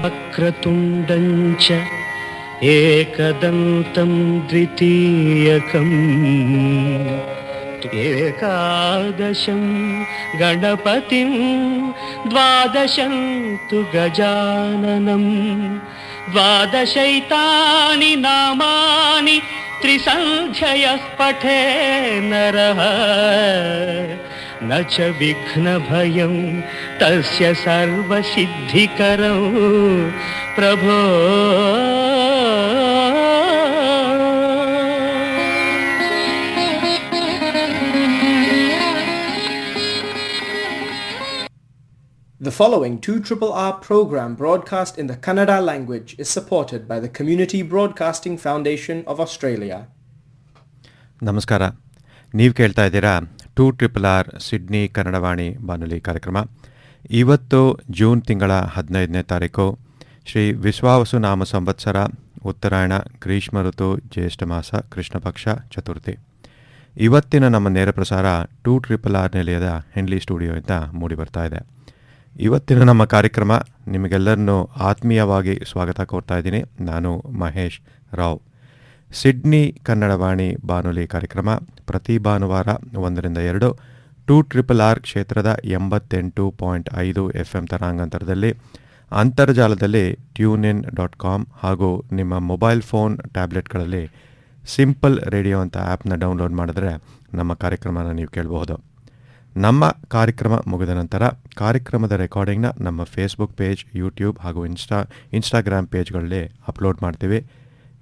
वक्रतुण्डञ्च एकदन्तं द्वितीयकम् एकादशं गणपतिं द्वादशं तु गजाननं द्वादशैतानि नामानि त्रिसन्ध्ययः पठे नरः न च विघ्नभयं तस्य सर्वसिद्धिकरौ प्रभो. The following 2RRR program broadcast in the Kannada language is supported by the Community Broadcasting Foundation of Australia. ನಮಸ್ಕಾರ. ನೀವು ಕೇಳ್ತಾ ಇದ್ದೀರಾ 2RRR ಸಿಡ್ನಿ ಕನ್ನಡವಾಣಿ ಬಾನುಲಿ ಕಾರ್ಯಕ್ರಮ. ಇವತ್ತು ಜೂನ್ ತಿಂಗಳ 15ನೇ ತಾರೀಕು, ಶ್ರೀ ವಿಶ್ವಾವಸು ನಾಮ ಸಂವತ್ಸರ, ಉತ್ತರಾಯಣ, ಗ್ರೀಷ್ಮ ಋತು, ಜ್ಯೇಷ್ಠ ಮಾಸ, ಕೃಷ್ಣ ಪಕ್ಷ, ಚತುರ್ಥಿ. ಇವತ್ತಿನ ನಮ್ಮ ನೇರ ಪ್ರಸಾರ 2RRR ನಿಲಯದ ಹೆನ್ಲಿ ಸ್ಟುಡಿಯೋಯಿಂದ ಮೂಡಿ ಬರ್ತಾ ಇದೆ. ಇವತ್ತಿನ ನಮ್ಮ ಕಾರ್ಯಕ್ರಮ ನಿಮಗೆಲ್ಲರನ್ನೂ ಆತ್ಮೀಯವಾಗಿ ಸ್ವಾಗತ ಕೋರ್ತಾ ಇದ್ದೀನಿ. ನಾನು ಮಹೇಶ್ ರಾವ್. ಸಿಡ್ನಿ ಕನ್ನಡವಾಣಿ ಬಾನುಲಿ ಕಾರ್ಯಕ್ರಮ ಪ್ರತಿ ಭಾನುವಾರ 1-2 2RRR ಕ್ಷೇತ್ರದ 88.5 FM ತರಾಂಗಾಂತರದಲ್ಲಿ, ಅಂತರ್ಜಾಲದಲ್ಲಿ tunein.com ಹಾಗೂ ನಿಮ್ಮ ಮೊಬೈಲ್ ಫೋನ್ ಟ್ಯಾಬ್ಲೆಟ್ಗಳಲ್ಲಿ ಸಿಂಪಲ್ ರೇಡಿಯೋ ಅಂತ ಆ್ಯಪ್ನ ಡೌನ್ಲೋಡ್ ಮಾಡಿದ್ರೆ ನಮ್ಮ ಕಾರ್ಯಕ್ರಮನ ನೀವು ಕೇಳಬಹುದು. ನಮ್ಮ ಕಾರ್ಯಕ್ರಮ ಮುಗಿದ ನಂತರ ಕಾರ್ಯಕ್ರಮದ ರೆಕಾರ್ಡಿಂಗ್ನ ನಮ್ಮ ಫೇಸ್ಬುಕ್ ಪೇಜ್, ಯೂಟ್ಯೂಬ್ ಹಾಗೂ ಇನ್ಸ್ಟಾಗ್ರಾಮ್ ಪೇಜ್ಗಳಲ್ಲಿ ಅಪ್ಲೋಡ್ ಮಾಡ್ತೀವಿ.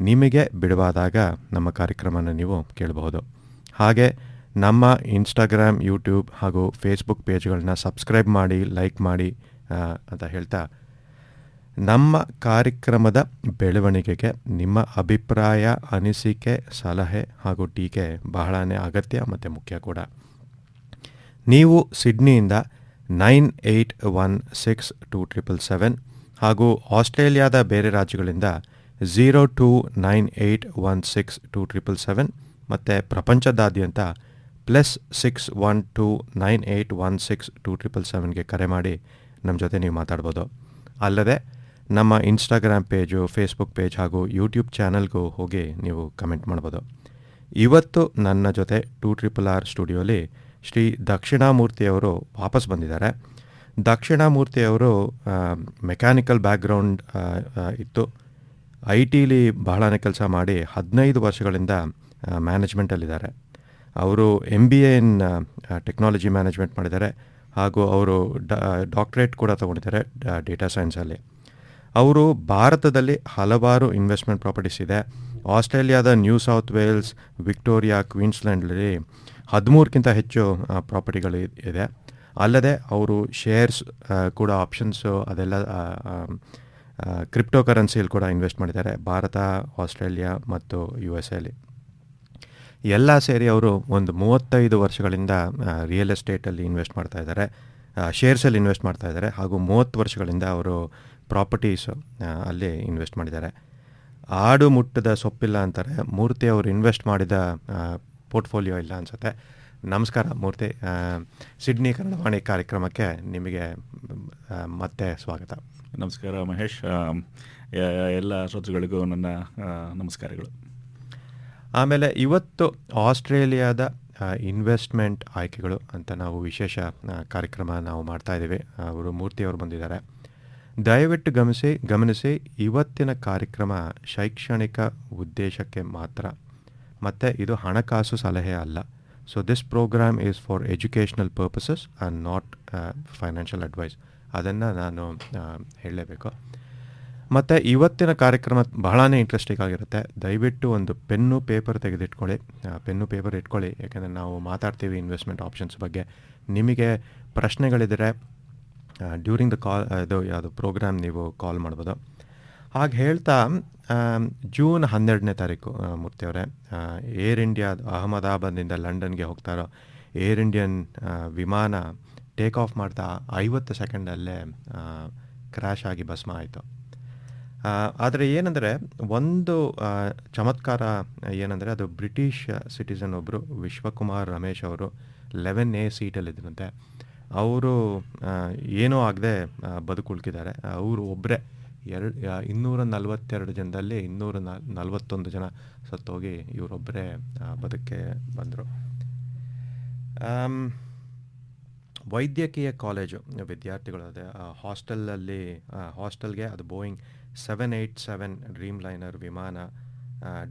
ನಿಮಗೆ ಬಿಡುವಾದಾಗ ನಮ್ಮ ಕಾರ್ಯಕ್ರಮನ ನೀವು ಕೇಳಬಹುದು. ಹಾಗೆ ನಮ್ಮ ಇನ್ಸ್ಟಾಗ್ರಾಮ್, ಯೂಟ್ಯೂಬ್ ಹಾಗೂ ಫೇಸ್ಬುಕ್ ಪೇಜ್ಗಳನ್ನ ಸಬ್ಸ್ಕ್ರೈಬ್ ಮಾಡಿ, ಲೈಕ್ ಮಾಡಿ ಅಂತ ಹೇಳ್ತಾ, ನಮ್ಮ ಕಾರ್ಯಕ್ರಮದ ಬೆಳವಣಿಗೆಗೆ ನಿಮ್ಮ ಅಭಿಪ್ರಾಯ, ಅನಿಸಿಕೆ, ಸಲಹೆ ಹಾಗೂ ಟೀಕೆ ಬಹಳನೇ ಅಗತ್ಯ ಮತ್ತು ಮುಖ್ಯ ಕೂಡ. ನೀವು ಸಿಡ್ನಿಯಿಂದ 98162777 ಹಾಗೂ ಆಸ್ಟ್ರೇಲಿಯಾದ ಬೇರೆ ರಾಜ್ಯಗಳಿಂದ 0298162777 ಮತ್ತು ಪ್ರಪಂಚದಾದ್ಯಂತ +6129816277 ಕರೆ ಮಾಡಿ ನಮ್ಮ ಜೊತೆ ನೀವು ಮಾತಾಡ್ಬೋದು. ಅಲ್ಲದೆ ನಮ್ಮ ಇನ್ಸ್ಟಾಗ್ರಾಮ್ ಪೇಜು, ಫೇಸ್ಬುಕ್ ಪೇಜ್ ಹಾಗೂ ಯೂಟ್ಯೂಬ್ ಚಾನಲ್ಗೂ ಹೋಗಿ ನೀವು ಕಮೆಂಟ್ ಮಾಡ್ಬೋದು. ಇವತ್ತು ನನ್ನ ಜೊತೆ 2RRR ಸ್ಟುಡಿಯೋಲಿ ಶ್ರೀ ದಕ್ಷಿಣಾಮೂರ್ತಿಯವರು ವಾಪಸ್ ಬಂದಿದ್ದಾರೆ. ದಕ್ಷಿಣಾಮೂರ್ತಿಯವರು ಮೆಕ್ಯಾನಿಕಲ್ ಬ್ಯಾಕ್ಗ್ರೌಂಡ್ ಇತ್ತು. ಐ ಟಿಲಿ ಬಹಳನೇ ಕೆಲಸ ಮಾಡಿ 15 ವರ್ಷಗಳಿಂದ ಮ್ಯಾನೇಜ್ಮೆಂಟಲ್ಲಿದ್ದಾರೆ. ಅವರು MBA ಇನ್ ಟೆಕ್ನಾಲಜಿ ಮ್ಯಾನೇಜ್ಮೆಂಟ್ ಮಾಡಿದ್ದಾರೆ ಹಾಗೂ ಅವರು ಡಾಕ್ಟ್ರೇಟ್ ಕೂಡ ತೊಗೊಂಡಿದ್ದಾರೆ ಡೇಟಾ ಸೈನ್ಸಲ್ಲಿ. ಅವರು ಭಾರತದಲ್ಲಿ ಹಲವಾರು ಇನ್ವೆಸ್ಟ್ಮೆಂಟ್ ಪ್ರಾಪರ್ಟೀಸ್ ಇದೆ. ಆಸ್ಟ್ರೇಲಿಯಾದ ನ್ಯೂ ಸೌತ್ ವೇಲ್ಸ್, ವಿಕ್ಟೋರಿಯಾ, ಕ್ವೀನ್ಸ್ಲ್ಯಾಂಡಲ್ಲಿ 13ಕ್ಕಿಂತ ಹೆಚ್ಚು ಪ್ರಾಪರ್ಟಿಗಳು ಇದೆ. ಅಲ್ಲದೆ ಅವರು ಶೇರ್ಸ್ ಕೂಡ, ಆಪ್ಷನ್ಸು, ಅದೆಲ್ಲ ಕ್ರಿಪ್ಟೋ ಕರೆನ್ಸಿಯಲ್ಲಿ ಕೂಡ ಇನ್ವೆಸ್ಟ್ ಮಾಡಿದ್ದಾರೆ ಭಾರತ, ಆಸ್ಟ್ರೇಲಿಯಾ ಮತ್ತು USA. ಎಲ್ಲ ಸೇರಿ ಅವರು ಒಂದು 35 ವರ್ಷಗಳಿಂದ ರಿಯಲ್ ಎಸ್ಟೇಟಲ್ಲಿ ಇನ್ವೆಸ್ಟ್ ಮಾಡ್ತಾ ಇದ್ದಾರೆ, ಶೇರ್ಸಲ್ಲಿ ಇನ್ವೆಸ್ಟ್ ಮಾಡ್ತಾ ಇದ್ದಾರೆ ಹಾಗೂ 30 ವರ್ಷಗಳಿಂದ ಅವರು ಪ್ರಾಪರ್ಟೀಸು ಅಲ್ಲಿ ಇನ್ವೆಸ್ಟ್ ಮಾಡಿದ್ದಾರೆ. ಆಡು ಮುಟ್ಟದ ಸೊಪ್ಪಿಲ್ಲ ಅಂತಾರೆ. ಮೂರ್ತಿ ಅವರು ಇನ್ವೆಸ್ಟ್ ಮಾಡಿದ ಪೋರ್ಟ್ಫೋಲಿಯೋ ಇಲ್ಲ ಅನಿಸುತ್ತೆ. ನಮಸ್ಕಾರ ಮೂರ್ತಿ. ಸಿಡ್ನಿ ಕನ್ನಡವಾಣಿ ಕಾರ್ಯಕ್ರಮಕ್ಕೆ ನಿಮಗೆ ಮತ್ತೆ ಸ್ವಾಗತ. ನಮಸ್ಕಾರ ಮಹೇಶ್. ಎಲ್ಲ ಶ್ರೋತೃಗಳಿಗೂ ನನ್ನ ನಮಸ್ಕಾರಗಳು. ಆಮೇಲೆ ಇವತ್ತು ಆಸ್ಟ್ರೇಲಿಯಾದ ಇನ್ವೆಸ್ಟ್ಮೆಂಟ್ ಆಯ್ಕೆಗಳು ಅಂತ ನಾವು ವಿಶೇಷ ಕಾರ್ಯಕ್ರಮ ನಾವು ಮಾಡ್ತಾಯಿದ್ದೀವಿ. ಅವರು ಮೂರ್ತಿಯವರು ಬಂದಿದ್ದಾರೆ. ದಯವಿಟ್ಟು ಗಮನಿಸಿ, ಇವತ್ತಿನ ಕಾರ್ಯಕ್ರಮ ಶೈಕ್ಷಣಿಕ ಉದ್ದೇಶಕ್ಕೆ ಮಾತ್ರ ಮತ್ತು ಇದು ಹಣಕಾಸು ಸಲಹೆ ಅಲ್ಲ. So this programme is for educational purposes and not financial advice. ಅದನ್ನು ನಾನು ಹೇಳಲೇಬೇಕು. ಮತ್ತು ಇವತ್ತಿನ ಕಾರ್ಯಕ್ರಮ ಬಹಳನೇ ಇಂಟ್ರೆಸ್ಟಿಂಗ್ ಆಗಿರುತ್ತೆ. ದಯವಿಟ್ಟು ಒಂದು ಪೆನ್ನು ಪೇಪರ್ ತೆಗೆದಿಟ್ಕೊಳ್ಳಿ, ಯಾಕೆಂದರೆ ನಾವು ಮಾತಾಡ್ತೀವಿ ಇನ್ವೆಸ್ಟ್ಮೆಂಟ್ ಆಪ್ಷನ್ಸ್ ಬಗ್ಗೆ. ನಿಮಗೆ ಪ್ರಶ್ನೆಗಳಿದ್ದರೆ ಡ್ಯೂರಿಂಗ್ ದ ಕಾಲ್, ಯಾವುದು ಪ್ರೋಗ್ರಾಮ್ ನೀವು ಕಾಲ್ ಮಾಡ್ಬೋದು. ಹಾಗೆ ಹೇಳ್ತಾ, ಜೂನ್ 12ನೇ ತಾರೀಕು ಮೂರ್ತಿಯವರೇ, ಏರ್ ಇಂಡಿಯಾ ಅಹಮದಾಬಾದ್ನಿಂದ ಲಂಡನ್ಗೆ ಹೋಗ್ತಾ ಇರೋ ಏರ್ ಇಂಡಿಯನ್ ವಿಮಾನ ಟೇಕ್ ಆಫ್ ಮಾಡ್ತಾ 50 ಸೆಕೆಂಡಲ್ಲೇ ಕ್ರ್ಯಾಶ್ ಆಗಿ ಭಸ್ಮ ಆಯಿತು. ಆದರೆ ಏನಂದರೆ ಒಂದು ಚಮತ್ಕಾರ ಏನಂದರೆ, ಅದು ಬ್ರಿಟಿಷ್ ಸಿಟಿಸನ್ ಒಬ್ಬರು ವಿಶ್ವಕುಮಾರ್ ರಮೇಶ್ ಅವರು 11A ಸೀಟಲ್ಲಿದ್ದರಂತೆ. ಅವರು ಏನೂ ಆಗದೆ ಬದುಕುಳ್ಕಿದ್ದಾರೆ. ಅವರು ಒಬ್ಬರೇ 242 ಜನದಲ್ಲಿ 241 ಜನ ಸತ್ತೋಗಿ ಇವರೊಬ್ಬರೇ ಬದುಕೆ ಬಂದರು. ವೈದ್ಯಕೀಯ ಕಾಲೇಜು ವಿದ್ಯಾರ್ಥಿಗಳು ಅದೇ ಹಾಸ್ಟೆಲ್ಗೆ ಅದು ಬೋಯಿಂಗ್ 787 ಡ್ರೀಮ್ ಲೈನರ್ ವಿಮಾನ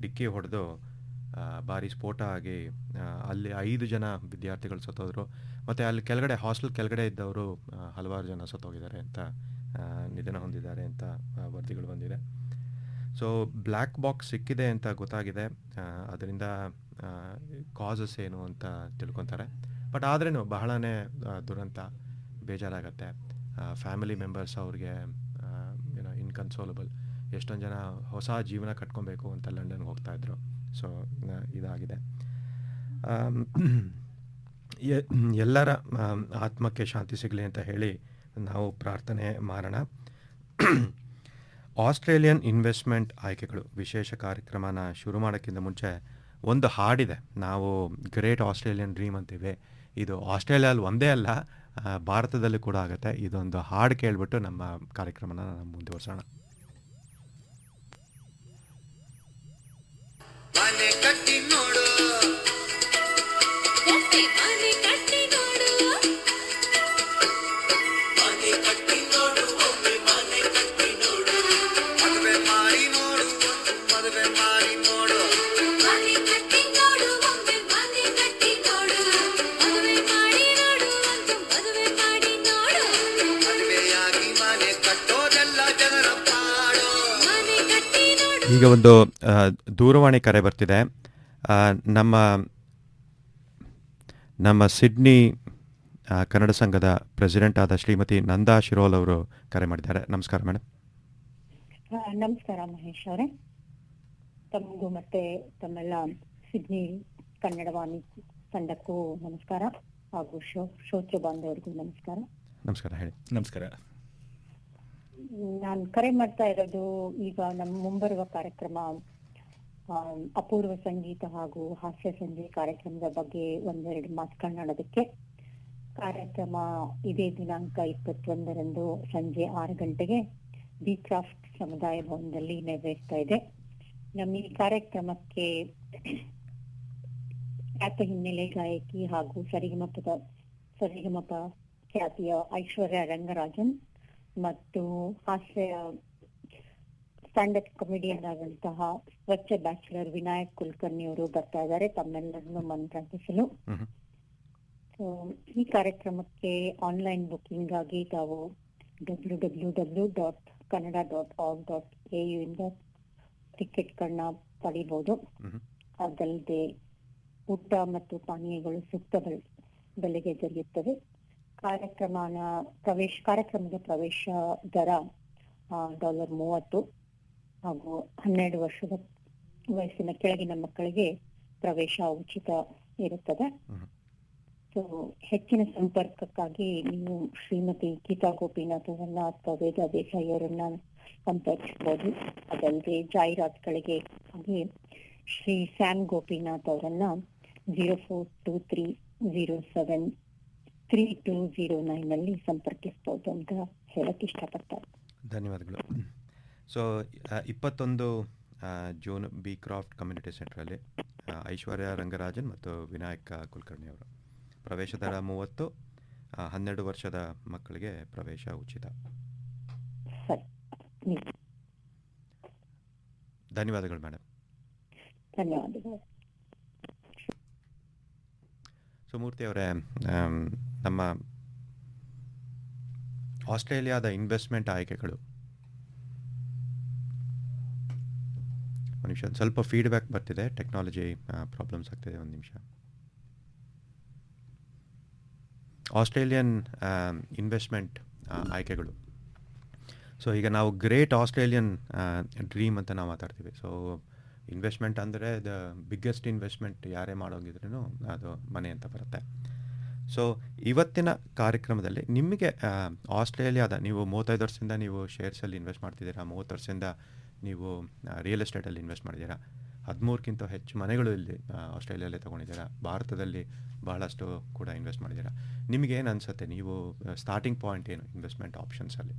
ಡಿಕ್ಕಿ ಹೊಡೆದು ಭಾರಿ ಸ್ಫೋಟ ಆಗಿ ಅಲ್ಲಿ 5 ಜನ ವಿದ್ಯಾರ್ಥಿಗಳು ಸತ್ತೋದ್ರು. ಮತ್ತು ಅಲ್ಲಿ ಹಾಸ್ಟೆಲ್ ಕೆಳಗಡೆ ಇದ್ದವರು ಹಲವಾರು ಜನ ಸತ್ತೋಗಿದ್ದಾರೆ ಅಂತ, ನಿಧನ ಹೊಂದಿದ್ದಾರೆ ಅಂತ ವರದಿಗಳು ಬಂದಿದೆ. ಸೊ ಬ್ಲ್ಯಾಕ್ ಬಾಕ್ಸ್ ಸಿಕ್ಕಿದೆ ಅಂತ ಗೊತ್ತಾಗಿದೆ. ಅದರಿಂದ ಕಾಸಸ್ ಏನು ಅಂತ ತಿಳ್ಕೊತಾರೆ. ಬಟ್ ಆದ್ರೂ ಬಹಳನೇ ದುರಂತ, ಬೇಜಾರಾಗತ್ತೆ. ಫ್ಯಾಮಿಲಿ ಮೆಂಬರ್ಸ್ ಅವ್ರಿಗೆ ಇನ್ಕನ್ಸೋಲಬಲ್. ಎಷ್ಟೊಂದು ಜನ ಹೊಸ ಜೀವನ ಕಟ್ಕೊಬೇಕು ಅಂತ ಲಂಡನ್ಗೆ ಹೋಗ್ತಾಯಿದ್ರು. ಸೊ ಇದಾಗಿದೆ. ಎಲ್ಲರ ಆತ್ಮಕ್ಕೆ ಶಾಂತಿ ಸಿಗಲಿ ಅಂತ ಹೇಳಿ ನಾವು ಪ್ರಾರ್ಥನೆ ಮಾಡೋಣ. ಆಸ್ಟ್ರೇಲಿಯನ್ ಇನ್ವೆಸ್ಟ್ಮೆಂಟ್ ಆಯ್ಕೆಗಳು ವಿಶೇಷ ಕಾರ್ಯಕ್ರಮನ ಶುರು ಮಾಡೋಕ್ಕಿಂತ ಮುಂಚೆ ಒಂದು ಹಾಡಿದೆ. ನಾವು ಗ್ರೇಟ್ ಆಸ್ಟ್ರೇಲಿಯನ್ ಡ್ರೀಮ್ ಅಂತೀವಿ. ಇದು ಆಸ್ಟ್ರೇಲಿಯಲ್ಲಿ ಒಂದೇ ಅಲ್ಲ, ಭಾರತದಲ್ಲಿ ಕೂಡ ಆಗುತ್ತೆ. ಇದೊಂದು ಹಾಡು ಕೇಳಿಬಿಟ್ಟು ನಮ್ಮ ಕಾರ್ಯಕ್ರಮನ ನಾವು ಮುಂದುವರ್ಸೋಣ. ಮನೆ ಕಟ್ಟಿ ನೋಡು, ಮನೆ ಕಟ್ಟಿ ನೋಡು, ಮನೆ ಕಟ್ಟಿ ನೋಡು, ಒಮ್ಮೆ ಮನೆ ಕಟ್ಟಿ ನೋಡು, ಮದುವೆ ಮಾಡಿ ನೋಡು, ಮದುವೆ ಮಾಡಿ ನೋಡು, ಮನೆ ಕಟ್ಟಿ ನೋಡು, ಒಮ್ಮೆ ಮನೆ ಕಟ್ಟಿ ನೋಡು, ಮದುವೆ ಮಾಡಿ ನೋಡು, ಮದುವೆ ಮಾಡಿ ನೋಡು, ಮದುವೆಯಾಗಿ ಮನೆ ಕಟ್ಟೋದೆಲ್ಲ ಜನರ ಪಾಡು, ಮನೆ ಕಟ್ಟಿ ನೋಡು. ಈಗ ಒಂದು ದೂರವಾಣಿ ಕರೆ ಬರ್ತಿದೆ. ನಮ್ಮ ಸಿಡ್ನಿ ಕನ್ನಡ ಸಂಘದ ಪ್ರೆಸಿಡೆಂಟ್ ಆದ ಶ್ರೀಮತಿ ನಂದಾ ಶಿರೋಲ್ ಅವರು ಕರೆ ಮಾಡಿದ್ದಾರೆ. ನಮಸ್ಕಾರ ಮೇಡಮ್. ನಮಸ್ಕಾರ ಮಹೇಶ್ ಅವರೇ. ತಮಗೂ ಮತ್ತೆ ತಮ್ಮೆಲ್ಲ ಸಿಡ್ನಿ ಕನ್ನಡವಾಣಿ ತಂಡಕ್ಕೂ ನಮಸ್ಕಾರ, ಹಾಗೂ ಶ್ರೋತೃ ಬಾಂಧವರಿಗೂ ನಮಸ್ಕಾರ. ನಮಸ್ಕಾರ, ಹೇಳಿ. ನಮಸ್ಕಾರ. ನಾನು ಕರೆ ಮಾಡ್ತಾ ಇರೋದು ಈಗ ನಮ್ಮ ಮುಂಬರುವ ಕಾರ್ಯಕ್ರಮ ಅಪೂರ್ವ ಸಂಗೀತ ಹಾಗೂ ಹಾಸ್ಯ ಸಂಜೆ ಕಾರ್ಯಕ್ರಮದ ಬಗ್ಗೆ ಒಂದೆರಡು ಮಾತನಾಡೋದಕ್ಕೆ. ಕಾರ್ಯಕ್ರಮ ಇದೇ ದಿನಾಂಕ 21ರಂದು ಸಂಜೆ 6 ಗಂಟೆಗೆ ಬಿ ಕ್ರಾಫ್ಟ್ ಸಮುದಾಯ ಭವನದಲ್ಲಿ ನೆರವೇರ್ತಾ ಇದೆ. ನಮ್ಮ ಈ ಕಾರ್ಯಕ್ರಮಕ್ಕೆ ಖ್ಯಾತ ಹಿನ್ನೆಲೆ ಗಾಯಕಿ ಹಾಗೂ ಸರಿಗಮಪ ಖ್ಯಾತಿಯ ಐಶ್ವರ್ಯ ರಂಗರಾಜನ್ ಮತ್ತು ಹಾಸ್ಯ ಸ್ಟ್ಯಾಂಡಪ್ ಕಾಮಿಡಿಯನ್ ಆದಂತಹ ಸ್ವಚ್ಛ ಬ್ಯಾಚುಲರ್ ವಿನಾಯಕ್ ಕುಲಕರ್ಣಿ ಅವರು ಬರ್ತಾ ಇದ್ದಾರೆ ತಮ್ಮೆಲ್ಲರನ್ನು ಮಂತ್ರಿಸಲು. ಸೊ ಈ ಕಾರ್ಯಕ್ರಮಕ್ಕೆ ಆನ್ಲೈನ್ ಬುಕಿಂಗ್ ಆಗಿ ತಾವು www.kannada.org.au ಇಂದ ಟಿಕೆಟ್ಗಳನ್ನ ಪಡಿಬಹುದು. ಅದಲ್ಲದೆ ಊಟ ಮತ್ತು ಪಾನೀಯಗಳು ಸೂಕ್ತ ಬೆಲೆಗೆ ದೊರೆಯುತ್ತವೆ. ಕಾರ್ಯಕ್ರಮದ ಪ್ರವೇಶ ದರ $30 ಹಾಗೂ 12 ವರ್ಷದ ವಯಸ್ಸಿನ ಕೆಳಗಿನ ಮಕ್ಕಳಿಗೆ ಪ್ರವೇಶ ಉಚಿತ ಇರುತ್ತದೆ. ಸೊ ಹೆಚ್ಚಿನ ಸಂಪರ್ಕಕ್ಕಾಗಿ ನೀವು ಶ್ರೀಮತಿ ಗೀತಾ ಗೋಪಿನಾಥ್ ಅವರನ್ನ ಅಥವಾ ವೇದ ದೇಸಾಯಿ ಅವರನ್ನ ಸಂಪರ್ಕಿಸಬಹುದು. ಅದಲ್ಲದೆ ಜಾಹೀರಾತುಗಳಿಗೆ ಹಾಗೆ ಶ್ರೀ ಸ್ಯಾಮ್ ಗೋಪಿನಾಥ್ ಅವರನ್ನ 0423073209 ನಲ್ಲಿ ಸಂಪರ್ಕಿಸಬಹುದು ಅಂತ ಹೇಳಕ್ ಇಷ್ಟಪಡ್ತಾರೆ. ಧನ್ಯವಾದಗಳು. So 21 June B craft community ಸೆಂಟ್ರಲ್ಲಿ ಐಶ್ವರ್ಯ ರಂಗರಾಜನ್ ಮತ್ತು ವಿನಾಯಕ ಕುಲಕರ್ಣಿ ಅವರು. ಪ್ರವೇಶ ದರ 30, 12 ವರ್ಷದ ಮಕ್ಕಳಿಗೆ ಪ್ರವೇಶ ಉಚಿತ. ಧನ್ಯವಾದಗಳು ಮೇಡಮ್. ಧನ್ಯವಾದಗಳು. ಸೊ ಮೂರ್ತಿ ಅವರೇ, ನಮ್ಮ ಆಸ್ಟ್ರೇಲಿಯಾದ ಇನ್ವೆಸ್ಟ್ಮೆಂಟ್ ಆಯ್ಕೆಗಳು, ಒಂದು ನಿಮಿಷ, ಸ್ವಲ್ಪ ಫೀಡ್ಬ್ಯಾಕ್ ಬರ್ತಿದೆ, ಟೆಕ್ನಾಲಜಿ ಪ್ರಾಬ್ಲಮ್ಸ್ ಆಗ್ತಿದೆ, ಒಂದು ನಿಮಿಷ. ಆಸ್ಟ್ರೇಲಿಯನ್ ಇನ್ವೆಸ್ಟ್ಮೆಂಟ್ ಆಯ್ಕೆಗಳು. ಸೊ ಈಗ ನಾವು ಗ್ರೇಟ್ ಆಸ್ಟ್ರೇಲಿಯನ್ ಡ್ರೀಮ್ ಅಂತ ನಾವು ಮಾತಾಡ್ತೀವಿ. ಸೊ ಇನ್ವೆಸ್ಟ್ಮೆಂಟ್ ಅಂದರೆ ದ ಬಿಗ್ಗೆಸ್ಟ್ ಇನ್ವೆಸ್ಟ್ಮೆಂಟ್ ಯಾರೇ ಮಾಡೋಂಗಿದ್ರೂ ಅದು ಮನೆ ಅಂತ ಬರುತ್ತೆ. ಸೊ ಇವತ್ತಿನ ಕಾರ್ಯಕ್ರಮದಲ್ಲಿ ನಿಮಗೆ ಆಸ್ಟ್ರೇಲಿಯಾದ, ನೀವು 35 ವರ್ಷದಿಂದ ನೀವು ಶೇರ್ಸಲ್ಲಿ ಇನ್ವೆಸ್ಟ್ ಮಾಡ್ತಿದ್ದೀರಾ, 30 ವರ್ಷದಿಂದ ನೀವು ರಿಯಲ್ ಎಸ್ಟೇಟಲ್ಲಿ ಇನ್ವೆಸ್ಟ್ ಮಾಡಿದ್ದೀರಾ, 13ಕ್ಕಿಂತ ಹೆಚ್ಚು ಮನೆಗಳು ಇಲ್ಲಿ ಆಸ್ಟ್ರೇಲಿಯಲ್ಲೇ ತೊಗೊಂಡಿದ್ದೀರಾ, ಭಾರತದಲ್ಲಿ ಬಹಳಷ್ಟು ಕೂಡ ಇನ್ವೆಸ್ಟ್ ಮಾಡಿದ್ದೀರಾ. ನಿಮಗೇನು ಅನಿಸುತ್ತೆ, ನೀವು ಸ್ಟಾರ್ಟಿಂಗ್ ಪಾಯಿಂಟ್ ಏನು ಇನ್ವೆಸ್ಟ್ಮೆಂಟ್ ಆಪ್ಷನ್ಸಲ್ಲಿ?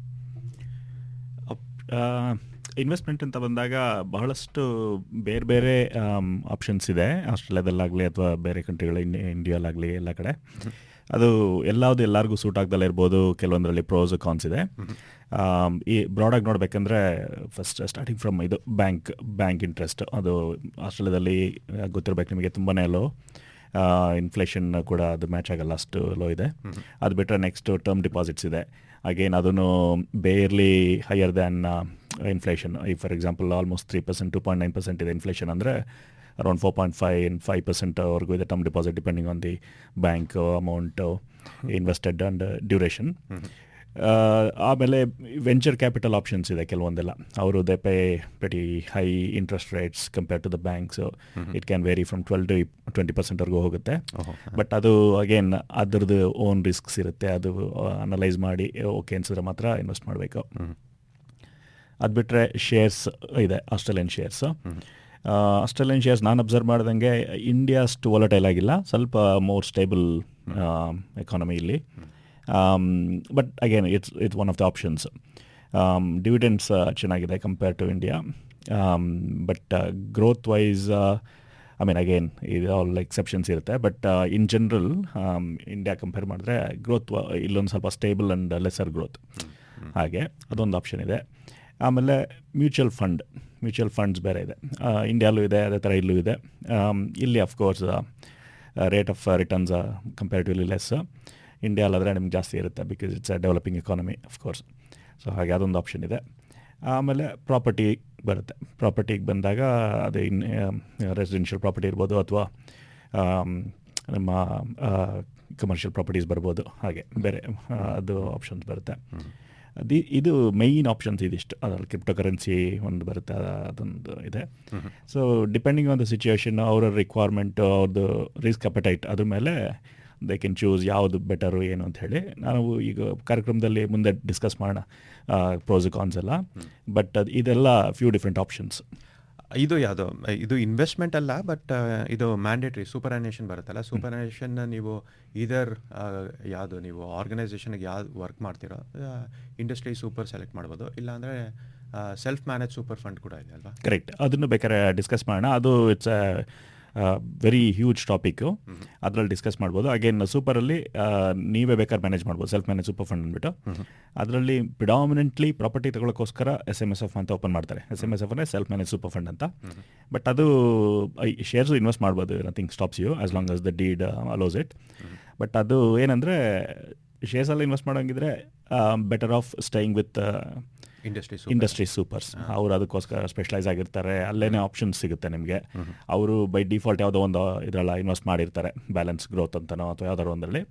ಇನ್ವೆಸ್ಟ್ಮೆಂಟ್ ಅಂತ ಬಂದಾಗ ಬಹಳಷ್ಟು ಬೇರೆ ಬೇರೆ ಆಪ್ಷನ್ಸ್ ಇದೆ, ಆಸ್ಟ್ರೇಲಿಯಾದಲ್ಲಾಗಲಿ ಅಥವಾ ಬೇರೆ ಕಂಟ್ರಿಗಳ ಇಂಡಿಯಾಲಾಗಲಿ ಎಲ್ಲ ಕಡೆ. ಅದು ಎಲ್ಲರಿಗೂ ಸೂಟ್ ಆಗ್ದಲ್ಲೇ ಇರ್ಬೋದು. ಕೆಲವೊಂದರಲ್ಲಿ ಪ್ರೋಸ್ ಕಾನ್ಸ್ ಇದೆ. ಈ ಬ್ರಾಡಾಗಿ ನೋಡಬೇಕಂದ್ರೆ ಫಸ್ಟ್ ಸ್ಟಾರ್ಟಿಂಗ್ ಫ್ರಮ್ ಇದು ಬ್ಯಾಂಕ್ ಇಂಟ್ರೆಸ್ಟ್. ಅದು ಆಸ್ಟ್ರೇಲಿಯಾದಲ್ಲಿ ಗೊತ್ತಿರಬೇಕು ನಿಮಗೆ, ತುಂಬಾ ಲೋ. ಇನ್ಫ್ಲೇಷನ್ ಕೂಡ ಅದು ಮ್ಯಾಚ್ ಆಗಲ್ಲ, ಅಷ್ಟು ಲೋ ಇದೆ. ಅದು ಬಿಟ್ಟರೆ ನೆಕ್ಸ್ಟ್ ಟರ್ಮ್ ಡಿಪಾಸಿಟ್ಸ್ ಇದೆ. ಅಗೇನ್ ಅದನ್ನು ಬೇರ್ಲಿ ಹೈಯರ್ ದ್ಯಾನ್ ಇನ್ಫ್ಲೇಷನ್. ಈ ಫಾರ್ ಎಕ್ಸಾಂಪಲ್ ಆಲ್ಮೋಸ್ಟ್ 3%, 2.9% ಇದೆ ಇನ್ಫ್ಲೇಷನ್. ಅಂದರೆ ಅರೌಂಡ್ 4.5% ವರೆಗೂ ಇದೆ term deposit, depending on the bank amount invested and duration. ಆಮೇಲೆ ವೆಂಚರ್ ಕ್ಯಾಪಿಟಲ್ ಆಪ್ಷನ್ಸ್ ಇದೆ ಕೆಲವೊಂದೆಲ್ಲ. ಅವರು they pay pretty high interest rates compare to the banks. It can vary from 12 to 20%ವರೆಗೂ ಹೋಗುತ್ತೆ. ಬಟ್ ಅದು ಅಗೇನ್ ಅದರದ್ದು ಓನ್ ರಿಸ್ಕ್ಸ್ ಇರುತ್ತೆ. ಅದು ಅನಲೈಸ್ ಮಾಡಿ ಓಕೆ ಅನ್ಸಿದ್ರೆ ಮಾತ್ರ ಇನ್ವೆಸ್ಟ್ ಮಾಡಬೇಕು. ಅದು ಬಿಟ್ಟರೆ ಶೇರ್ಸ್ ಇದೆ, ಆಸ್ಟ್ರೇಲಿಯನ್ ಶೇರ್ಸ್. ಆಸ್ಟ್ರೇಲಿಯನ್ ಶೇರ್ಸ್ ನಾನು ಅಬ್ಸರ್ವ್ ಮಾಡ್ದಂಗೆ ಇಂಡಿಯಾ ಅಷ್ಟು ವಾಲಟೈಲ್ ಆಗಿಲ್ಲ, ಸ್ವಲ್ಪ ಮೋರ್ ಸ್ಟೇಬಲ್ ಎಕಾನಮಿ ಇಲ್ಲಿ. But again it's one of the options. Dividends ಚೆನ್ನಾಗಿದೆ compare to India. But growth wise again ಇದು ಆಲ್ ಎಕ್ಸೆಪ್ಷನ್ಸ್ ಇರುತ್ತೆ. But in general India compare ಮಾಡಿದ್ರೆ ಗ್ರೋತ್ ಇಲ್ಲೊಂದು ಸ್ವಲ್ಪ ಸ್ಟೇಬಲ್ ಆ್ಯಂಡ್ ಲೆಸರ್ ಗ್ರೋತ್. ಹಾಗೆ ಅದೊಂದು ಆಪ್ಷನ್ ಇದೆ. ಆಮೇಲೆ ಮ್ಯೂಚುವಲ್ ಫಂಡ್ಸ್ ಬೇರೆ ಇದೆ. ಇಂಡಿಯಾಲೂ ಇದೆ, ಅದೇ ಥರ ಇಲ್ಲೂ ಇದೆ. ಇಲ್ಲಿ of course rate of returns comparatively less. ಇಂಡಿಯಾಲಾದರೆ ನಿಮ್ಗೆ ಜಾಸ್ತಿ ಇರುತ್ತೆ, because it's a developing economy of course. So ಹಾಗೆ ಅದೊಂದು ಆಪ್ಷನ್ ಇದೆ. ಆಮೇಲೆ ಪ್ರಾಪರ್ಟಿ ಬರುತ್ತೆ. ಪ್ರಾಪರ್ಟಿಗೆ ಬಂದಾಗ ಅದು ರೆಸಿಡೆನ್ಷಿಯಲ್ ಪ್ರಾಪರ್ಟಿ ಇರ್ಬೋದು, ಅಥವಾ ನಮ್ಮ ಕಮರ್ಷಿಯಲ್ ಪ್ರಾಪರ್ಟೀಸ್ ಬರ್ಬೋದು. ಹಾಗೆ ಬೇರೆ ಅದು ಆಪ್ಷನ್ಸ್ ಬರುತ್ತೆ. ಇದು ಮೈನ್ ಆಪ್ಷನ್ಸ್ ಇದಿಷ್ಟು. ಅದರಲ್ಲಿ ಕ್ರಿಪ್ಟೋ ಕರೆನ್ಸಿ ಒಂದು ಬರುತ್ತೆ, ಅದೊಂದು ಇದೆ. So depending on the situation, ಅವರ ರಿಕ್ವೈರ್ಮೆಂಟ್, ಅವ್ರದ್ದು ರಿಸ್ಕ್ ಅಪಟೈಟ್, ಅದ್ರ ಮೇಲೆ ದೇ ಕ್ಯಾನ್ ಚೂಸ್ ಯಾವುದು ಬೆಟರು ಏನು ಅಂತ ಹೇಳಿ. ನಾವು ಈಗ ಕಾರ್ಯಕ್ರಮದಲ್ಲಿ ಮುಂದೆ ಡಿಸ್ಕಸ್ ಮಾಡೋಣ ಪ್ರೋಸ್ ಕಾನ್ಸ್ ಎಲ್ಲ. ಬಟ್ ಇದೆಲ್ಲ ಫ್ಯೂ ಡಿಫ್ರೆಂಟ್ ಆಪ್ಷನ್ಸ್. ಇದು ಯಾವುದು, ಇದು ಇನ್ವೆಸ್ಟ್ಮೆಂಟ್ ಅಲ್ಲ, ಬಟ್ ಇದು ಮ್ಯಾಂಡೇಟ್ರಿ ಸೂಪರ್ಯಾನೇಷನ್ ಬರುತ್ತಲ್ಲ. ಸೂಪರ್ಯಾನೇಷನ್ ನೀವು ಇದರ್ ಯಾವುದು ನೀವು ಆರ್ಗನೈಸೇಷನ್ಗೆ ಯಾವ್ದು ವರ್ಕ್ ಮಾಡ್ತೀರೋ ಇಂಡಸ್ಟ್ರಿ ಸೂಪರ್ ಸೆಲೆಕ್ಟ್ ಮಾಡ್ಬೋದು. ಇಲ್ಲಾಂದರೆ ಸೆಲ್ಫ್ ಮ್ಯಾನೇಜ್ ಸೂಪರ್ ಫಂಡ್ ಕೂಡ ಇದೆ ಅಲ್ವಾ? ಕರೆಕ್ಟ್. ಅದನ್ನು ಬೇಕಾದ್ರೆ ಡಿಸ್ಕಸ್ ಮಾಡೋಣ. ಅದು ಇಟ್ಸ್ ವೆರಿ ಹ್ಯೂಜ್ ಟಾಪಿಕ್ಕು. ಅದರಲ್ಲಿ ಡಿಸ್ಕಸ್ ಮಾಡ್ಬೋದು. ಅಗೇನ್ ಸೂಪರಲ್ಲಿ ನೀವೇ ಬೇಕಾದ್ರೆ ಮ್ಯಾನೇಜ್ ಮಾಡ್ಬೋದು, ಸೆಲ್ಫ್ ಮ್ಯಾನೇಜ್ ಸೂಪರ್ ಫಂಡ್ ಅಂದ್ಬಿಟ್ಟು. ಅದರಲ್ಲಿ ಪ್ರಿಡಾಮಿನೆಂಟ್ಲಿ ಪ್ರಾಪರ್ಟಿ ತಗೊಳ್ಳೋಕ್ಕೋಸ್ಕರ SMSF ಅಂತ ಓಪನ್ ಮಾಡ್ತಾರೆ. SMSF ಅಂದರೆ ಸೆಲ್ಫ್ ಮ್ಯಾನೇಜ್ ಸೂಪರ್ ಫಂಡ್ ಅಂತ. ಬಟ್ ಅದು ಶೇರ್ಸು ಇನ್ವೆಸ್ಟ್ ಮಾಡ್ಬೋದು, nothing stops you as long as the deed allows it. But ಅದು ಏನಂದರೆ ಶೇರ್ಸಲ್ಲಿ ಇನ್ವೆಸ್ಟ್ ಮಾಡೋಂಗಿದ್ರೆ better off staying with industry supers. ಅವರು ಅದಕ್ಕೋಸ್ಕರ ಸ್ಪೆಷಲೈಸ್ ಆಗಿರ್ತಾರೆ. ಅಲ್ಲೇ ಆಪ್ಷನ್ಸ್ ಸಿಗುತ್ತೆ ನಿಮಗೆ. ಅವರು ಬೈ ಡಿಫಾಲ್ಟ್ ಯಾವುದೋ ಒಂದು ಇದರಲ್ಲ ಇನ್ವೆಸ್ಟ್ ಮಾಡಿರ್ತಾರೆ, ಬ್ಯಾಲೆನ್ಸ್ ಗ್ರೋತ್ ಅಂತನೋ ಅಥವಾ ಯಾವ್ದಾದ್ರು ಒಂದರಲ್ಲಿ.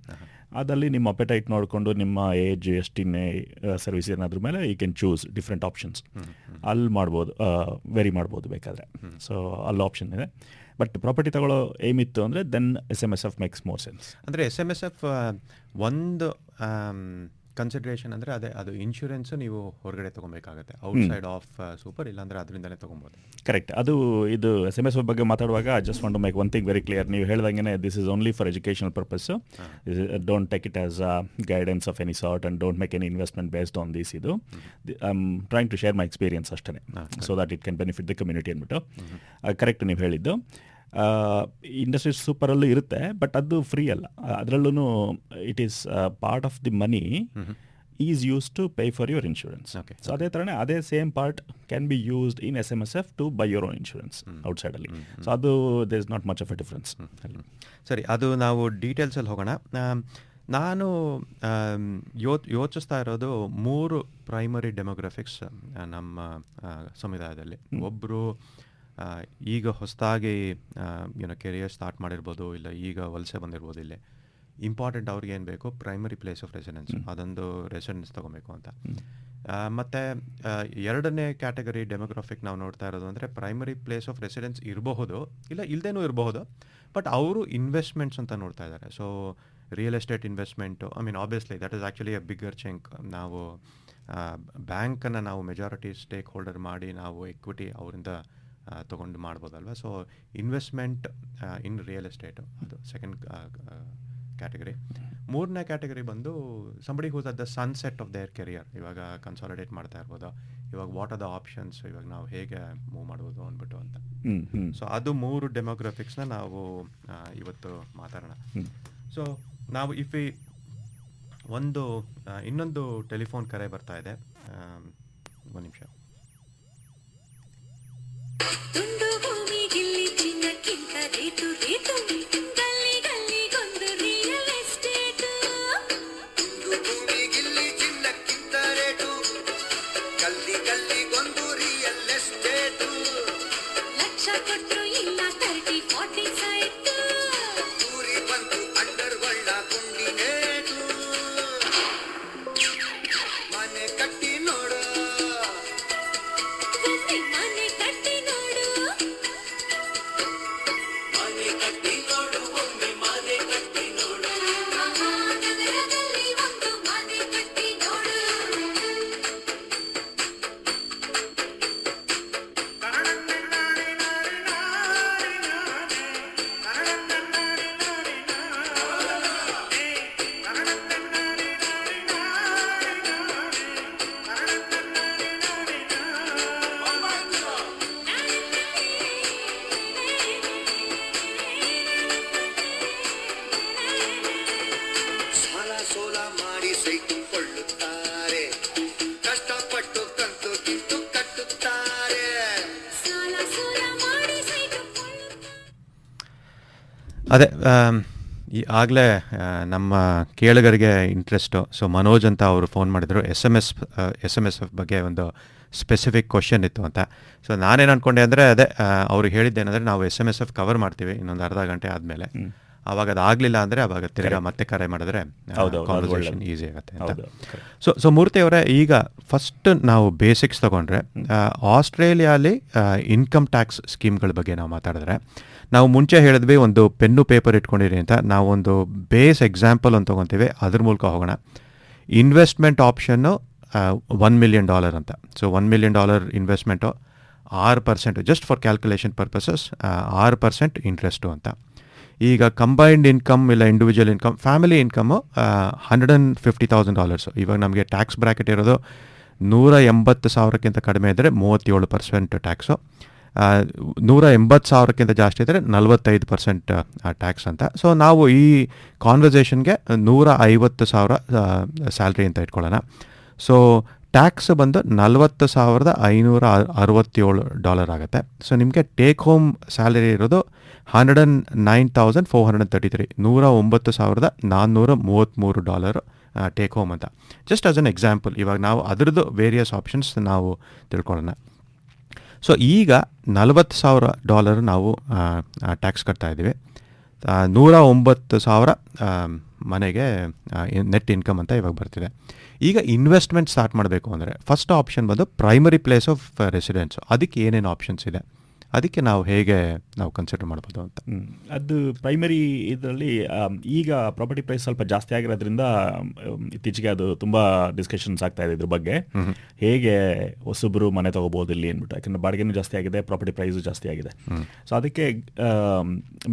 ಅದಲ್ಲಿ ನಿಮ್ಮ ಅಪೆಟೈಟ್ ನೋಡಿಕೊಂಡು ನಿಮ್ಮ ಏಜ್ ಎಷ್ಟಿನ್ನೇ ಸರ್ವಿಸ್ ಏನಾದ್ರ ಮೇಲೆ you can choose different options. ಅಲ್ಲಿ ಮಾಡ್ಬೋದು, ವೆರಿ ಮಾಡ್ಬೋದು ಬೇಕಾದರೆ. ಸೊ ಅಲ್ಲಿ ಆಪ್ಷನ್ ಇದೆ. ಬಟ್ ಪ್ರಾಪರ್ಟಿ ತಗೊಳ್ಳೋ ಏಮಿತ್ತು ಅಂದರೆ then SMSF makes more sense. ಅಂದರೆ SMSF ಒಂದು ಕನ್ಸಿಡ್ರೇಷನ್ ಅಂದರೆ ಅದೇ, ಅದು ಇನ್ಶೂರೆನ್ಸು ನೀವು ಹೊರಗಡೆ ತೊಗೊಬೇಕಾಗತ್ತೆ, ಔಟ್ಸೈಡ್ ಆಫ್ ಸೂಪರ್, ಇಲ್ಲಾಂದರೆ ಅದರಿಂದಲೇ ತೊಗೊಬೋದು. ಕರೆಕ್ಟ್. ಅದು ಇದು SMSF ಬಗ್ಗೆ ಮಾತಾಡುವಾಗ just want to make one thing very clear. ನೀವು ಹೇಳ್ದಂಗೆ this is only for educational purpose. Don't take it as guidance of any sort and don't make any investment based on this. ಇದು I am trying to share my experience ಅಷ್ಟೇ, so that it can benefit the community ಅಂದ್ಬಿಟ್ಟು. Correct ನೀವು ಹೇಳಿದ್ದು. Industry ಸೂಪರಲ್ಲೂ ಇರುತ್ತೆ, but ಅದು free ಅಲ್ಲ. ಅದರಲ್ಲೂ it is part of the money is use to pay for your insurance. So ಅದೇ ಥರನೇ ಅದೇ same part can be used in SMSF to buy your own insurance ಔಟ್ಸೈಡಲ್ಲಿ. ಸೊ ಅದು there is not much of a difference. ಸರಿ, ಅದು ನಾವು ಡೀಟೇಲ್ಸಲ್ಲಿ ಹೋಗೋಣ. ನಾನು ಯೋಚಿಸ್ತಾ ಇರೋದು 3 ಪ್ರೈಮರಿ ಡೆಮೋಗ್ರಫಿಕ್ಸ್ ನಮ್ಮ ಸಮುದಾಯದಲ್ಲಿ. ಒಬ್ಬರು ಈಗ ಹೊಸದಾಗಿ ಕೆರಿಯರ್ ಸ್ಟಾರ್ಟ್ ಮಾಡಿರ್ಬೋದು, ಇಲ್ಲ ಈಗ ವಲಸೆ ಬಂದಿರ್ಬೋದು. ಇಲ್ಲಿ ಇಂಪಾರ್ಟೆಂಟ್ ಅವ್ರಿಗೆ ಏನು ಬೇಕು, ಪ್ರೈಮರಿ ಪ್ಲೇಸ್ ಆಫ್ ರೆಸಿಡೆನ್ಸ್, ಅದೊಂದು ರೆಸಿಡೆನ್ಸ್ ತೊಗೊಬೇಕು ಅಂತ. ಮತ್ತು ಎರಡನೇ ಕ್ಯಾಟಗರಿ ಡೆಮೋಗ್ರಾಫಿಕ್ ನಾವು ನೋಡ್ತಾ ಇರೋದು ಅಂದರೆ ಪ್ರೈಮರಿ ಪ್ಲೇಸ್ ಆಫ್ ರೆಸಿಡೆನ್ಸ್ ಇರಬಹುದು, ಇಲ್ಲ ಇಲ್ಲದೇನೂ ಇರಬಹುದು, ಬಟ್ ಅವರು ಇನ್ವೆಸ್ಟ್ಮೆಂಟ್ಸ್ ಅಂತ ನೋಡ್ತಾ ಇದ್ದಾರೆ. So real estate investment, obviously that is actually a bigger chunk. ನಾವು ಬ್ಯಾಂಕನ್ನು ನಾವು ಮೆಜಾರಿಟಿ ಸ್ಟೇಕ್ ಹೋಲ್ಡರ್ ಮಾಡಿ ನಾವು ಎಕ್ವಿಟಿ ಅವರಿಂದ ತೊಗೊಂಡು ಮಾಡ್ಬೋದಲ್ವ. So investment in real estate ಅದು ಸೆಕೆಂಡ್ ಕ್ಯಾಟಗರಿ. ಮೂರನೇ ಕ್ಯಾಟಗರಿ ಬಂದು somebody who's at the sunset of their career. ಇವಾಗ ಕನ್ಸಾಲಿಡೇಟ್ ಮಾಡ್ತಾ ಇರ್ಬೋದು, ಇವಾಗ ವಾಟ್ ಆರ್ ದ ಆಪ್ಷನ್ಸ್, ಇವಾಗ ನಾವು ಹೇಗೆ ಮೂವ್ ಮಾಡ್ಬೋದು ಅಂದ್ಬಿಟ್ಟು ಅಂತ. ಹ್ಮ್. ಸೊ ಅದು 3 ಡೆಮೋಗ್ರಫಿಕ್ಸ್ನ ನಾವು ಇವತ್ತು ಮಾತಾಡೋಣ. ಸೊ ನಾವು ಇನ್ನೊಂದು ಟೆಲಿಫೋನ್ ಕರೆ ಬರ್ತಾ ಇದೆ, ಒಂದು ನಿಮಿಷ. ತುಂಡು ಭೂಮಿಗಿಲ್ಲಿ ಚಿನ್ನಕ್ಕಿಂತ ರೇಟು ರೇಟು, ಗಲ್ಲಿ ಗಲ್ಲಿಗೊಂದು ರಿಯಲ್ ಎಸ್ಟೇಟು. ತುಂಡು ಭೂಮಿಗಿಲ್ಲಿ ಚಿನ್ನಕ್ಕಿಂತ ರೇಟು, ಗಲ್ಲಿ ಗಲ್ಲಿಗೊಂದು ರಿಯಲ್ ಎಸ್ಟೇಟು. ಲಕ್ಷ ಕೊಟ್ರು ಇಲ್ಲ 30-40 ಸೈಟು. ಊರಿ ಬಂತು ಅಂಡರ್ಗೊಳ್ಳ ಗುಂಡಿನೇಟು. ಮನೆ ಕಟ್ಟಿ ನೋಡು, ಒಮ್ಮೆ ಮನೆ ಕಟ್ಟಿ ನೋಡು. ಮನೆ ಕಟ್ಟಿ ನೋಡು, ಒಮ್ಮೆ ಮನೆ ಕಟ್ಟಿ ನೋಡು. ಮಹಾನಗರದಲ್ಲಿ ಒಂದು ಮನೆ ಕಟ್ಟಿ ನೋಡು. ಸಾಲ ಸೋಲ ಮಾಡಿ ಸೈಟು ಕೊಳ್ಳುತ್ತಾರೆ, ಕಷ್ಟಪಟ್ಟು ಕಂತು ಕಿತ್ತು ಕಟ್ಟುತ್ತಾರೆ. ಸಾಲ ಸೋಲ ಮಾಡಿ ಸೈಟು ಕೊಳ್ಳುತ್ತಾರೆ. ಅದೇ ಆಗಲೇ ನಮ್ಮ ಕೇಳುಗರಿಗೆ ಇಂಟ್ರೆಸ್ಟು. ಸೊ ಮನೋಜ್ ಅಂತ ಅವರು ಫೋನ್ ಮಾಡಿದರು, ಎಸ್ ಎಮ್ ಎಸ್ ಬಗ್ಗೆ ಒಂದು ಸ್ಪೆಸಿಫಿಕ್ ಕ್ವಶನ್ ಇತ್ತು ಅಂತ. ಸೊ ನಾನೇನು ಅಂದ್ಕೊಂಡೆ ಅಂದರೆ ಅದೇ ಅವ್ರಿಗೆ ಹೇಳಿದ್ದೇನೆಂದರೆ ನಾವು SMS ಕವರ್ ಮಾಡ್ತೀವಿ ಇನ್ನೊಂದು ಅರ್ಧ ಗಂಟೆ ಆದಮೇಲೆ. ಆವಾಗ ಅದು ಆಗಲಿಲ್ಲ ಅಂದರೆ ಅವಾಗ ತಿರ್ಗಾ ಮತ್ತೆ ಕರೆ ಮಾಡಿದ್ರೆ ಕಾನ್ವರ್ಸೇಷನ್ ಈಸಿ ಆಗುತ್ತೆ ಅಂತ. ಸೊ ಮೂರ್ತಿ ಅವರೇ, ಈಗ ಫಸ್ಟ್ ನಾವು ಬೇಸಿಕ್ಸ್ ತೊಗೊಂಡ್ರೆ ಆಸ್ಟ್ರೇಲಿಯಾಲಿ ಇನ್ಕಮ್ ಟ್ಯಾಕ್ಸ್ ಸ್ಕೀಮ್ಗಳ ಬಗ್ಗೆ ನಾವು ಮಾತಾಡಿದ್ರೆ, ನಾವು ಮುಂಚೆ ಹೇಳಿದ್ವಿ ಒಂದು ಪೆನ್ನು ಪೇಪರ್ ಇಟ್ಕೊಂಡಿರಿ ಅಂತ. ನಾವೊಂದು ಬೇಸ್ ಎಕ್ಸಾಂಪಲ್ ಅಂತ ತೊಗೊತೀವಿ, ಅದ್ರ ಮೂಲಕ ಹೋಗೋಣ. ಇನ್ವೆಸ್ಟ್ಮೆಂಟ್ ಆಪ್ಷನ್ನು $1 million ಅಂತ. So $1 million investment 6%, just for calculation purposes 6% interest ಅಂತ. ಈಗ ಕಂಬೈನ್ಡ್ ಇನ್ಕಮ್ ಇಲ್ಲ ಇಂಡಿವಿಜುವಲ್ ಇನ್ಕಮ್, ಫ್ಯಾಮಿಲಿ ಇನ್ಕಮ್ಮು $150,000. ಇವಾಗ ನಮಗೆ ಟ್ಯಾಕ್ಸ್ ಬ್ರ್ಯಾಕೆಟ್ ಇರೋದು 180,000ಕ್ಕಿಂತ ಕಡಿಮೆ ಇದ್ದರೆ 37% ಟ್ಯಾಕ್ಸು, 180,000ಕ್ಕಿಂತ ಜಾಸ್ತಿ ಇದ್ದರೆ 45% ಟ್ಯಾಕ್ಸ್ ಅಂತ. ಸೊ ನಾವು ಈ ಕಾನ್ವರ್ಸೇಷನ್ಗೆ 150,000 ಸ್ಯಾಲ್ರಿ ಅಂತ ಇಟ್ಕೊಳ್ಳೋಣ. ಸೊ ಟ್ಯಾಕ್ಸ್ ಬಂದು $40,567 ಆಗುತ್ತೆ. ಸೊ ನಿಮಗೆ ಟೇಕ್ ಹೋಮ್ ಸ್ಯಾಲರಿ ಇರೋದು $109,433, $109,433 ಟೇಕ್ ಹೋಮ್ ಅಂತ. ಜಸ್ಟ್ ಆಸ್ ಅನ್ ಎಕ್ಸಾಂಪಲ್, ಇವಾಗ ನಾವು ಅದರದ್ದು ವೇರಿಯಸ್ ಆಪ್ಷನ್ಸ್ ನಾವು ತಿಳ್ಕೊಳ್ಳೋಣ. ಸೊ ಈಗ $40,000 ನಾವು ಟ್ಯಾಕ್ಸ್ ಕಟ್ತಾ ಇದ್ದೀವಿ. 109,000 ಮನೆಗೆ ನೆಟ್ ಇನ್ಕಮ್ ಅಂತ ಇವಾಗ ಬರ್ತಿದೆ. ಈಗ ಇನ್ವೆಸ್ಟ್ಮೆಂಟ್ ಸ್ಟಾರ್ಟ್ ಮಾಡಬೇಕು ಅಂದರೆ ಫಸ್ಟ್ ಆಪ್ಷನ್ ಬಂದು ಪ್ರೈಮರಿ ಪ್ಲೇಸ್ ಆಫ್ ರೆಸಿಡೆನ್ಸು. ಅದಕ್ಕೆ ಏನೇನು ಆಪ್ಷನ್ಸ್ ಇದೆ, ಅದಕ್ಕೆ ನಾವು ಹೇಗೆ ನಾವು ಕನ್ಸಿಡರ್ ಮಾಡ್ಬೋದು ಅಂತ. ಅದು ಪ್ರೈಮರಿ ಇದರಲ್ಲಿ ಈಗ ಪ್ರಾಪರ್ಟಿ ಪ್ರೈಸ್ ಸ್ವಲ್ಪ ಜಾಸ್ತಿ ಆಗಿರೋದ್ರಿಂದ ಇತ್ತೀಚೆಗೆ ಅದು ತುಂಬ ಡಿಸ್ಕಷನ್ಸ್ ಆಗ್ತಾ ಇದೆ ಇದ್ರ ಬಗ್ಗೆ, ಹೇಗೆ ಹೊಸಬ್ರು ಮನೆ ತೊಗೋಬೋದು ಇಲ್ಲಿ ಅಂದ್ಬಿಟ್ಟು. ಯಾಕಂದರೆ ಬಾಡಿಗೆನೂ ಜಾಸ್ತಿ ಆಗಿದೆ, ಪ್ರಾಪರ್ಟಿ ಪ್ರೈಸು ಜಾಸ್ತಿ ಆಗಿದೆ. ಸೊ ಅದಕ್ಕೆ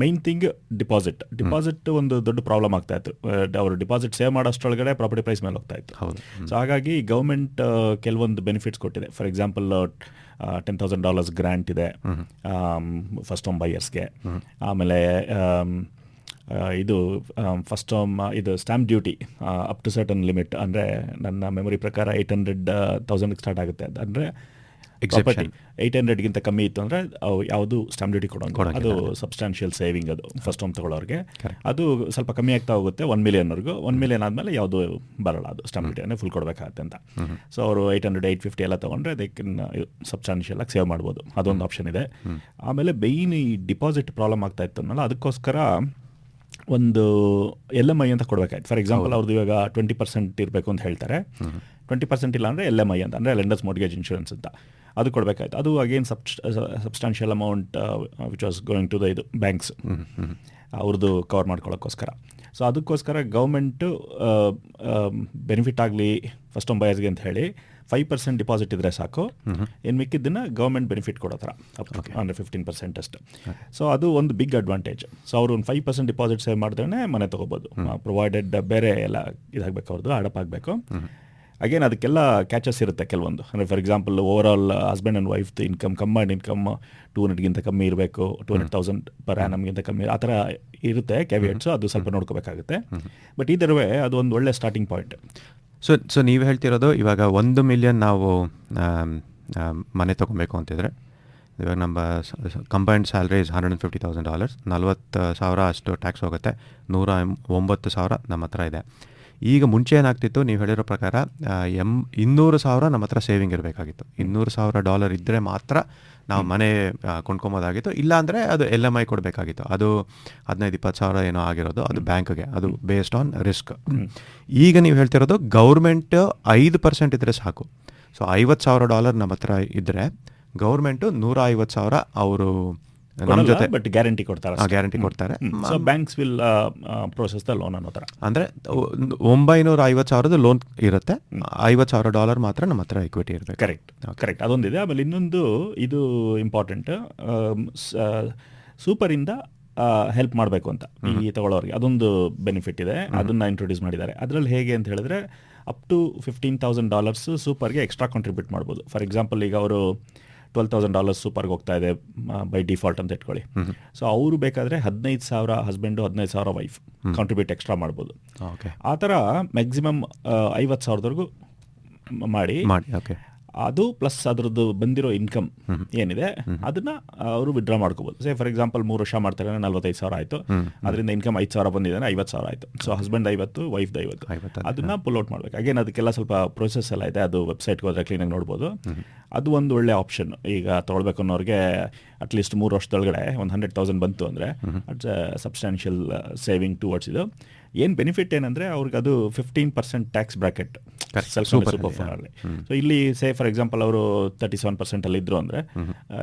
ಮೈನ್ ಥಿಂಗ್ ಡಿಪಾಸಿಟ್ ಒಂದು ದೊಡ್ಡ ಪ್ರಾಬ್ಲಮ್ ಆಗ್ತಾ ಇತ್ತು. ಅವರು ಡಿಪಾಸಿಟ್ ಸೇವ್ ಮಾಡೋಷ್ಟರೊಳಗಡೆ ಪ್ರಾಪರ್ಟಿ ಪ್ರೈಸ್ ಮೇಲೆ ಹೋಗ್ತಾ ಇತ್ತು. ಸೊ ಹಾಗಾಗಿ ಗೌರ್ಮೆಂಟ್ ಕೆಲವೊಂದು ಬೆನಿಫಿಟ್ಸ್ ಕೊಟ್ಟಿದೆ. ಫಾರ್ ಎಕ್ಸಾಂಪಲ್ $10,000 ಗ್ರ್ಯಾಂಟ್ ಇದೆ ಫಸ್ಟ್ ಹೋಮ್ ಬೈಯರ್ಸ್ಗೆ. ಆಮೇಲೆ ಇದು ಫಸ್ಟ್ ಹೋಮ್ ಇದು stamp duty up to certain limit, ಅಂದರೆ ನನ್ನ ಮೆಮೊರಿ ಪ್ರಕಾರ 800,000 ಸ್ಟಾರ್ಟ್ ಆಗುತ್ತೆ. ಅಂದರೆ ಪ್ರಾಪರ್ಟಿ 800ಗಿಂತ ಕಮ್ಮಿ ಇತ್ತು ಅಂದರೆ ಯಾವುದು ಸ್ಟ್ಯಾಂಪ್ ಡ್ಯೂಟಿ ಕೊಡೋಂಗಿಲ್ಲ. ಅದು ಸಬ್ಸ್ಟಾನ್ಷಿಯಲ್ ಸೇವಿಂಗ್ ಅದು ಫಸ್ಟ್ ಹೋಮ್ ತೊಗೊಳ್ಳೋರಿಗೆ. ಅದು ಸ್ವಲ್ಪ ಕಮ್ಮಿ ಆಗ್ತಾ ಹೋಗುತ್ತೆ $1 million-ವರೆಗೂ. $1 million ಆದಮೇಲೆ ಯಾವುದು ಬರಲ್ಲ, ಅದು ಸ್ಟ್ಯಾಂಪ್ ಡ್ಯೂಟಿ ಅಂದರೆ ಫುಲ್ ಕೊಡಬೇಕಾಗತ್ತೆ ಅಂತ. ಸೊ ಅವರು 800, 850 ಎಲ್ಲ ತೊಗೊಂಡ್ರೆ ಅದಕ್ಕೆ ಸಬ್ಸ್ಟಾನ್ಷಿಯಲ್ ಆಗಿ ಸೇವ್ ಮಾಡ್ಬೋದು. ಅದೊಂದು ಆಪ್ಷನ್ ಇದೆ. ಆಮೇಲೆ ಮೇಯ್ನ್ ಈ ಡಿಪಾಸಿಟ್ ಪ್ರಾಬ್ಲಮ್ ಆಗ್ತಾ ಇತ್ತು ಅನ್ನಲ್ಲ, ಅದಕ್ಕೋಸ್ಕರ ಒಂದು LMI ಅಂತ ಕೊಡಬೇಕಾಯ್ತು. ಫಾರ್ ಎಕ್ಸಾಂಪಲ್ ಅವ್ರದ್ದು ಇವಾಗ 20% ಇರಬೇಕು ಅಂತ ಹೇಳ್ತಾರೆ. 20% ಇಲ್ಲ ಅಂದರೆ LMI ಅಂತ, ಅಂದರೆ ಲೆಂಡರ್ಸ್ ಮಾರ್ಟ್ಗೇಜ್ ಇನ್ಶೂರೆನ್ಸ್ ಅಂತ, ಅದು ಕೊಡಬೇಕಾಯ್ತು. ಅದು again substantial amount which was going to the ಇದು ಬ್ಯಾಂಕ್ಸ್ ಅವ್ರದ್ದು ಕವರ್ ಮಾಡ್ಕೊಳ್ಳೋಕ್ಕೋಸ್ಕರ. ಸೊ ಅದಕ್ಕೋಸ್ಕರ ಗೌರ್ಮೆಂಟು ಬೆನಿಫಿಟ್ ಆಗಲಿ ಫಸ್ಟ್ ಹೋಮ್ ಬಯರ್ಸ್ಗೆ ಅಂತ ಹೇಳಿ 5% ಡಿಪಾಸಿಟ್ ಇದ್ದರೆ ಸಾಕು, ಏನು ಮಿಕ್ಕಿದ್ದನ್ನು ಗೌರ್ಮೆಂಟ್ ಬೆನಿಫಿಟ್ ಕೊಡೋ ಥರ ಅಂದರೆ 15% ಅಷ್ಟು. ಸೊ ಅದು ಒಂದು ಬಿಗ್ ಅಡ್ವಾಂಟೇಜ್. ಸೊ ಅವರು ಒಂದು 5% ಡಿಪಾಸಿಟ್ ಸೇವ್ ಮಾಡಿದ್ರೆ ಮನೆ ತೊಗೋಬೋದು, ಪ್ರೊವೈಡೆಡ್ ಬೇರೆ ಎಲ್ಲ ಇದಾಗಬೇಕು, ಅವ್ರದ್ದು ಅಡಪ್ ಆಗಬೇಕು. ಅಗೇನ್ ಅದಕ್ಕೆಲ್ಲ ಕ್ಯಾಚಸ್ ಇರುತ್ತೆ ಕೆಲವೊಂದು. ಅಂದರೆ for example overall husband and wife income combined income 200ಗಿಂತ ಕಮ್ಮಿ ಇರಬೇಕು, 200,000 ಪರ್ ಆ್ಯನಮ್ಗಿಂತ ಕಮ್ಮಿ, ಆ ಥರ ಇರುತ್ತೆ ಕ್ಯಾವಿಯೇಟ್ಸು. ಅದು ಸ್ವಲ್ಪ ನೋಡ್ಕೋಬೇಕಾಗುತ್ತೆ. ಬಟ್ ಇದರವೇ ಅದು ಒಂದು ಒಳ್ಳೆ ಸ್ಟಾರ್ಟಿಂಗ್ ಪಾಯಿಂಟ್. ಸೊ ನೀವು ಹೇಳ್ತಿರೋದು ಇವಾಗ 1 ಮಿಲಿಯನ್ ನಾವು ಮನೆ ತೊಗೊಬೇಕು ಅಂತಿದ್ರೆ, ಇವಾಗ ನಮ್ಮ ಕಂಬೈನ್ಡ್ ಸ್ಯಾಲ್ರಿ ಇಸ್ $150,000, 40,000 ಅಷ್ಟು ಟ್ಯಾಕ್ಸ್ ಹೋಗುತ್ತೆ, 109,000 ನಮ್ಮ ಹತ್ರ ಇದೆ. ಈಗ ಮುಂಚೆ ಏನಾಗ್ತಿತ್ತು, ನೀವು ಹೇಳಿರೋ ಪ್ರಕಾರ $200,000 ನಮ್ಮ ಹತ್ರ ಸೇವಿಂಗ್ ಇರಬೇಕಾಗಿತ್ತು. $200,000 ಇದ್ದರೆ ಮಾತ್ರ ನಾವು ಮನೆ ಕೊಂಡ್ಕೊಬೋದಾಗಿತ್ತು. ಇಲ್ಲಾಂದರೆ ಅದು LMI ಕೊಡಬೇಕಾಗಿತ್ತು. ಅದು 15-20,000 ಏನೋ ಆಗಿರೋದು, ಅದು ಬ್ಯಾಂಕ್ಗೆ, ಅದು ಬೇಸ್ಡ್ ಆನ್ ರಿಸ್ಕ್. ಈಗ ನೀವು ಹೇಳ್ತಿರೋದು ಗೌರ್ಮೆಂಟ್ 5% ಇದ್ದರೆ ಸಾಕು. ಸೊ $50,000 ನಮ್ಮ ಹತ್ರ ಇದ್ದರೆ ಗೌರ್ಮೆಂಟು 150,000 ಅವರು ನಮ್ಮ ಜೊತೆ ಬಟ್ ಗ್ಯಾರಂಟಿ ಕೊಡ್ತಾರೆ. ಗ್ಯಾರಂಟಿ ಕೊಡ್ತಾರೆ. So banks will process the loan ಅನ್ನೋ ಥರ. ಅಂದರೆ 950,000 ಲೋನ್ ಇರುತ್ತೆ, $50,000 ಮಾತ್ರ ನಮ್ಮ ಹತ್ರ ಇಕ್ವಿಟಿ ಇರಬೇಕು. ಕರೆಕ್ಟ್ ಅದೊಂದಿದೆ. ಆಮೇಲೆ ಇನ್ನೊಂದು ಇದು ಇಂಪಾರ್ಟೆಂಟ್, ಸೂಪರಿಂದ ಹೆಲ್ಪ್ ಮಾಡಬೇಕು ಅಂತ ಈ ತಗೊಳ್ಳೋರಿಗೆ ಅದೊಂದು ಬೆನಿಫಿಟ್ ಇದೆ. ಅದನ್ನು ಇಂಟ್ರೊಡ್ಯೂಸ್ ಮಾಡಿದ್ದಾರೆ. ಅದರಲ್ಲಿ ಹೇಗೆ ಅಂತ ಹೇಳಿದ್ರೆ ಅಪ್ ಟು $15,000 ಸೂಪರ್ಗೆ ಎಕ್ಸ್ಟ್ರಾ ಕಾಂಟ್ರಿಬ್ಯೂಟ್ ಮಾಡ್ಬೋದು. ಫಾರ್ ಎಕ್ಸಾಂಪಲ್ ಈಗ ಅವರು $12,000 ಸೂಪರ್ಗೆ ಹೋಗ್ತಾ ಇದೆ ಬೈ ಡಿಫಾಲ್ಟ್ ಅಂತ ಇಟ್ಕೊಳ್ಳಿ. ಸೊ ಅವರು ಬೇಕಾದರೆ 15,000 ಹಸ್ಬೆಂಡು, 15,000 ವೈಫ್ ಕಾಂಟ್ರಿಬ್ಯೂಟ್ ಎಕ್ಸ್ಟ್ರಾ ಮಾಡ್ಬೋದು. ಆ ಥರ ಮ್ಯಾಕ್ಸಿಮಮ್ 50,000ವರೆಗೂ ಮಾಡಿ ಅದು ಪ್ಲಸ್ ಅದರದ್ದು ಬಂದಿರೋ ಇನ್ಕಮ್ ಏನಿದೆ ಅದನ್ನ ಅವರು ವಿಡ್ರಾ ಮಾಡ್ಕೋಬೋದು. ಸೇ ಫಾರ್ ಎಕ್ಸಾಂಪಲ್ 3 ವರ್ಷ ಮಾಡ್ತಾರೆ, 45,000 ಆಯಿತು. ಅದರಿಂದ ಇನ್ಕಮ್ 5,000 ಬಂದಿದೆ, 50,000 ಆಯಿತು. ಸೊ ಹಸ್ಬೆಂಡ್ 50, ವೈಫ್ 50, ಅದನ್ನ ಪುಲ್ ಔಟ್ ಮಾಡ್ಬೇಕು. ಅಗೇನ್ ಅದಕ್ಕೆಲ್ಲ ಸ್ವಲ್ಪ ಪ್ರೊಸೆಸ್ ಎಲ್ಲ ಇದೆ, ಅದು ವೆಬ್ಸೈಟ್ಗೆ ಹೋದ್ರೆ ಕ್ಲೀನಾಗಿ ನೋಡ್ಬೋದು. ಅದು ಒಂದು ಒಳ್ಳೆ ಆಪ್ಷನ್. ಈಗ ತೊಗೊಳ್ಬೇಕು ಅನ್ನೋರಿಗೆ ಅಟ್ಲೀಸ್ಟ್ 3 ವರ್ಷದೊಳಗಡೆ ಒಂದು 100,000 ಬಂತು ಅಂದರೆ ಅಟ್ಸ್ ಸಬ್ಸ್ಟ್ಯಾನ್ಷಿಯಲ್ ಸೇವಿಂಗ್ ಟುವರ್ಡ್ಸ್. ಇದು ಏನು ಬೆನಿಫಿಟ್ ಏನಂದರೆ ಅವ್ರಿಗೆ ಅದು 15% ಟ್ಯಾಕ್ಸ್ ಬ್ರಾಕೆಟ್ ಸೂಪರ್ ಫಂಡಲ್ಲಿ. ಸೊ ಇಲ್ಲಿ ಸೇ ಫಾರ್ ಎಕ್ಸಾಂಪಲ್ ಅವರು 37% ಅಲ್ಲಿ ಇದ್ರು ಅಂದರೆ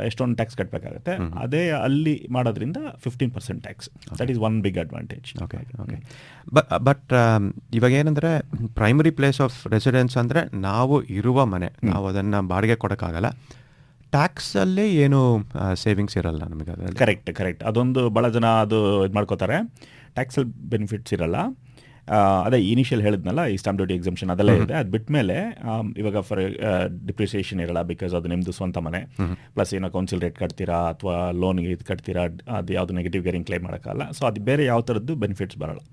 ಎಷ್ಟೊಂದು ಟ್ಯಾಕ್ಸ್ ಕಟ್ಟಬೇಕಾಗುತ್ತೆ. ಅದೇ ಅಲ್ಲಿ ಮಾಡೋದ್ರಿಂದ 15% tax. That is one big advantage. But ಇವಾಗ ಏನಂದರೆ ಪ್ರೈಮರಿ ಪ್ಲೇಸ್ ಆಫ್ ರೆಸಿಡೆನ್ಸ್ ಅಂದರೆ ನಾವು ಇರುವ ಮನೆ, ನಾವು ಅದನ್ನು ಬಾಡಿಗೆ ಕೊಡೋಕ್ಕಾಗಲ್ಲ. ಟ್ಯಾಕ್ಸಲ್ಲಿ ಏನು ಸೇವಿಂಗ್ಸ್ ಇರಲ್ಲ ನಮಗೆ. ಕರೆಕ್ಟ್ ಅದೊಂದು ಭಾಳ ಜನ ಅದು ಇದು ಮಾಡ್ಕೋತಾರೆ. ಟ್ಯಾಕ್ಸಲ್ಲಿ ಬೆನಿಫಿಟ್ಸ್ ಇರಲ್ಲ. ಅದೇ ಇನಿಷಿಯಲ್ ಹೇಳಿದ್ನಲ್ಲ, ಈ ಸ್ಟಾಂಪ್ ಡ್ಯೂಟಿ ಎಕ್ಸಂಪ್ಷನ್ ಅದೆಲ್ಲ ಇದೆ. ಅದು ಬಿಟ್ಟ ಮೇಲೆ ಇವಾಗ ಫಾರ್ ಡಿಪ್ರಿಸಿಯೇಷನ್ ಇರಲ್ಲ, ಬಿಕಾಸ್ ಅದು ನಿಮ್ಮದು ಸ್ವಂತ ಮನೆ. ಪ್ಲಸ್ ಏನೋ ಕೌನ್ಸಿಲ್ ರೇಟ್ ಕಟ್ತೀರಾ ಅಥವಾ ಲೋನ್ಗೆ ಇದು ಕಟ್ತೀರಾ, ಅದು ಯಾವುದು ನೆಗೆಟಿವ್ ಗೇರಿಂಗ್ ಕ್ಲೈಮ್ ಮಾಡೋಕ್ಕಲ್ಲ. ಸೊ ಅದು ಬೇರೆ ಯಾವ ಥರದ್ದು ಬೆನಿಫಿಟ್ಸ್ ಬರಲ್ಲ.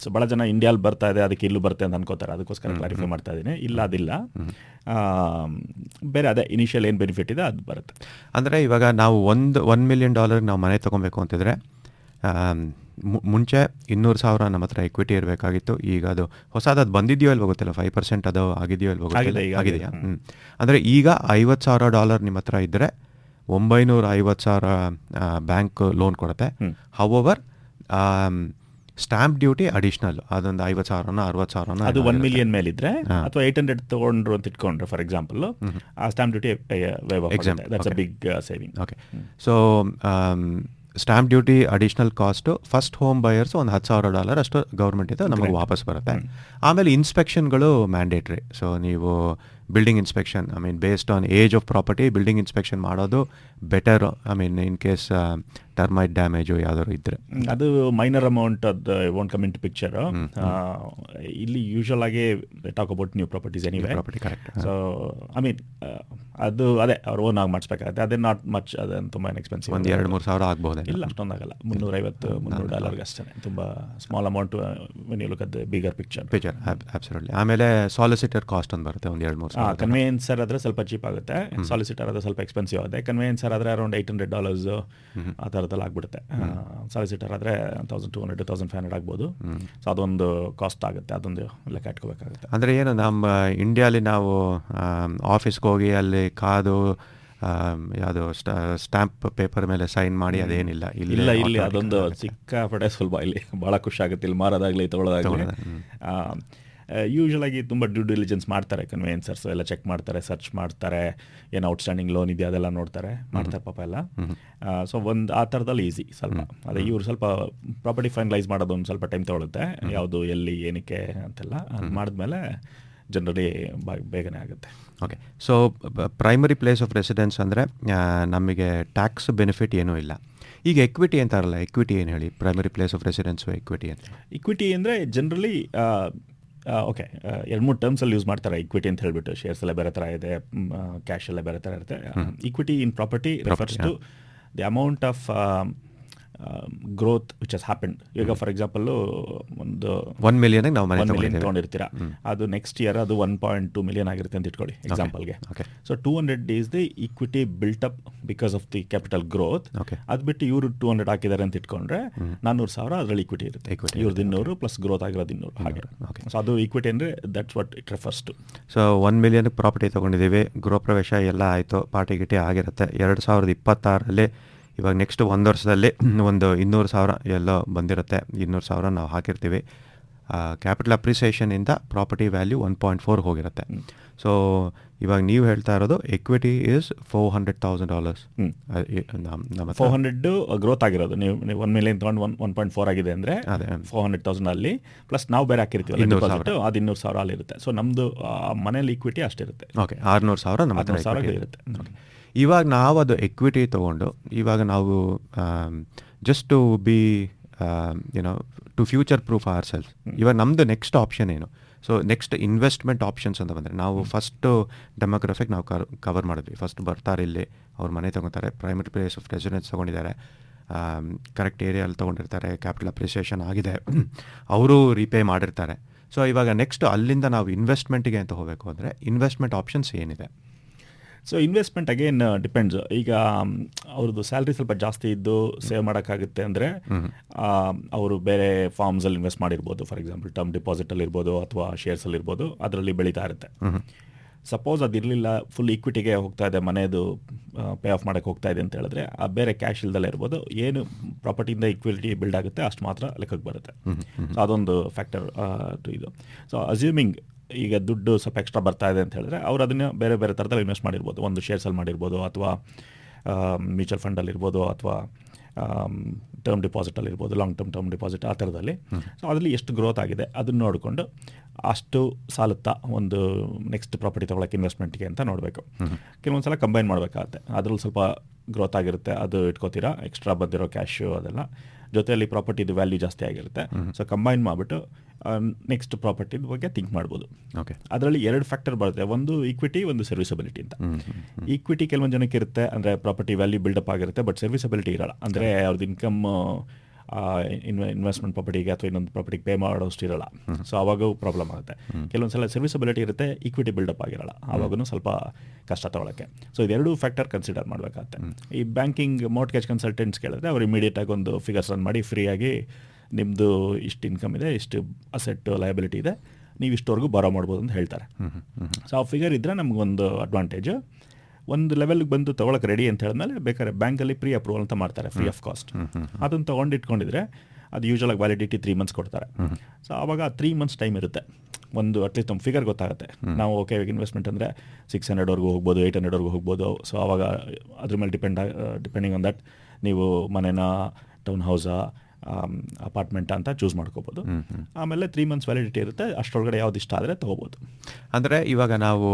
ಸೊ ಭಾಳ ಜನ ಇಂಡಿಯಾಲ್ ಬರ್ತಾ ಇದೆ ಅದಕ್ಕೆ ಇಲ್ಲೂ ಬರುತ್ತೆ ಅಂತ ಅನ್ಕೋತಾರೆ. ಅದಕ್ಕೋಸ್ಕರ ಕ್ಲಾರಿಫೈ ಮಾಡ್ತಾ ಇದ್ದೀನಿ. ಇಲ್ಲ, ಅದಿಲ್ಲ. ಬೇರೆ ಅದೇ ಇನಿಷಿಯಲ್ ಏನು ಬೆನಿಫಿಟ್ ಇದೆ ಅದು ಬರುತ್ತೆ. ಅಂದರೆ ಇವಾಗ ನಾವು $1 ಮಿಲಿಯನ್ ನಾವು ಮನೆ ತೊಗೊಬೇಕು ಅಂತಿದ್ರೆ ಮುಂಚೆ 200,000 ನಮ್ಮ ಹತ್ರ ಎಕ್ವಿಟಿ ಇರಬೇಕಾಗಿತ್ತು. ಈಗ ಅದು ಹೊಸದು ಬಂದಿದೆಯೋ ಇಲ್ವೋ ಗೊತ್ತಿಲ್ಲ, 5% ಅದು ಆಗಿದೆಯೋ ಇಲ್ವೋ ಗೊತ್ತಿಲ್ಲ. ಆಗಿದೆಯಾ? ಅಂದರೆ ಈಗ $50,000 ನಿಮ್ಮ ಹತ್ರ ಇದ್ದರೆ 950,000 ಬ್ಯಾಂಕ್ ಲೋನ್ ಕೊಡುತ್ತೆ. ಹೌವರ್ ಸ್ಟಾಂಪ್ ಡ್ಯೂಟಿ ಅಡಿಷನಲ್ ಅದೊಂದು 50,000 60,000 ಅದು 1 ಮಿಲಿಯನ್ ಮೇಲಿದ್ರೆ ಅಥವಾ 800 ತಗೊಂಡ್ರು ಅಂತ ಇಟ್ಕೊಂಡ್ರೆ ಫಾರ್ ಎಕ್ಸಾಂಪಲ್, ಆ stamp duty big saving. Okay. So stamp duty additional cost first home buyers ಒಂದು $10,000 ಅಷ್ಟು ಗೌರ್ಮೆಂಟಿಂದ ನಮಗೆ ವಾಪಸ್ ಬರುತ್ತೆ. ಆಮೇಲೆ ಇನ್ಸ್ಪೆಕ್ಷನ್ಗಳು ಮ್ಯಾಂಡೇಟ್ರಿ. ಸೊ ನೀವು building inspection, I mean based on age of property building inspection ಮಾಡೋದು better. I mean in case termite damage ಯಾವ್ದಾದ್ರು ಇದ್ದರೆ ಅದು ಮೈನರ್ ಅಮೌಂಟ್, ಅದು won't come into picture. ಇಲ್ಲಿ ಯೂಶುವಲ್ ಆಗಿ talk about new properties anyway. Property correct. So I mean ಅದು ಅದೇ ಅವ್ರು ಓನ್ ಆಗಿ ಮಾಡಿಸ್ಬೇಕಾಗುತ್ತೆ. ಅದೇ ನಾಟ್ ಮಚ್, ಅದನ್ನು ತುಂಬ ಎಕ್ಸ್ಪೆನ್ಸಿವ್. ಒಂದು 2-3 ಸಾವಿರ ಆಗ್ಬೋದು. ಇಲ್ಲ, ಅಷ್ಟೊಂದಾಗಲ್ಲ. $350-$300 ಅಷ್ಟೇ. ತುಂಬ small amount when you look at the bigger picture. Absolutely. ಆಮೇಲೆ ಸಾಲಿಸಿಟರ್ ಕಾಸ್ಟ್ ಒಂದು ಬರುತ್ತೆ, ಒಂದು 2-3 ಸಾವಿರ. ಕನ್ವೇಯನ್ಸರ್ ಆದರೆ ಸ್ವಲ್ಪ ಚೀಪ್ ಆಗುತ್ತೆ, ಸಾಲಿಸಿಟರ್ ಆದರೆ ಸ್ವಲ್ಪ ಎಕ್ಸ್ಪೆನ್ಸಿವ್ ಆಗುತ್ತೆ. ಕನ್ವೇಯನ್ಸರ್ ಆದರೆ ಅರೌಂಡ್ $800 ಆ ಥರದಲ್ಲಿ ಆಗ್ಬಿಡುತ್ತೆ. ಸಾಲಿಸಿಟರ್ ಆದರೆ 1,200-1,500 ಆಗ್ಬೋದು. ಸೊ ಅದೊಂದು ಕಾಸ್ಟ್ ಆಗುತ್ತೆ, ಅದೊಂದು ಲೆಕ್ಕ ಇಟ್ಕೋಬೇಕಾಗುತ್ತೆ. ಅಂದರೆ ಏನು, ನಮ್ಮ ಇಂಡಿಯಾಲಿ ನಾವು ಆಫೀಸ್ಗೆ ಹೋಗಿ ಅಲ್ಲಿ ಕಾದು ಯಾವುದು ಸ್ಟ್ಯಾಂಪ್ ಪೇಪರ್ ಮೇಲೆ ಸೈನ್ ಮಾಡಿ ಅದೇನಿಲ್ಲ. ಇಲ್ಲಿ ಅದೊಂದು ಸಿಕ್ಕಾಪಟ್ಟೆ ಸುಲಭ. ಇಲ್ಲಿ ಭಾಳ ಖುಷಿ ಆಗುತ್ತೆ ಇಲ್ಲಿ ಮಾರೋದಾಗಲಿ ತೊಗೊಳೋದಾಗಲಿ. ಯೂಶುವಲ್ ಆಗಿ ತುಂಬ ಡ್ಯೂ ಡಿಲಿಜೆನ್ಸ್ ಮಾಡ್ತಾರೆ ಕನ್ವೇಯನ್ಸರ್ಸ್ ಎಲ್ಲ, ಚೆಕ್ ಮಾಡ್ತಾರೆ, ಸರ್ಚ್ ಮಾಡ್ತಾರೆ, ಏನು ಔಟ್ಸ್ಟ್ಯಾಂಡಿಂಗ್ ಲೋನ್ ಇದೆಯಾ ಅದೆಲ್ಲ ಮಾಡ್ತಾರೆ ಪಾಪ ಎಲ್ಲ. ಸೊ ಒಂದು ಆ ಥರದಲ್ಲಿ ಈಸಿ ಸ್ವಲ್ಪ. ಅದೇ ಇವ್ರು ಸ್ವಲ್ಪ ಪ್ರಾಪರ್ಟಿ ಫೈನಲೈಸ್ ಮಾಡೋದು ಒಂದು ಸ್ವಲ್ಪ ಟೈಮ್ ತೊಗೊಳುತ್ತೆ, ಯಾವುದು ಎಲ್ಲಿ ಏನಕ್ಕೆ ಅಂತೆಲ್ಲ. ಅದು ಮಾಡಿದ್ಮೇಲೆ ಜನರಲಿ ಬೇಗನೆ ಆಗುತ್ತೆ. Okay. So primary place of residence ಅಂದರೆ ನಮಗೆ ಟ್ಯಾಕ್ಸ್ ಬೆನಿಫಿಟ್ ಏನೂ ಇಲ್ಲ. ಈಗ ಎಕ್ವಿಟಿ ಅಂತಾರಲ್ಲ, ಎಕ್ವಿಟಿ ಏನು ಹೇಳಿ? Primary place of residence equity ಅಂತ. ಇಕ್ವಿಟಿ ಅಂದರೆ ಜನರಲಿ ಓಕೆ, 2-3 ಟರ್ಮ್ಸಲ್ಲಿ ಯೂಸ್ ಮಾಡ್ತಾರೆ ಇಕ್ವಿಟಿ ಅಂತ ಹೇಳ್ಬಿಟ್ಟು. ಶೇರ್ಸ್ ಎಲ್ಲ ಬೇರೆ ಥರ ಇದೆ, ಕ್ಯಾಶ್ ಎಲ್ಲ ಬೇರೆ ಥರ ಇರುತ್ತೆ. Equity in property refers to the amount of growth which has happened. ಈಗ ಫಾರ್ ಎಕ್ಸಾಂಪಲ್ ಒಂದು 1 million ನಾವು ಮನೆ 1 million ತಗೊಂಡಿದ್ದೀವಿ. ತೊಗೊಂಡಿರ್ತೀರಾ, ಅದು ನೆಕ್ಸ್ಟ್ ಇಯರ್ ಅದು 1.2 million ಆಗಿರುತ್ತೆ ಅಂತ ಇಟ್ಕೊಳ್ಳಿ ಎಕ್ಸಾಂಪಲ್ಗೆ. So 200 is the equity built up because of the capital growth. ಅದು ಬಿಟ್ಟು ಇವರು 200 ಹಾಕಿದ್ದಾರೆ ಅಂತ ಇಟ್ಕೊಂಡ್ರೆ 400,000 ಅದರಲ್ಲಿ ಇಕ್ವಿಟಿ ಇರುತ್ತೆ. ಇವ್ರದ್ದು 200 ಪ್ಲಸ್ ಗ್ರೋತ್ ಆಗಿರೋದು 200 ಹಾಗೆ. ಸೊ ಅದು ಇಕ್ವಿಟಿ ಅಂದರೆ that's what it refers to. So 1 million property ತೊಗೊಂಡಿದ್ದೀವಿ, ಗೃಹ ಪ್ರವೇಶ ಎಲ್ಲ ಆಯಿತು, ಪಾರ್ಟಿ ಗಿಟಿ ಆಗಿರುತ್ತೆ. 2026ರಲ್ಲಿ ಇವಾಗ ನೆಕ್ಸ್ಟ್ 1 ವರ್ಷದಲ್ಲಿ ಒಂದು 200,000 ಎಲ್ಲೋ ಬಂದಿರುತ್ತೆ. 200,000 ನಾವು ಹಾಕಿರ್ತೀವಿ. ಕ್ಯಾಪಿಟಲ್ ಅಪ್ರಿಸಿಯೇಷನಿಂದ ಪ್ರಾಪರ್ಟಿ ವ್ಯಾಲ್ಯೂ 1.4 ಹೋಗಿರುತ್ತೆ. ಸೊ ಇವಾಗ ನೀವು ಹೇಳ್ತಾ ಇರೋದು ಎಕ್ವಿಟಿ ಈಸ್ $400,000. 400 ಗ್ರೋತ್ ಆಗಿರೋದು. ನೀವು 1 million ತೊಗೊಂಡು 1.4 ಆಗಿದೆ ಅಂದರೆ 400,000 ಅಲ್ಲಿ ಪ್ಲಸ್ ನಾವು ಬೇರೆ ಹಾಕಿರ್ತೀವಿ ಅದು 200,000 ಅಲ್ಲಿರುತ್ತೆ. ಸೊ ನಮ್ಮದು ಮನೇಲಿ ಇಕ್ವಿಟಿ ಅಷ್ಟಿರುತ್ತೆ. ಓಕೆ, 600,000 ನಮ್ಮ ಹತ್ರ 600,000 ಇರುತ್ತೆ. ಇವಾಗ ನಾವು ಅದು ಎಕ್ವಿಟಿ ತೊಗೊಂಡು ಇವಾಗ ನಾವು just to be to future proof ourself, ಇವಾಗ ನಮ್ಮದು ನೆಕ್ಸ್ಟ್ ಆಪ್ಷನ್ ಏನು? ಸೊ ನೆಕ್ಸ್ಟ್ ಇನ್ವೆಸ್ಟ್ಮೆಂಟ್ ಆಪ್ಷನ್ಸ್ ಅಂತ ಬಂದರೆ ನಾವು ಫಸ್ಟು ಡೆಮೋಗ್ರಫಿಕ್ ನಾವು ಕವರ್ ಮಾಡಿದ್ವಿ. ಫಸ್ಟ್ ಬರ್ತಾರೆ ಇಲ್ಲಿ, ಅವ್ರ ಮನೆ ತೊಗೊತಾರೆ, ಪ್ರೈಮರಿ ಪ್ಲೇಸ್ ಆಫ್ ರೆಸಿಡೆನ್ಸ್ ತೊಗೊಂಡಿದ್ದಾರೆ, ಕರೆಕ್ಟ್ ಏರಿಯಲ್ಲಿ ತೊಗೊಂಡಿರ್ತಾರೆ, ಕ್ಯಾಪಿಟಲ್ ಅಪ್ರಿಸಿಯೇಷನ್ ಆಗಿದೆ, ಅವರು ರೀಪೇ ಮಾಡಿರ್ತಾರೆ. ಸೊ ಇವಾಗ ನೆಕ್ಸ್ಟ್ ಅಲ್ಲಿಂದ ನಾವು ಇನ್ವೆಸ್ಟ್ಮೆಂಟಿಗೆ ಅಂತ ಹೋಗಬೇಕು ಅಂದರೆ ಇನ್ವೆಸ್ಟ್ಮೆಂಟ್ ಆಪ್ಷನ್ಸ್ ಏನಿದೆ? So investment again depends. ಈಗ ಅವ್ರದ್ದು ಸ್ಯಾಲ್ರಿ ಸ್ವಲ್ಪ ಜಾಸ್ತಿ ಇದ್ದು ಸೇವ್ ಮಾಡೋಕ್ಕಾಗುತ್ತೆ ಅಂದರೆ ಅವರು ಬೇರೆ ಫಾರ್ಮ್ಸಲ್ಲಿ ಇನ್ವೆಸ್ಟ್ ಮಾಡಿರ್ಬೋದು. ಫಾರ್ ಎಕ್ಸಾಂಪಲ್ ಟರ್ಮ್ ಡಿಪಾಸಿಟಲ್ಲಿ ಇರ್ಬೋದು ಅಥವಾ ಶೇರ್ಸಲ್ಲಿ ಇರ್ಬೋದು, ಅದರಲ್ಲಿ ಬೆಳೀತಾ ಇರುತ್ತೆ. ಸಪೋಸ್ ಅದಿರಲಿಲ್ಲ, ಫುಲ್ ಇಕ್ವಿಟಿಗೆ ಹೋಗ್ತಾ ಇದೆ, ಮನೆಯದು ಪೇ ಆಫ್ ಮಾಡೋಕ್ಕೆ ಹೋಗ್ತಾ ಇದೆ ಅಂತ ಹೇಳಿದ್ರೆ ಆ ಬೇರೆ ಕ್ಯಾಶ್ ಇಲ್ದಲ್ಲೇ ಇರ್ಬೋದು. ಏನು ಪ್ರಾಪರ್ಟಿಯಿಂದ ಇಕ್ವಿಟಿ ಬಿಲ್ಡ್ ಆಗುತ್ತೆ ಅಷ್ಟು ಮಾತ್ರ ಲೆಕ್ಕಕ್ಕೆ ಬರುತ್ತೆ. ಸೊ ಅದೊಂದು ಫ್ಯಾಕ್ಟರ್ ಇದು. ಸೊ ಅಸ್ಯೂಮಿಂಗ್ ಈಗ ದುಡ್ಡು ಸ್ವಲ್ಪ ಎಕ್ಸ್ಟ್ರಾ ಬರ್ತಾ ಇದೆ ಅಂತ ಹೇಳಿದ್ರೆ ಅವ್ರು ಅದನ್ನು ಬೇರೆ ಬೇರೆ ಥರದಲ್ಲಿ ಇನ್ವೆಸ್ಟ್ ಮಾಡಿರ್ಬೋದು. ಒಂದು ಶೇರ್ಸಲ್ಲಿ ಮಾಡಿರ್ಬೋದು ಅಥವಾ ಮ್ಯೂಚುವಲ್ ಫಂಡಲ್ಲಿರ್ಬೋದು ಅಥವಾ ಟರ್ಮ್ ಡಿಪಾಸಿಟಲ್ಲಿರ್ಬೋದು, ಲಾಂಗ್ ಟರ್ಮ್ ಡಿಪಾಸಿಟ್ ಆ ಥರದಲ್ಲಿ. ಸೊ ಅದರಲ್ಲಿ ಎಷ್ಟು ಗ್ರೋತ್ ಆಗಿದೆ ಅದನ್ನು ನೋಡಿಕೊಂಡು ಅಷ್ಟು ಸಾಲುತ್ತಾ ಒಂದು ನೆಕ್ಸ್ಟ್ ಪ್ರಾಪರ್ಟಿ ತೊಗೊಳಕ್ಕೆ ಇನ್ವೆಸ್ಟ್ಮೆಂಟ್ಗೆ ಅಂತ ನೋಡಬೇಕು. ಕೆಲವೊಂದು ಸಲ ಕಂಬೈನ್ ಮಾಡಬೇಕಾಗತ್ತೆ. ಅದರಲ್ಲಿ ಸ್ವಲ್ಪ ಗ್ರೋತ್ ಆಗಿರುತ್ತೆ, ಅದು ಇಟ್ಕೋತೀರಾ, ಎಕ್ಸ್ಟ್ರಾ ಬಂದಿರೋ ಕ್ಯಾಶು ಅದೆಲ್ಲ ಜೊತೆಯಲ್ಲಿ ಪ್ರಾಪರ್ಟಿದು ವ್ಯಾಲ್ಯೂ ಜಾಸ್ತಿ ಆಗಿರುತ್ತೆ. ಸೊ ಕಂಬೈನ್ ಮಾಡಿಬಿಟ್ಟು ನೆಕ್ಸ್ಟ್ ಪ್ರಾಪರ್ಟಿ ಬಗ್ಗೆ ಥಿಂಕ್ ಮಾಡ್ಬೋದು. ಓಕೆ, ಅದರಲ್ಲಿ 2 ಫ್ಯಾಕ್ಟರ್ ಬರುತ್ತೆ, ಒಂದು ಈಕ್ವಿಟಿ, ಒಂದು ಸರ್ವಿಸಬಿಲಿಟಿ ಅಂತ. ಈಕ್ವಿಟಿ ಕೆಲವೊಂದು ಜನಕ್ಕೆ ಇರುತ್ತೆ, ಅಂದರೆ ಪ್ರಾಪರ್ಟಿ ವ್ಯಾಲ್ಯೂ ಬಿಲ್ಡಪ್ ಆಗಿರುತ್ತೆ, ಬಟ್ ಸರ್ವಿಸಬಿಲಿಟಿ ಇರಲ್ಲ. ಅಂದರೆ ಅವ್ರದ್ದು ಇನ್ಕಮ್ ಇನ್ವೆಸ್ಟ್ಮೆಂಟ್ ಪ್ರಾಪರ್ಟಿಗೆ ಅಥವಾ ಇನ್ನೊಂದು ಪ್ರಾಪರ್ಟಿಗೆ ಪೇ ಮಾಡೋಷ್ಟು ಇರಲ್ಲ. ಸೊ ಆವಾಗೂ ಪ್ರಾಬ್ಲಮ್ ಆಗುತ್ತೆ. ಕೆಲವೊಂದು ಸಲ ಸರ್ವಿಸಬಿಲಿಟಿ ಇರುತ್ತೆ, ಈಕ್ವಿಟಿ ಬಿಲ್ಡಪ್ ಆಗಿರಲ್ಲ, ಆವಾಗೂ ಸ್ವಲ್ಪ ಕಷ್ಟ ತೊಗೊಳಕ್ಕೆ. ಸೊ ಇದೆರಡೂ ಫ್ಯಾಕ್ಟರ್ ಕನ್ಸಿಡರ್ ಮಾಡಬೇಕಾಗುತ್ತೆ. ಈ ಬ್ಯಾಂಕಿಂಗ್ ಮಾರ್ಟ್ಗೇಜ್ ಕನ್ಸಲ್ಟೆಂಟ್ಸ್ ಕೇಳಿದ್ರೆ ಅವ್ರು ಇಮಿಡಿಯೇಟಾಗಿ ಒಂದು ಫಿಗರ್ಸ್ ರನ್ ಮಾಡಿ ಫ್ರೀಯಾಗಿ ನಿಮ್ಮದು ಇಷ್ಟು ಇನ್ಕಮ್ ಇದೆ, ಇಷ್ಟು ಅಸೆಟ್ ಲಯಬಿಲಿಟಿ ಇದೆ, ನೀವು ಇಷ್ಟವರೆಗೂ ಬಾರೋ ಮಾಡ್ಬೋದು ಅಂತ ಹೇಳ್ತಾರೆ. ಸೊ ಆ ಫಿಗರ್ ಇದ್ದರೆ ನಮಗೊಂದು ಅಡ್ವಾಂಟೇಜು. ಒಂದು ಲೆವೆಲ್ಗೆ ಬಂದು ತೊಗೊಳಕ್ಕೆ ರೆಡಿ ಅಂತ ಹೇಳಿದ್ಮೇಲೆ ಬೇಕಾದ್ರೆ ಬ್ಯಾಂಕಲ್ಲಿ ಪ್ರೀ ಅಪ್ರೂವಲ್ ಅಂತ ಮಾಡ್ತಾರೆ, ಫ್ರೀ ಆಫ್ ಕಾಸ್ಟ್. ಅದನ್ನು ತೊಗೊಂಡಿಟ್ಕೊಂಡಿದ್ರೆ ಅದು ಯೂಶಲಾಗಿ ವ್ಯಾಲಿಡಿಟಿ 3 months ಕೊಡ್ತಾರೆ. ಸೊ ಆವಾಗ 3 months ಟೈಮ್ ಇರುತ್ತೆ. ಒಂದು ಅಟ್ಲೀಸ್ಟ್ ನಮ್ಮ ಫಿಗರ್ ಗೊತ್ತಾಗುತ್ತೆ. ನಾವು ಓಕೆ ಇನ್ವೆಸ್ಟ್ಮೆಂಟ್ ಅಂದರೆ 600ವರೆಗೂ ಹೋಗ್ಬೋದು, 800ವರೆಗೂ ಹೋಗ್ಬೋದು. ಸೊ ಆವಾಗ ಅದ್ರ ಮೇಲೆ ಡಿಪೆಂಡಿಂಗ್ ಆನ್ ದಟ್ ನೀವು ಮನೆನ, ಟೌನ್ ಹೌಸಾ, ಅಪಾರ್ಟ್ಮೆಂಟ್ ಅಂತ ಚೂಸ್ ಮಾಡ್ಕೋಬೋದು. ಆಮೇಲೆ 3 months ವ್ಯಾಲಿಡಿಟಿ ಇರುತ್ತೆ, ಅಷ್ಟರೊಳಗಡೆ ಯಾವ್ದು ಇಷ್ಟ ಆದರೆ ತೊಗೋಬೋದು. ಅಂದರೆ ಇವಾಗ ನಾವು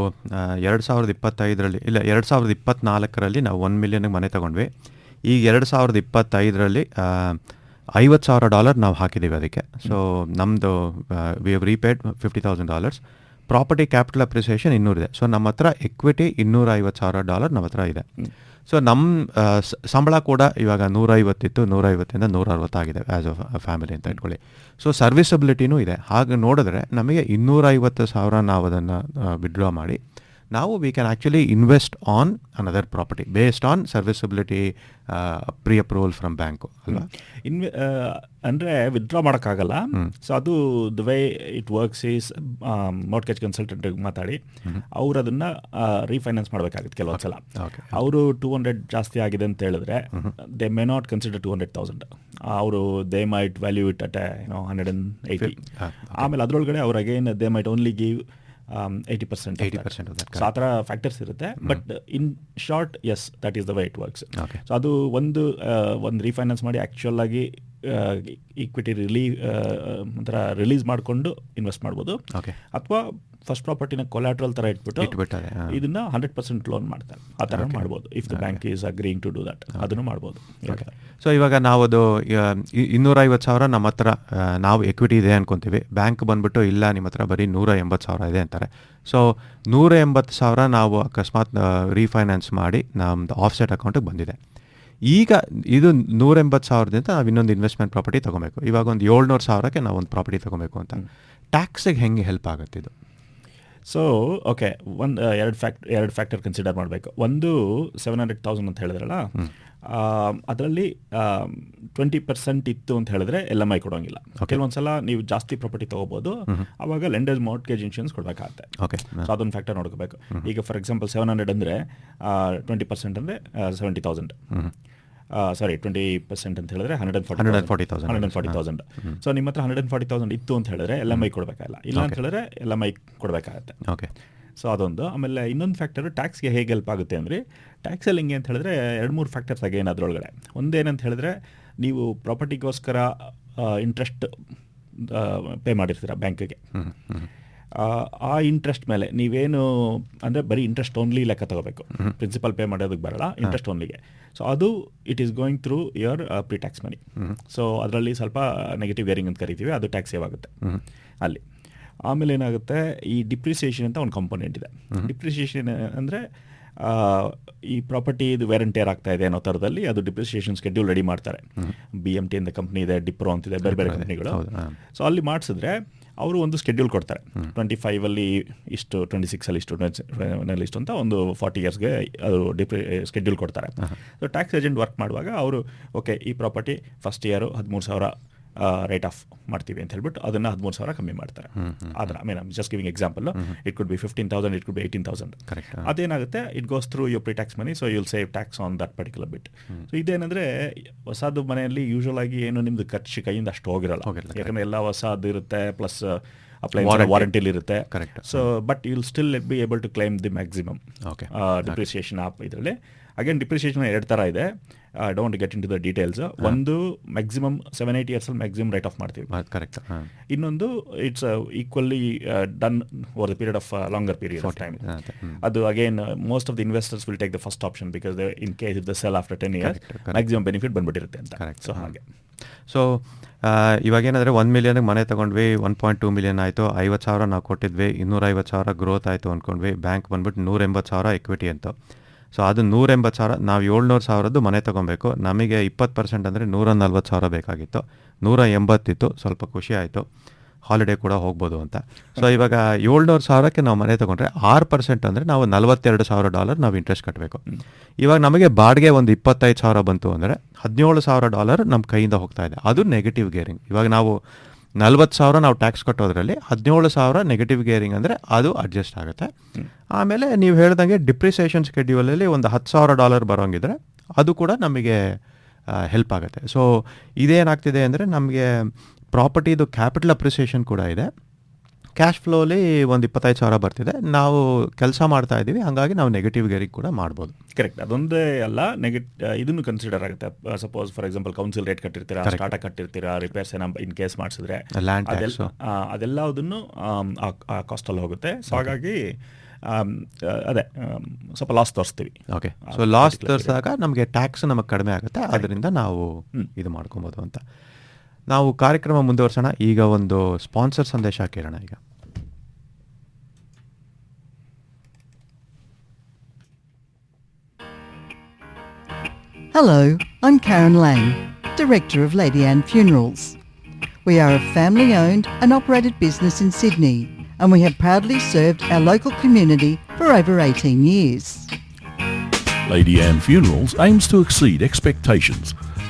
2025ರಲ್ಲಿ ಇಲ್ಲ 2024ರಲ್ಲಿ ನಾವು 1 million ಮನೆ ತೊಗೊಂಡ್ವಿ. ಈಗ 2025ರಲ್ಲಿ $50,000 ನಾವು ಹಾಕಿದ್ದೀವಿ ಅದಕ್ಕೆ. ಸೊ ನಮ್ಮದು we have repaid $50,000. Property capital appreciation 200 ಇದೆ. ಸೊ ನಮ್ಮ ಹತ್ರ ಎಕ್ವಿಟಿ $250,000 ನಮ್ಮ ಹತ್ರ ಇದೆ. ಸೊ ನಮ್ಮ ಸಂಬಳ ಕೂಡ ಇವಾಗ 150 ಇತ್ತು, 150ಇಂದ 160 ಆಗಿದೆ ಆ್ಯಸ್ ಅ ಫ್ಯಾಮಿಲಿ ಅಂತ ಇಟ್ಕೊಳ್ಳಿ. ಸೊ ಸರ್ವಿಸಬಿಲಿಟಿನೂ ಇದೆ. ಹಾಗೆ ನೋಡಿದ್ರೆ ನಮಗೆ 250,000 ನಾವು ಅದನ್ನು ವಿಡ್ರಾ ಮಾಡಿ ನಾವು we can actually invest on another property based on serviceability preapproval from bank ಅಲ್ವಾ? ಅಂದರೆ ವಿತ್ಡ್ರಾ ಮಾಡೋಕ್ಕಾಗಲ್ಲ. ಸೊ ಅದು the way it works is mortgage ಕನ್ಸಲ್ಟೆಂಟಿಗೆ ಮಾತಾಡಿ ಅವ್ರು ಅದನ್ನು ರೀಫೈನಾನ್ಸ್ ಮಾಡಬೇಕಾಗುತ್ತೆ. ಕೆಲವೊಂದು ಸಲ ಅವರು 200 ಜಾಸ್ತಿ ಆಗಿದೆ ಅಂತ ಹೇಳಿದ್ರೆ ದೇ ಮೇ ನಾಟ್ ಕನ್ಸಿಡರ್ 200,000. ಅವರು they might value it at 180. ಆಮೇಲೆ ಅದರೊಳಗಡೆ ಅವ್ರು again they might only give 80%. So ಆ ಥರ ಫ್ಯಾಕ್ಟರ್ಸ್ ಇರುತ್ತೆ. But in short yes that is the way it works. So ಅದು ಒಂದು ರೀಫೈನಾನ್ಸ್ ಮಾಡಿ ಆ್ಯಕ್ಚುಲ್ ಆಗಿ ಈಕ್ವಿಟಿ ಒಂಥರ ರಿಲೀಸ್ ಮಾಡಿಕೊಂಡು ಇನ್ವೆಸ್ಟ್ ಮಾಡ್ಬೋದು, ಓಕೆ. ಅಥವಾ ಫಸ್ಟ್ ಪ್ರಾಪರ್ಟಿನ ಕೊಲಾಟ್ರಲ್ ಥರ ಇಟ್ಬಿಟ್ಟಾರೆ, ಇದನ್ನ 100% ಲೋನ್ ಮಾಡ್ತಾರೆ. ಆ ಥರ ಮಾಡ್ಬೋದು. If the bank is agreeing to do that, ಅದನ್ನು ಮಾಡ್ಬೋದು. ಸೊ ಇವಾಗ ನಾವು ಅದು 250,000 ನಮ್ಮ ಹತ್ರ ನಾವು ಎಕ್ವಿಟಿ ಇದೆ ಅನ್ಕೊಂತೀವಿ, ಬ್ಯಾಂಕ್ ಬಂದ್ಬಿಟ್ಟು ಇಲ್ಲ ನಿಮ್ಮ ಹತ್ರ ಬರೀ 180,000 ಇದೆ ಅಂತಾರೆ. ಸೊ 180,000 ನಾವು ಅಕಸ್ಮಾತ್ ರೀಫೈನಾನ್ಸ್ ಮಾಡಿ ನಮ್ಮದು ಆಫ್ಸೆಟ್ ಅಕೌಂಟಿಗೆ ಬಂದಿದೆ. ಈಗ ಇದು 180,000ದಿಂದ ನಾವು ಇನ್ನೊಂದು ಇನ್ವೆಸ್ಟ್ಮೆಂಟ್ ಪ್ರಾಪರ್ಟಿ ತೊಗೊಬೇಕು. ಇವಾಗ ಒಂದು 700,000ಕ್ಕೆ ನಾವು ಒಂದು ಪ್ರಾಪರ್ಟಿ ತೊಗೊಬೇಕು ಅಂತ ಟ್ಯಾಕ್ಸಿಗೆ ಹೆಂಗೆ ಹೆಲ್ಪ್ ಆಗುತ್ತೆ ಇದು? ಸೊ ಓಕೆ, ಎರಡು ಫ್ಯಾಕ್ಟರ್ ಕನ್ಸಿಡರ್ ಮಾಡಬೇಕು. ಒಂದು 700,000 ಅಂತ ಹೇಳಿದ್ರಲ್ಲ, ಅದರಲ್ಲಿ 20% ಇತ್ತು ಅಂತ ಹೇಳಿದ್ರೆ LMI ಕೊಡೋಂಗಿಲ್ಲ. ಕೆಲವೊಂದ್ಸಲ ನೀವು ಜಾಸ್ತಿ ಪ್ರಾಪರ್ಟಿ ತೊಗೋಬೋದು, ಅವಾಗ ಲೆಂಡರ್ಸ್ ಮಾರ್ಟ್ಗೇಜ್ ಇನ್ಶೂರೆನ್ಸ್ ಕೊಡಬೇಕಾಗತ್ತೆ. ಸೊ ಅದೊಂದು ಫ್ಯಾಕ್ಟರ್ ನೋಡ್ಕೋಬೇಕು. ಈಗ ಫಾರ್ ಎಕ್ಸಾಂಪಲ್ 700 ಅಂದರೆ 20% ಅಂದರೆ 70,000. ಸಾರಿ 20% ಅಂತ ಹೇಳಿದ್ರೆ 140,000. ಸೊ ನಿಮ್ಮ ಹತ್ರ 140,000 ಇತ್ತು ಅಂತ ಹೇಳಿದ್ರೆ LMI ಕೊಡಬೇಕಾಗಿಲ್ಲ. ಇಲ್ಲ ಅಂತ ಹೇಳಿದ್ರೆ LMI ಕೊಡಬೇಕಾಗತ್ತೆ. ಓಕೆ. ಸೊ ಅದೊಂದು. ಆಮೇಲೆ ಇನ್ನೊಂದು ಫ್ಯಾಕ್ಟರು ಟ್ಯಾಕ್ಸ್ಗೆ ಹೇಗೆ ಹೆಲ್ಪ್ ಆಗುತ್ತೆ ಅಂದರೆ, ಟ್ಯಾಕ್ಸಲ್ಲಿ ಹಿಂಗೆ ಅಂತ ಹೇಳಿದ್ರೆ 2-3 ಫ್ಯಾಕ್ಟರ್ಸ್ ಆಗೇನು ಅದರೊಳಗಡೆ. ಒಂದೇನಂತ ಹೇಳಿದ್ರೆ, ನೀವು ಪ್ರಾಪರ್ಟಿಗೋಸ್ಕರ ಇಂಟ್ರೆಸ್ಟ್ ಪೇ ಮಾಡಿರ್ತೀರ ಬ್ಯಾಂಕಿಗೆ. ಆ ಇಂಟ್ರೆಸ್ಟ್ ಮೇಲೆ ನೀವೇನು ಅಂದರೆ ಬರೀ ಇಂಟ್ರೆಸ್ಟ್ ಓನ್ಲಿ ಲೆಕ್ಕ ತಗೋಬೇಕು, ಪ್ರಿನ್ಸಿಪಲ್ ಪೇ ಮಾಡೋದಕ್ಕೆ ಬರಲ್ಲ, ಇಂಟ್ರೆಸ್ಟ್ ಓನ್ಲಿಗೆ. ಸೊ ಅದು it is going through your pre tax money. So ಅದರಲ್ಲಿ ಸ್ವಲ್ಪ ನೆಗೆಟಿವ್ ವೇರಿಂಗ್ ಅಂತ ಕರಿತೀವಿ, ಅದು ಟ್ಯಾಕ್ಸ್ ಸೇವ್ ಆಗುತ್ತೆ ಅಲ್ಲಿ. ಆಮೇಲೆ ಏನಾಗುತ್ತೆ, ಈ ಡಿಪ್ರಿಸಿಯೇಷನ್ ಅಂತ ಒಂದು ಕಾಂಪೋನೆಂಟ್ ಇದೆ. ಡಿಪ್ರಿಸಿಯೇಷನ್ ಅಂದರೆ ಈ ಪ್ರಾಪರ್ಟಿ ಇದು ವೇರ್ ಆ್ಯಂಡ್ ಟೇರ್ ಆಗ್ತಾ ಇದೆ ಅನ್ನೋ ಥರದಲ್ಲಿ ಅದು ಡಿಪ್ರಿಸಿಯೇಷನ್ ಸ್ಕೆಡ್ಯೂಲ್ ರೆಡಿ ಮಾಡ್ತಾರೆ. BMT ಅಂತ ಕಂಪ್ನಿ ಇದೆ, ಡಿಪ್ರೋ ಅಂತಿದೆ, ಬೇರೆ ಬೇರೆ ಕಂಪ್ನಿಗಳು. ಸೊ ಅಲ್ಲಿ ಮಾಡಿಸಿದ್ರೆ ಅವರು ಒಂದು ಸ್ಕೆಡ್ಯೂಲ್ ಕೊಡ್ತಾರೆ. 25ಅಲ್ಲಿ ಇಷ್ಟು, 26ಅಲ್ಲಿ ಇಷ್ಟು, 27ಅಲ್ಲಿ ಇಷ್ಟು ಅಂತ ಒಂದು 40 ಇಯರ್ಸ್ಗೆ ಅದು ಸ್ಕೆಡ್ಯೂಲ್ ಕೊಡ್ತಾರೆ. ಸೊ ಟ್ಯಾಕ್ಸ್ ಏಜೆಂಟ್ ವರ್ಕ್ ಮಾಡುವಾಗ ಅವರು ಓಕೆ ಈ property first year 13,000 write off ಮಾಡ್ತೀವಿ ಅಂತ ಹೇಳ್ಬಿಟ್ಟು ಅದನ್ನು 13,000 ಕಮ್ಮಿ ಮಾಡ್ತಾರೆ. ಆದರೆ I mean just giving example, it could be 15,000, it could be 18,000. ಅದೇನಾಗುತ್ತೆ, it goes through your pre tax money, so you'll save tax on that particular bit. So ಇದೇನಂದರೆ, ಹೊಸದು ಮನೆಯಲ್ಲಿ ಯೂಶುವಲ್ ಆಗಿ ಏನು ನಿಮ್ಮದು ಖರ್ಚು ಕೈಯಿಂದ ಅಷ್ಟು ಹೋಗಿರಲ್ಲ, ಯಾಕಂದರೆ ಎಲ್ಲ ಹೊಸದು ಇರುತ್ತೆ, ಪ್ಲಸ್ ಅಪ್ಲೈನ್ಸ್ ವಾರಂಟಿಲಿ ಇರುತ್ತೆ. So but you'll still be able to claim the maximum depreciation ಇದರಲ್ಲಿ. ಅಗೇನ್ ಡಿಪ್ರಿಸಿಯೇಷನ್ 2 ಥರ ಇದೆ. I don't get into the details. ಒಂದು ಮ್ಯಾಕ್ಸಿಮಮ್ 7-8 ಇಯರ್ಸಲ್ಲಿ ಮ್ಯಾಕ್ಸಿಮಮ್ ರೈಟ್ ಆಫ್ ಮಾಡ್ತೀವಿ. ಕರೆಕ್ಟ್. ಇನ್ನೊಂದು it's equally done over the period of longer period of time. ಅದು again most of the investors will take the first option because in case if the sell after 10 years maximum benefit ಬಂದ್ಬಿಟ್ಟಿರುತ್ತೆ ಅಂತ. So ಹಾಗೆ. So ಇವಾಗೇನಾದರೆ 1 ಮಿಲಿಯನ್ಗೆ ಮನೆ ತೊಗೊಂಡ್ವಿ, 1.2 million ಆಯಿತು, 50,000 ನಾವು ಕೊಟ್ಟಿದ್ವಿ, 250,000 growth ಆಯಿತು ಅಂದ್ಕೊಂಡ್ವಿ, bank ಬಂದ್ಬಿಟ್ಟು 180,000 ಎಕ್ವಿಟಿ ಅಂತ. ಸೊ ಅದು 180,000, ನಾವು 700,000 ಮನೆ ತೊಗೊಬೇಕು, ನಮಗೆ 20% ಅಂದರೆ 140,000 ಬೇಕಾಗಿತ್ತು, 180 ಇತ್ತು, ಸ್ವಲ್ಪ ಖುಷಿ ಆಯಿತು, ಹಾಲಿಡೇ ಕೂಡ ಹೋಗ್ಬೋದು ಅಂತ. ಸೊ ಇವಾಗ 700,000ಕ್ಕೆ ನಾವು ಮನೆ ತೊಗೊಂಡ್ರೆ 6% ಅಂದರೆ ನಾವು $42,000 ನಾವು ಇಂಟ್ರೆಸ್ಟ್ ಕಟ್ಟಬೇಕು. ಇವಾಗ ನಮಗೆ ಬಾಡಿಗೆ ಒಂದು 25,000 ಬಂತು ಅಂದರೆ $17,000 ನಮ್ಮ ಕೈಯಿಂದ ಹೋಗ್ತಾ ಇದೆ. ಅದು ನೆಗೆಟಿವ್ ಗೇರಿಂಗ್. ಇವಾಗ ನಾವು 40,000 ನಾವು ಟ್ಯಾಕ್ಸ್ ಕಟ್ಟೋದ್ರಲ್ಲಿ 17,000 ನೆಗೆಟಿವ್ ಗೇರಿಂಗ್ ಅಂದರೆ ಅದು ಅಡ್ಜಸ್ಟ್ ಆಗುತ್ತೆ. ಆಮೇಲೆ ನೀವು ಹೇಳ್ದಂಗೆ ಡಿಪ್ರಿಸಿಯೇಷನ್ ಸ್ಕೆಡ್ಯೂಲಲ್ಲಿ ಒಂದು $10,000 ಬರೋಂಗಿದ್ರೆ ಅದು ಕೂಡ ನಮಗೆ ಹೆಲ್ಪ್ ಆಗುತ್ತೆ. ಸೊ ಇದೇನಾಗ್ತಿದೆ ಅಂದರೆ ನಮಗೆ ಪ್ರಾಪರ್ಟಿದು ಕ್ಯಾಪಿಟಲ್ ಅಪ್ರಿಸಿಯೇಷನ್ ಕೂಡ ಇದೆ, ಕ್ಯಾಶ್ ಫ್ಲೋಲಿ ಒಂದು 25,000 ಬರ್ತಿದೆ, ನಾವು ಕೆಲಸ ಮಾಡ್ತಾ ಇದ್ದೀವಿ, ಹಾಗಾಗಿ ನಾವು ನೆಗೆಟಿವ್ ಗೇರಿಂಗ್ ಕೂಡ ಮಾಡ್ಬೋದು. ಕರೆಕ್ಟ್. ಅದೊಂದೇ ಅಲ್ಲ, ಇದನ್ನು ಕನ್ಸಿಡರ್ ಆಗುತ್ತೆ. Suppose for example council rate ಕಟ್ಟಿರ್ತೀರಾ, ಸ್ಟಾರ್ಟ ಕಟ್ಟಿರ್ತೀರಾ, ರಿಪೇರ್ಸ್ ಏನೋ ಇನ್ ಕೇಸ್ ಮಾಡಿಸಿದ್ರೆ ಅದೆಲ್ಲದನ್ನು ಆ ಕಾಸ್ಟಲ್ಲಿ ಹೋಗುತ್ತೆ. ಸೊ ಹಾಗಾಗಿ ಅದೇ ಸ್ವಲ್ಪ ಲಾಸ್ ತೋರಿಸ್ತೀವಿ. ಓಕೆ. ಸೊ ಲಾಸ್ ತೋರಿಸಿದಾಗ ನಮಗೆ ಟ್ಯಾಕ್ಸ್ ನಮಗೆ ಕಡಿಮೆ ಆಗುತ್ತೆ, ಅದರಿಂದ ನಾವು ಇದು ಮಾಡ್ಕೊಬೋದು ಅಂತ. ನಾವು ಕಾರ್ಯಕ್ರಮ ಮುಂದುವರ್ಸೋಣ. ಈಗ ಒಂದು ಸ್ಪಾನ್ಸರ್ ಸಂದೇಶ ಕೇಳೋಣ. ಈಗ Hello, I'm Karen Lang, Director of Lady Anne Funerals. We are a family-owned and operated business in Sydney, and we have proudly served our local community for over 18 years. Lady Anne Funerals aims to exceed expectations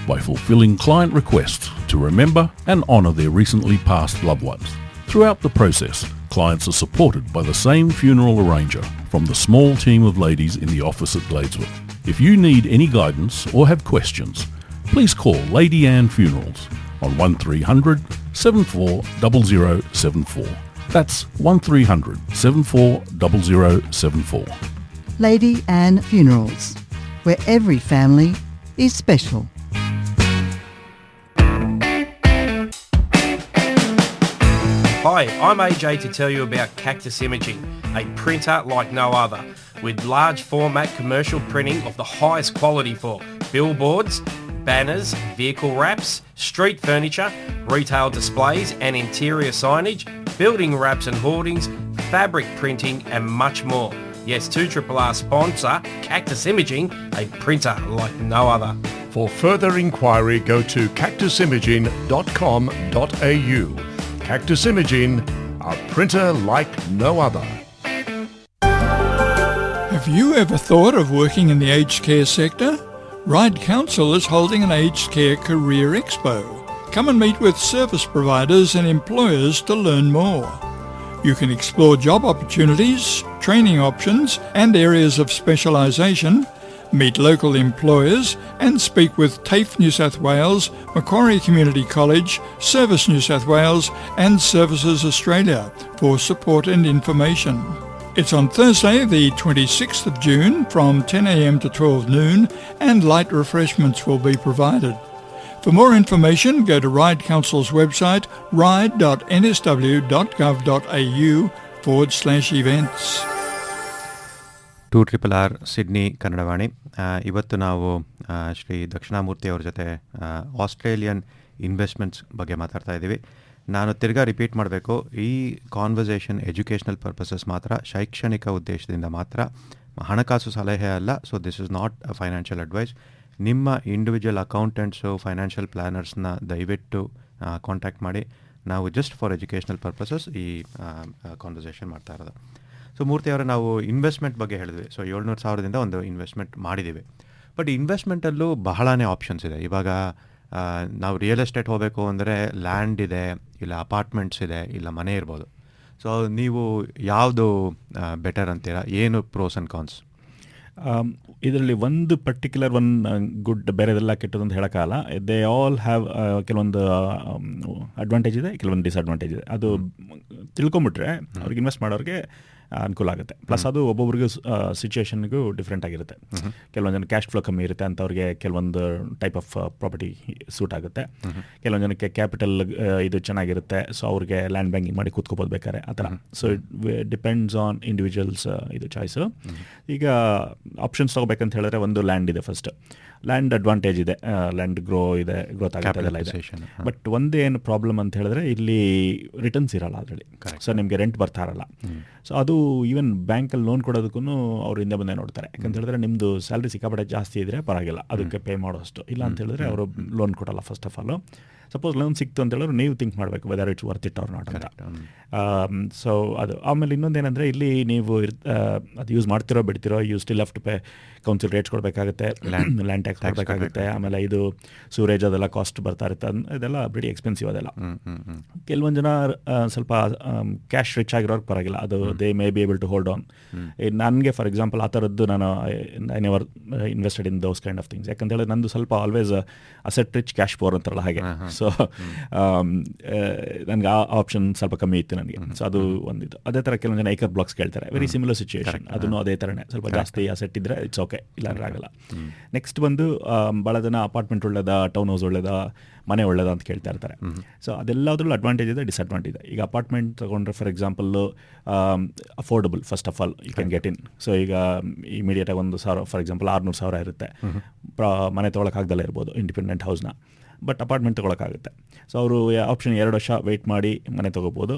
by fulfilling client requests to remember and honour their recently passed loved ones. Throughout the process, clients are supported by the same funeral arranger from the small team of ladies in the office at Gladeswood. If you need any guidance or have questions, please call Lady Anne Funerals on 1300 740074. That's 1300 740074. Lady Anne Funerals, where every family is special. Hi, I'm AJ to tell you about Cactus Imaging, a printer like no other, with large format commercial printing of the highest quality for billboards, banners, vehicle wraps, street furniture, retail displays and interior signage, building wraps and hoardings, fabric printing and much more. Yes, 2RRR sponsor Cactus Imaging, a printer like no other. For further inquiry, go to cactusimaging.com.au. Cactus Imaging, a printer like no other. Have you ever thought of working in the aged care sector? Ryde Council is holding an aged care career expo. Come and meet with service providers and employers to learn more. You can explore job opportunities, training options and areas of specialisation, meet local employers and speak with TAFE New South Wales, Macquarie Community College, Service New South Wales and Services Australia for support and information. It's on Thursday the 26th of June from 10am to 12 noon and light refreshments will be provided. For more information, go to Ryde Council's website ryde.nsw.gov.au/events. 2RRR Sydney Kannadavani. ಇವತ್ತು ನಾವು ಶ್ರೀ ದಕ್ಷಿಣಾಮೂರ್ತಿ ಅವ್ರ ಜೊತೆ Australian investments ಬಗ್ಗೆ ಮಾತಾಡ್ತಾ ಇದ್ದೀವಿ. ನಾನು ತಿರ್ಗಾ repeat ಮಾಡಬೇಕು, ಈ ಕಾನ್ವರ್ಸೇಷನ್ ಎಜುಕೇಷನಲ್ ಪರ್ಪಸಸ್ ಮಾತ್ರ, ಶೈಕ್ಷಣಿಕ ಉದ್ದೇಶದಿಂದ ಮಾತ್ರ, ಹಣಕಾಸು ಸಲಹೆ ಅಲ್ಲ. So this is not a financial advice. ನಿಮ್ಮ ಇಂಡಿವಿಜುವಲ್ ಅಕೌಂಟೆಂಟ್ಸು, ಫೈನಾನ್ಷಿಯಲ್ ಪ್ಲ್ಯಾನರ್ಸ್ನ ದಯವಿಟ್ಟು ಕಾಂಟ್ಯಾಕ್ಟ್ ಮಾಡಿ. ನಾವು ಜಸ್ಟ್ ಫಾರ್ ಎಜುಕೇಷನಲ್ ಪರ್ಪಸಸ್ ಈ ಕಾನ್ವರ್ಸೇಷನ್ ಮಾಡ್ತಾ ಇರೋದು. ಸೊ ಮೂರ್ತಿ ಅವರೇ, ನಾವು ಇನ್ವೆಸ್ಟ್ಮೆಂಟ್ ಬಗ್ಗೆ ಹೇಳಿದ್ವಿ. ಸೊ 700,000ದಿಂದ ಒಂದು ಇನ್ವೆಸ್ಟ್ಮೆಂಟ್ ಮಾಡಿದ್ದೀವಿ. ಬಟ್ ಇನ್ವೆಸ್ಟ್ಮೆಂಟಲ್ಲೂ ಬಹಳನೇ ಆಪ್ಷನ್ಸ್ ಇದೆ. ಇವಾಗ ನಾವು ರಿಯಲ್ ಎಸ್ಟೇಟ್ ಹೋಗಬೇಕು ಅಂದರೆ ಲ್ಯಾಂಡ್ ಇದೆ, ಇಲ್ಲ ಅಪಾರ್ಟ್ಮೆಂಟ್ಸ್ ಇದೆ, ಇಲ್ಲ ಮನೆ ಇರ್ಬೋದು. ಸೊ ನೀವು ಯಾವುದು ಬೆಟರ್ ಅಂತೀರಾ? ಏನು ಪ್ರೋಸ್ ಆ್ಯಂಡ್ ಕಾನ್ಸ್? ಇದರಲ್ಲಿ ಒಂದು ಪರ್ಟಿಕ್ಯುಲರ್ ಗುಡ್, ಬೇರೆದೆಲ್ಲ ಕೆಟ್ಟದ್ದು ಅಂತ ಹೇಳೋಕ್ಕಾಗಲ್ಲ. ದೇ ಆಲ್ ಹ್ಯಾವ್ ಕೆಲವೊಂದು ಅಡ್ವಾಂಟೇಜ್ ಇದೆ, ಕೆಲವೊಂದು ಡಿಸ್ಅಡ್ವಾಂಟೇಜ್ ಇದೆ. ಅದು ತಿಳ್ಕೊಂಬಿಟ್ರೆ ಅವ್ರಿಗೆ ಇನ್ವೆಸ್ಟ್ ಮಾಡೋರಿಗೆ ಅನುಕೂಲ ಆಗುತ್ತೆ. ಪ್ಲಸ್ ಅದು ಒಬ್ಬೊಬ್ರಿಗೂ ಸಿಚುವೇಶನ್ಗೂ ಡಿಫ್ರೆಂಟ್ ಆಗಿರುತ್ತೆ. ಕೆಲವೊಂದು ಜನ ಕ್ಯಾಶ್ ಫ್ಲೋ ಕಮ್ಮಿ ಇರುತ್ತೆ, ಅಂಥವ್ರಿಗೆ ಕೆಲವೊಂದು ಟೈಪ್ ಆಫ್ ಪ್ರಾಪರ್ಟಿ ಸೂಟ್ ಆಗುತ್ತೆ. ಕೆಲವೊಂದು ಜನಕ್ಕೆ ಕ್ಯಾಪಿಟಲ್ ಇದು ಚೆನ್ನಾಗಿರುತ್ತೆ, ಸೊ ಅವ್ರಿಗೆ ಲ್ಯಾಂಡ್ ಬ್ಯಾಂಕಿಂಗ್ ಮಾಡಿ ಕೂತ್ಕೋಬೋದು ಬೇಕಾದ್ರೆ, ಆ ಥರ. So it depends on individuals ಇದು ಚಾಯ್ಸು. ಈಗ ಆಪ್ಷನ್ಸ್ ತೊಗೋಬೇಕಂತ ಹೇಳಿದ್ರೆ ಒಂದು ಲ್ಯಾಂಡ್ ಇದೆ. ಫಸ್ಟ್ ಲ್ಯಾಂಡ್ ಅಡ್ವಾಂಟೇಜ್ ಇದೆ, ಲ್ಯಾಂಡ್ ಗ್ರೋತ್ ಆಗುತ್ತೆ, ಅದೆಲ್ಲ ಇದೆ. ಬಟ್ ಒಂದೇನು ಪ್ರಾಬ್ಲಮ್ ಅಂತ ಹೇಳಿದ್ರೆ ಇಲ್ಲಿ ರಿಟರ್ನ್ಸ್ ಇರಲ್ಲ ಅದರಲ್ಲಿ. ಸೊ ನಿಮಗೆ ರೆಂಟ್ ಬರ್ತಾ ಇರಲ್ಲ. ಸೊ ಅದು ಈವನ್ ಬ್ಯಾಂಕಲ್ಲಿ ಲೋನ್ ಕೊಡೋದಕ್ಕೂ ಅವ್ರು ಹಿಂದೆ ಬಂದೇ ನೋಡ್ತಾರೆ. ಯಾಕಂತ ಹೇಳಿದ್ರೆ ನಿಮ್ಮದು ಸ್ಯಾಲ್ರಿ ಸಿಕ್ಕಾಪಟ್ಟೆ ಜಾಸ್ತಿ ಇದ್ದರೆ ಪರವಾಗಿಲ್ಲ, ಅದಕ್ಕೆ ಪೇ ಮಾಡೋಷ್ಟು. ಇಲ್ಲ ಅಂತ ಹೇಳಿದ್ರೆ ಅವರು ಲೋನ್ ಕೊಡಲ್ಲ. First of all suppose loan ಸಿಕ್ತು ಅಂತ ಹೇಳಿದ್ರೆ ನೀವು ಥಿಂಕ್ ಮಾಡಬೇಕು whether it's worth it or not ಅಂತ. ಸೊ ಅದು. ಆಮೇಲೆ ಇನ್ನೊಂದೇನೆಂದರೆ ಇಲ್ಲಿ ನೀವು ಅದು ಯೂಸ್ ಮಾಡ್ತಿರೋ ಬಿಡ್ತಿರೋ, you still have to pay council rates ಕೊಡಬೇಕಾಗುತ್ತೆ, ಲ್ಯಾಂಡ್ ಟ್ಯಾಕ್ಸ್ ಕೊಡಬೇಕಾಗುತ್ತೆ. ಆಮೇಲೆ ಇದು ಸೂರೇಜ್ ಅದೆಲ್ಲ ಕಾಸ್ಟ್ ಬರ್ತಾ ಇರುತ್ತೆ, ಇದೆಲ್ಲ ಬಿಡಿ ಎಕ್ಸ್ಪೆನ್ಸಿವ್ ಅದೆಲ್ಲ. ಕೆಲವೊಂದು ಜನ ಸ್ವಲ್ಪ ಕ್ಯಾಶ್ ರಿಚ್ ಆಗಿರೋರ್ಗೆ ಪರವಾಗಿಲ್ಲ, ಅದು they may be able to hold on. ನನಗೆ ಫಾರ್ ಎಕ್ಸಾಂಪಲ್ ಆ ಥರದ್ದು ನಾನು I never invested in those kind of things. ಯಾಕಂತ ಹೇಳಿದ್ರೆ ನಂದು ಸ್ವಲ್ಪ always asset rich cash poor ಅಂತಾರಲ್ಲ ಹಾಗೆ. ಸೊ ನನಗೆ ಆ ಆಪ್ಷನ್ ಸ್ವಲ್ಪ ಕಮ್ಮಿ ಇತ್ತು ನನಗೆ. ಸೊ ಅದು ಒಂದಿತ್ತು. ಅದೇ ಥರ ಕೆಲವೊಂದು ಜನ ಏಕರ್ ಬ್ಲಾಕ್ಸ್ ಕೇಳ್ತಾರೆ, ವೆರಿ ಸಿಮಿಲರ್ ಸಿಚುವೇಶನ್. ಅದನ್ನು ಅದೇ ಥರನೇ, ಸ್ವಲ್ಪ ಜಾಸ್ತಿ ಅಸೆಟ್ ಇದ್ದರೆ ಇಟ್ಸ್ ಓಕೆ, ಇಲ್ಲಾಂದ್ರೆ ಆಗಲ್ಲ. ನೆಕ್ಸ್ಟ್ ಬಂದು ಭಾಳ ಜನ ಅಪಾರ್ಟ್ಮೆಂಟ್ ಒಳ್ಳೇದಾ, ಟೌನ್ ಹೌಸ್ ಒಳ್ಳೇದಾ, ಮನೆ ಒಳ್ಳೇದಾ ಅಂತ ಕೇಳ್ತಾ ಇರ್ತಾರೆ. ಸೊ ಅದೆಲ್ಲದ್ರಲ್ಲೂ ಅಡ್ವಾಂಟೇಜ್ ಇದೆ, ಡಿಸ್ಅಡ್ವಾಂಟೇಜ್ ಇದೆ. ಈಗ ಅಪಾರ್ಟ್ಮೆಂಟ್ ತೊಗೊಂಡ್ರೆ for example affordable first of all, you can get in. So ಈಗ ಇಮಿಡಿಯೇಟಾಗಿ 1,000 ಫಾರ್ ಎಕ್ಸಾಂಪಲ್ 600,000 ಇರುತ್ತೆ. ಮನೆ ತೊಗೊಳಕ್ಕಾಗ್ದಲ್ಲೇ ಇರ್ಬೋದು ಇಂಡಿಪೆಂಡೆಂಟ್ ಹೌಸ್ನ, ಬಟ್ ಅಪಾರ್ಟ್ಮೆಂಟ್ ತೊಗೊಳಕ್ಕಾಗುತ್ತೆ. ಸೊ ಅವರು ಆಪ್ಷನ್ 2 ವರ್ಷ ವೆಯ್ಟ್ ಮಾಡಿ ಮನೆ ತೊಗೋಬೋದು.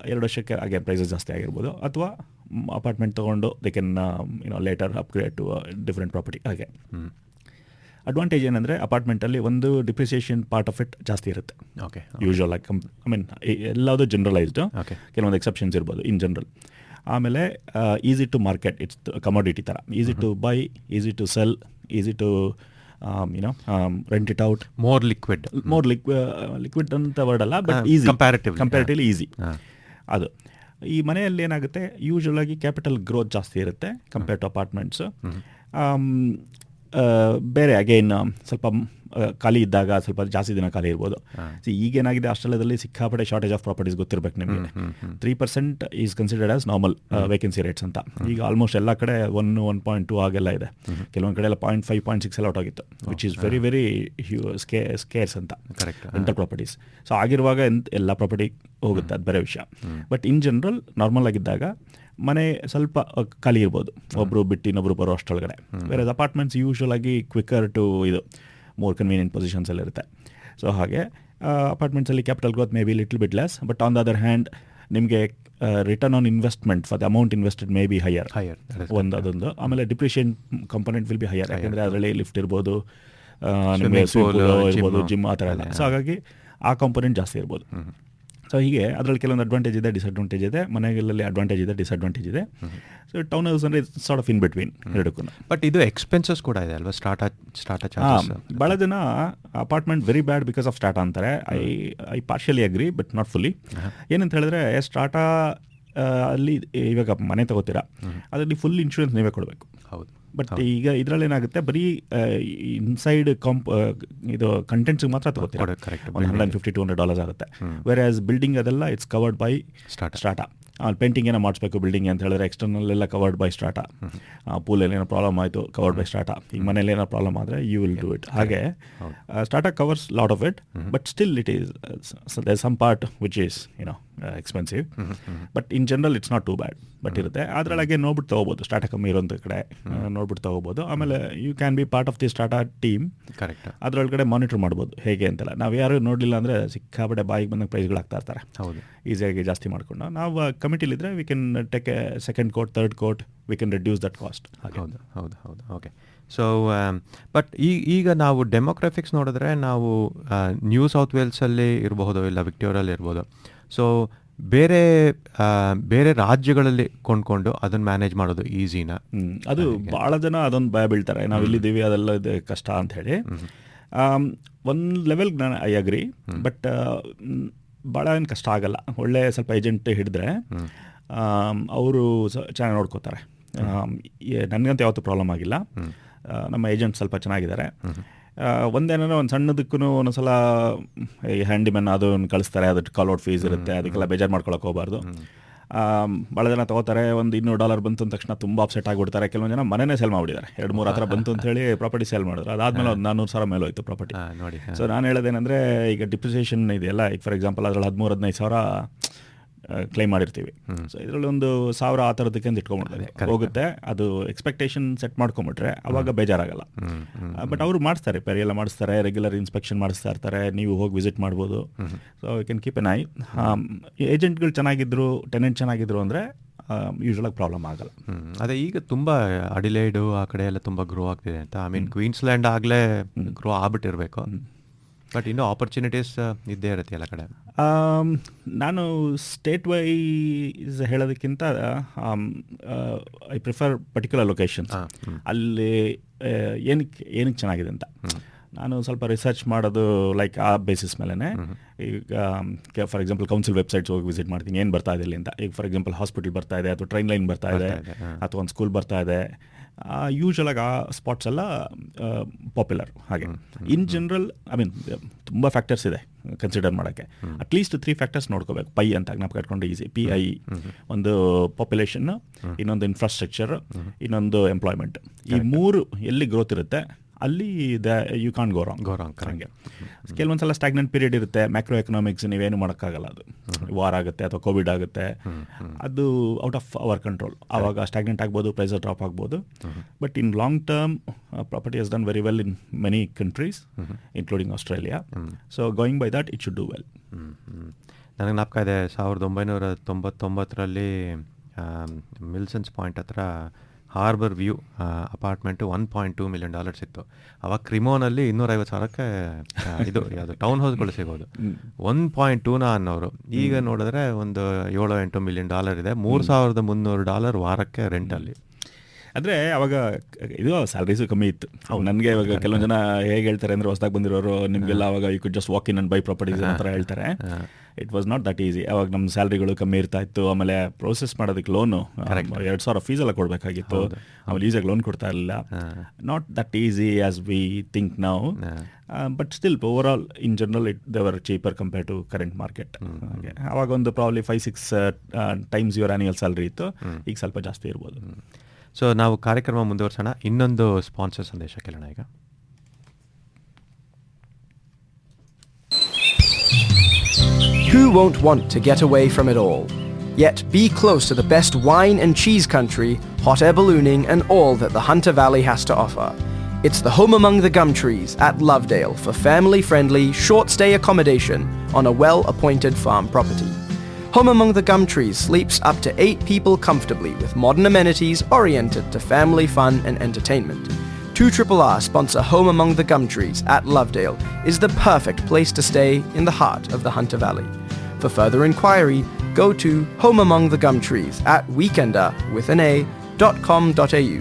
2 ವರ್ಷಕ್ಕೆ ಹಾಗೆ ಪ್ರೈಸಸ್ ಜಾಸ್ತಿ ಆಗಿರ್ಬೋದು. ಅಥವಾ ಅಪಾರ್ಟ್ಮೆಂಟ್ ತೊಗೊಂಡು they can later upgrade to different property ಹಾಗೆ. ಅಡ್ವಾಂಟೇಜ್ ಏನಂದರೆ ಅಪಾರ್ಟ್ಮೆಂಟಲ್ಲಿ ಒಂದು ಡಿಪ್ರಿಸಿಯೇಷನ್ ಪಾರ್ಟ್ ಆಫ್ ಇಟ್ ಜಾಸ್ತಿ ಇರುತ್ತೆ. ಓಕೆ, ಯೂಶ್ವಲ್ ಆಗಿ ಐ ಮೀನ್ ಎಲ್ಲದು ಜನರಲೈಸ್ಡು, ಕೆಲವೊಂದು ಎಕ್ಸೆಪ್ಷನ್ಸ್ ಇರ್ಬೋದು ಇನ್ ಜನರಲ್. ಆಮೇಲೆ easy to market, it's commodity ಥರ, easy to buy, easy to sell, easy to rent it out, more liquid liquid ಅಂತ word ಅಲ್ಲ, ಬಟ್ ಈಸಿ, ಕಂಪ್ಯಾರಿಟಿವ್ಲಿ ಈಸಿ. ಅದು ಈ ಮನೆಯಲ್ಲಿ ಏನಾಗುತ್ತೆ, ಯೂಶ್ವಲ್ ಆಗಿ ಕ್ಯಾಪಿಟಲ್ ಗ್ರೋತ್ ಜಾಸ್ತಿ ಇರುತ್ತೆ ಕಂಪೇರ್ ಟು ಅಪಾರ್ಟ್ಮೆಂಟ್ಸು. ಬೇರೆ ಅಗೇನ್ ಸ್ವಲ್ಪ ಖಾಲಿ ಇದ್ದಾಗ ಸ್ವಲ್ಪ ಜಾಸ್ತಿ ದಿನ ಖಾಲಿ ಇರ್ಬೋದು. ಈಗೇನಾಗಿದೆ ಆಸ್ಟ್ರೇಲಿಯಾದಲ್ಲಿ ಸಿಕ್ಕಾಪಟ್ಟೆ ಶಾರ್ಟೇಜ್ ಆಫ್ ಪ್ರಾಪರ್ಟೀಸ್ ಗೊತ್ತಿರಬೇಕು ನಿಮಗೆ. 3% is considered as normal vacancy rates ಅಂತ. ಈಗ ಆಲ್ಮೋಸ್ಟ್ ಎಲ್ಲ ಕಡೆ 1.2 ಆಗೆಲ್ಲ ಇದೆ. ಕೆಲವೊಂದು ಕಡೆ ಎಲ್ಲ 0.5 0.6 ಎಲ್ಲ ಔಟ್ ಆಗಿತ್ತು, which is very very scarce ಅಂತ ರೆಂಟಲ್ ಪ್ರಾಪರ್ಟೀಸ್. ಸೊ ಆಗಿರುವಾಗ ಎಲ್ಲ ಪ್ರಾಪರ್ಟಿ ಹೋಗುತ್ತೆ, ಅದು ಬೇರೆ ವಿಷಯ. ಬಟ್ ಇನ್ ಜನರಲ್ ನಾರ್ಮಲ್ ಆಗಿದ್ದಾಗ ಮನೆ ಸ್ವಲ್ಪ ಖಾಲಿ ಇರ್ಬೋದು, ಒಬ್ಬರು ಬಿಟ್ಟು ಇನ್ನೊಬ್ರು ಬರೋ ಅಷ್ಟೊಳಗಡೆ. ಬೇರೆ ಅಪಾರ್ಟ್ಮೆಂಟ್ಸ್ ಯೂಶ್ವಲ್ ಆಗಿ ಕ್ವಿಕ್ಕರ್ ಟು ಇದು ಮೋರ್ ಕನ್ವೀನಿಯಂಟ್ ಪೊಸಿಷನ್ಸಲ್ಲಿ ಇರುತ್ತೆ. ಸೊ ಹಾಗೆ ಅಪಾರ್ಟ್ಮೆಂಟ್ಸಲ್ಲಿ capital growth may be little bit less, but on the other hand ನಿಮಗೆ return on investment for the amount invested may be higher ಅದೊಂದು. ಆಮೇಲೆ depreciation component will be higher, ಯಾಕೆಂದರೆ ಅದರಲ್ಲಿ ಲಿಫ್ಟ್ ಇರ್ಬೋದು, ನಿಮಗೆ ಇರ್ಬೋದು, ಜಿಮ್ ಆ ಥರ ಎಲ್ಲ. ಸೊ ಹಾಗಾಗಿ ಆ ಕಾಂಪೋನೆಂಟ್ ಜಾಸ್ತಿ ಇರ್ಬೋದು. ಸೊ ಹೀಗೆ ಅದರಲ್ಲಿ ಕೆಲವೊಂದು ಅಡ್ವಾಂಟೇಜ್ ಇದೆ, ಡಿಸ್ಅಡ್ವಾಂಟೇಜ್ ಇದೆ. ಮನೆಗಳಲ್ಲಿ ಅಡ್ವಾಂಟೇಜ್ ಇದೆ, ಡಿಸ್ಅಡ್ವಾಂಟೇಜ್ ಇದೆ. ಸೊ ಟೌನ್ ಹೌಸ್ ಅಂದರೆ ಸಾರ್ಟ್ ಆಫ್ ಇನ್ ಬಿಟ್ವೀನ್ ಎರಡಕ್ಕೂ. ಬಟ್ ಇದು ಎಕ್ಸ್ಪೆನ್ಸಸ್ ಕೂಡ ಇದೆ ಅಲ್ವಾ, ಸ್ಟಾರ್ಟಾ ಭಾಳ ಜನ apartment very bad because of strata ಅಂತಾರೆ. I partially agree, but not fully. ಏನಂತ ಹೇಳಿದ್ರೆ ಸ್ಟಾರ್ಟಾ ಅಲ್ಲಿ ಇವಾಗ ಮನೆ ತಗೋತೀರಾ, ಅದರಲ್ಲಿ ಫುಲ್ ಇನ್ಶೂರೆನ್ಸ್ ನೀವೇ ಕೊಡಬೇಕು. ಹೌದು. ಬಟ್ ಈಗ ಇದರಲ್ಲಿ ಏನಾಗುತ್ತೆ, ಬರೀ ಇನ್ಸೈಡ್ ಇದು ಕಂಟೆಂಟ್ಸ್ಗೆ ಮಾತ್ರ ತಗೋತೀರಾ, $150-200 ಆಗುತ್ತೆ. ವೇರ್ ಆಸ್ ಬಿಲ್ಡಿಂಗ್ ಅದೆಲ್ಲ ಇಟ್ಸ್ ಕವರ್ಡ್ ಬೈ ಸ್ಟಾರ್ಟಾ. ಪೇಂಟಿಂಗ್ ಏನೋ ಮಾಡಿಸ್ಬೇಕು ಬಿಲ್ಡಿಂಗ್ ಅಂತ ಹೇಳಿದ್ರೆ ಎಕ್ಸ್ಟರ್ನಲ್ ಎಲ್ಲ ಕವರ್ಡ್ ಬೈ ಸ್ಟಾರ್ಟಾ. ಪೂಲಲ್ಲಿ ಏನೋ ಪ್ರಾಬ್ಲಮ್ ಆಯಿತು, ಕವರ್ಡ್ ಬೈ ಸ್ಟಾರ್ಟಾ. ಈಗ ಮನೇಲಿ ಏನೋ ಪ್ರಾಬ್ಲಮ್ ಆದರೆ ಯು ವಿಲ್ ಡೂ ಇಟ್. ಹಾಗೆ strata covers lot of it, but still it is there some part which is expensive. But in general it's not too bad, but ಇರುತ್ತೆ. ಅದರೊಳಗೆ ನೋಡ್ಬಿಟ್ಟು ತೊಗೋಬೋದು, ಸ್ಟಾರ್ಟಾ ಕಮ್ಮಿ ಇರೋಂಥ ಕಡೆ ನೋಡ್ಬಿಟ್ಟು ತೊಗೋಬೋದು. ಆಮೇಲೆ you can be part of the strata team. Correct. ಅದರೊಳಗಡೆ ಮಾನಿಟರ್ ಮಾಡ್ಬೋದು ಹೇಗೆ ಅಂತೆಲ್ಲ. ನಾವು ಯಾರು ನೋಡಲಿಲ್ಲ ಅಂದರೆ ಸಿಕ್ಕಾಪಟ್ಟೆ ಬಾಯಿಗೆ ಬಂದಾಗ ಪ್ರೈಸ್ಗಳು ಆಗ್ತಾ ಇರ್ತಾರೆ. ಹೌದು. ಈಸಿಯಾಗಿ ಜಾಸ್ತಿ ಮಾಡಿಕೊಂಡು ನಾವು ಕಮಿಟಿಲಿದ್ದರೆ we can take a second quote, third quote, we can reduce that cost. ಹೌದು ಹೌದು ಹೌದು. ಓಕೆ. ಸೊ ಬಟ್ ಈಗ ನಾವು ಡೆಮೋಗ್ರಫಿಕ್ಸ್ ನೋಡಿದ್ರೆ ನಾವು ನ್ಯೂ ಸೌತ್ ವೇಲ್ಸಲ್ಲಿ ಇರಬಹುದು, ಇಲ್ಲ ವಿಕ್ಟೋರಿಯಲ್ಲಿ ಇರ್ಬೋದು. ಸೊ ಬೇರೆ ಬೇರೆ ರಾಜ್ಯಗಳಲ್ಲಿ ಕೊಂಡ್ಕೊಂಡು ಅದನ್ನು ಮ್ಯಾನೇಜ್ ಮಾಡೋದು ಈಸಿನಾ? ಅದು ಭಾಳ ಜನ ಅದೊಂದು ಭಯ ಬೀಳ್ತಾರೆ, ನಾವು ಇಲ್ಲಿದ್ದೀವಿ ಅದೆಲ್ಲ ಇದೆ ಕಷ್ಟ ಅಂತ ಹೇಳಿ. ಒಂದು ಲೆವೆಲ್ಗೆ ನಾನು ಐ ಅಗ್ರಿ, ಬಟ್ ಭಾಳ ಏನು ಕಷ್ಟ ಆಗಲ್ಲ. ಒಳ್ಳೆ ಸ್ವಲ್ಪ ಏಜೆಂಟ್ ಹಿಡಿದ್ರೆ ಅವರು ಚೆನ್ನಾಗಿ ನೋಡ್ಕೋತಾರೆ. ನನಗಂತೂ ಯಾವತ್ತೂ ಪ್ರಾಬ್ಲಮ್ ಆಗಿಲ್ಲ. ನಮ್ಮ ಏಜೆಂಟ್ ಸ್ವಲ್ಪ ಚೆನ್ನಾಗಿದ್ದಾರೆ. ಒಂದೇನಾರ ಒಂದು ಸಣ್ಣದಕ್ಕೂ ಒಂದೊಂದ್ಸಲ ಈ ಹ್ಯಾಂಡಿಮ್ಯಾನ್ ಅದು ಕಳಿಸ್ತಾರೆ, ಅದಕ್ಕೆ ಕಾಲ್ಔಟ್ ಫೀಸ್ ಇರುತ್ತೆ, ಅದಕ್ಕೆಲ್ಲ ಬೇಜಾರು ಮಾಡ್ಕೊಳಕ್ಕೆ ಹೋಗಬಾರ್ದು. ಭಾಳ ಜನ ತೊಗೋತಾರೆ, ಒಂದು $200 ಬಂತು ಅಂದ ತಕ್ಷಣ ತುಂಬ ಅಪ್ಸೆಟ್ ಆಗಿಬಿಡ್ತಾರೆ. ಕೆಲವೊಂದು ಜನ ಮನೆಯೇ ಸೇಲ್ ಮಾಡಿಬಿಟ್ಟಿದ್ದಾರೆ, 2-3 ಆ ಥರ ಬಂತು ಅಂತೇಳಿ ಪ್ರಾಪರ್ಟಿ ಸೇಲ್ ಮಾಡಿದ್ರು. ಅದಾದಮೇಲೆ ಒಂದು $400,000 ಮೇಲೆ ಹೋಯ್ತು ಪ್ರಾಪರ್ಟಿ. ನೋಡಿ. ಸೊ ನಾನು ಹೇಳೋದೇನೆಂದರೆ, ಈಗ ಡಿಪ್ರಿಸಿಯೇಷನ್ ಇದೆಯಲ್ಲ, ಈಗ ಫಾರ್ ಎಕ್ಸಾಂಪಲ್ ಅದರಲ್ಲಿ 13,000-15,000 ಕ್ಲೈಮ್ ಮಾಡಿರ್ತೀವಿ. ಸೊ ಇದರಲ್ಲಿ ಒಂದು 1,000 ಆ ಥರದಕ್ಕೆ ಅಂತ ಇಟ್ಕೊಂಡ್ಬಿಡ್ತಾರೆ, ಹೋಗುತ್ತೆ. ಅದು ಎಕ್ಸ್ಪೆಕ್ಟೇಷನ್ ಸೆಟ್ ಮಾಡ್ಕೊಂಬಿಟ್ರೆ ಅವಾಗ ಬೇಜಾರಾಗಲ್ಲ. ಬಟ್ ಅವರು ಮಾಡಿಸ್ತಾರೆ, ಪೆರಿ ಎಲ್ಲ ಮಾಡಿಸ್ತಾರೆ, ರೆಗ್ಯುಲರ್ ಇನ್ಸ್ಪೆಕ್ಷನ್ ಮಾಡಿಸ್ತಾ ಇರ್ತಾರೆ, ನೀವು ಹೋಗಿ ವಿಸಿಟ್ ಮಾಡ್ಬೋದು. So you can keep an eye. ಏಜೆಂಟ್ಗಳು ಚೆನ್ನಾಗಿದ್ರು, ಟೆನೆಂಟ್ ಚೆನ್ನಾಗಿದ್ರು ಅಂದರೆ ಯೂಶ್ವಲಾಗಿ ಪ್ರಾಬ್ಲಮ್ ಆಗಲ್ಲ. ಅದೇ ಈಗ ತುಂಬ ಅಡಿಲೇಡು ಆ ಕಡೆ ಎಲ್ಲ ತುಂಬ ಗ್ರೋ ಆಗ್ತಿದೆ ಅಂತ. ಐ ಮೀನ್ ಕ್ವೀನ್ಸ್ಲ್ಯಾಂಡ್ ಆಗಲೇ ಗ್ರೋ ಆಗ್ಬಿಟ್ಟಿರಬೇಕು, ಬಟ್ ಇನ್ನೂ ಆಪರ್ಚುನಿಟೀಸ್ ಇದ್ದೇ ಇರುತ್ತೆ ಎಲ್ಲ ಕಡೆ. ನಾನು ಸ್ಟೇಟ್ ವೈಸ್ ಹೇಳೋದಕ್ಕಿಂತ ಐ ಪ್ರಿಫರ್ ಪರ್ಟಿಕ್ಯುಲರ್ ಲೊಕೇಶನ್ಸ್. ಅಲ್ಲಿ ಏನಕ್ಕೆ ಚೆನ್ನಾಗಿದೆ ಅಂತ ನಾನು ಸ್ವಲ್ಪ ರಿಸರ್ಚ್ ಮಾಡೋದು, ಲೈಕ್ ಆ ಬೇಸಿಸ್ ಮೇಲೇ. ಈಗ ಫಾರ್ ಎಕ್ಸಾಂಪಲ್ ಕೌನ್ಸಿಲ್ ವೆಬ್ಸೈಟ್ಸ್ ಹೋಗಿ ವಿಸಿಟ್ ಮಾಡ್ತೀನಿ, ಏನು ಬರ್ತಾ ಇದೆ ಇಲ್ಲಿ ಅಂತ. ಈಗ ಫಾರ್ ಎಕ್ಸಾಂಪಲ್ ಹಾಸ್ಪಿಟಲ್ ಬರ್ತಾ ಇದೆ, ಅಥವಾ ಟ್ರೈನ್ ಲೈನ್ ಬರ್ತಾ ಇದೆ, ಅಥವಾ ಒಂದು ಸ್ಕೂಲ್ ಬರ್ತಾ ಇದೆ. ಯೂಶ್ವಲಾಗಿ ಆ ಸ್ಪಾಟ್ಸ್ ಎಲ್ಲ ಪಾಪ್ಯುಲರ್. ಹಾಗೆ ಇನ್ ಜನರಲ್ ಐ ಮೀನ್ ತುಂಬ ಫ್ಯಾಕ್ಟರ್ಸ್ ಇದೆ ಕನ್ಸಿಡರ್ ಮಾಡೋಕ್ಕೆ. ಅಟ್ಲೀಸ್ಟ್ 3 ಫ್ಯಾಕ್ಟರ್ಸ್ ನೋಡ್ಕೋಬೇಕು. ಪೈ ಅಂತ ಜ್ಞಾಪಕ ಇಟ್ಕೊಂಡು ಈಸಿ. PI ಒಂದು ಪಾಪ್ಯುಲೇಷನ್, ಇನ್ನೊಂದು ಇನ್ಫ್ರಾಸ್ಟ್ರಕ್ಚರ್, ಇನ್ನೊಂದು ಎಂಪ್ಲಾಯ್ಮೆಂಟ್. ಈ 3 ಎಲ್ಲಿ ಗ್ರೋತ್ ಇರುತ್ತೆ ಅಲ್ಲಿ ಯು ಕಾಂಟ್ ಗೋ ರಾಂಗ್. ಹಂಗೆ ಕೆಲವೊಂದು ಸಲ ಸ್ಟಾಗ್ನೆಂಟ್ ಪೀರಿಯಡ್ ಇರುತ್ತೆ. ಮ್ಯಾಕ್ರೋ ಎಕನಾಮಿಕ್ಸ್ ನೀವೇನು ಮಾಡೋಕ್ಕಾಗಲ್ಲ, ಅದು ವಾರ್ ಆಗುತ್ತೆ ಅಥವಾ ಕೋವಿಡ್ ಆಗುತ್ತೆ, ಅದು ಔಟ್ ಆಫ್ ಅವರ್ ಕಂಟ್ರೋಲ್. ಆವಾಗ ಸ್ಟಾಗ್ನೆಂಟ್ ಆಗ್ಬೋದು, ಪ್ರೈಸಸ್ ಡ್ರಾಪ್ ಆಗ್ಬೋದು. But in long term property has done very well in many countries including Australia. So going by that it should do well. ನನಗೆ ಜ್ಞಾಪಕ ಇದೆ, 1999ರಲ್ಲಿ ಮಿಲ್ಸನ್ಸ್ ಪಾಯಿಂಟ್ ಹತ್ರ harbour view apartment $1.2 million ಸಿಕ್ತು. ಅವಾಗ ಕ್ರಿಮೋನಲ್ಲಿ 250,000ಕ್ಕೆ ಇದು ಯಾವುದು ಟೌನ್ ಹೌಸ್ಗಳು ಸಿಗೋದು. 1.2 ಅನ್ನೋರು. ಈಗ ನೋಡಿದ್ರೆ ಒಂದು $7-8 million ಇದೆ. $3,300 ವಾರಕ್ಕೆ ರೆಂಟಲ್ಲಿ. ಅಂದರೆ ಅವಾಗ ಇದು ಸ್ಯಾಲ್ರೀಸು ಕಮ್ಮಿ ಇತ್ತು. ನನಗೆ ಇವಾಗ ಕೆಲವೊಂದು ಜನ ಹೇಗೆ ಹೇಳ್ತಾರೆ ಅಂದರೆ, ಹೊಸದಾಗಿ ಬಂದಿರೋರು ನಿಮಗೆಲ್ಲ ಅವಾಗ you could just walk in and buy properties ಅಂತ ಹೇಳ್ತಾರೆ. It was not that easy. ಅವಾಗ ನಮ್ಮ ಸ್ಯಾಲ್ರಿಗಳು ಕಮ್ಮಿ ಇರ್ತಾ ಇತ್ತು, ಆಮೇಲೆ ಪ್ರೋಸೆಸ್ ಮಾಡೋದಕ್ಕೆ ಲೋನು 2,000 ಫೀಸೆಲ್ಲ ಕೊಡಬೇಕಾಗಿತ್ತು, ಆಮೇಲೆ ಈಸಿಯಾಗಿ ಲೋನ್ ಕೊಡ್ತಾ ಇರಲಿಲ್ಲ. Not that easy as we think ನಾವು, but still overall in general they were cheaper compare to current market. ಹಾಗೆ ಅವಾಗ ಒಂದು probably 5-6 times your annual salary ಇತ್ತು, ಈಗ ಸ್ವಲ್ಪ ಜಾಸ್ತಿ ಇರ್ಬೋದು. ಸೊ ನಾವು ಕಾರ್ಯಕ್ರಮ ಮುಂದುವರ್ಸೋಣ. ಇನ್ನೊಂದು ಸ್ಪಾನ್ಸರ್ ಸಂದೇಶ ಕೇಳೋಣ ಈಗ. Who won't want to get away from it all? Yet be close to the best wine and cheese country, hot air ballooning and all that the Hunter Valley has to offer. It's the home among the gum trees at Lovedale for family-friendly, short-stay accommodation on a well-appointed farm property. Home among the gum trees sleeps up to 8 people comfortably with modern amenities oriented to family fun and entertainment. 2RRR sponsor Home Among the Gum Trees at Lovedale is the perfect place to stay in the heart of the Hunter Valley. For further inquiry, go to homeamongthegumtrees at weekender.com.au.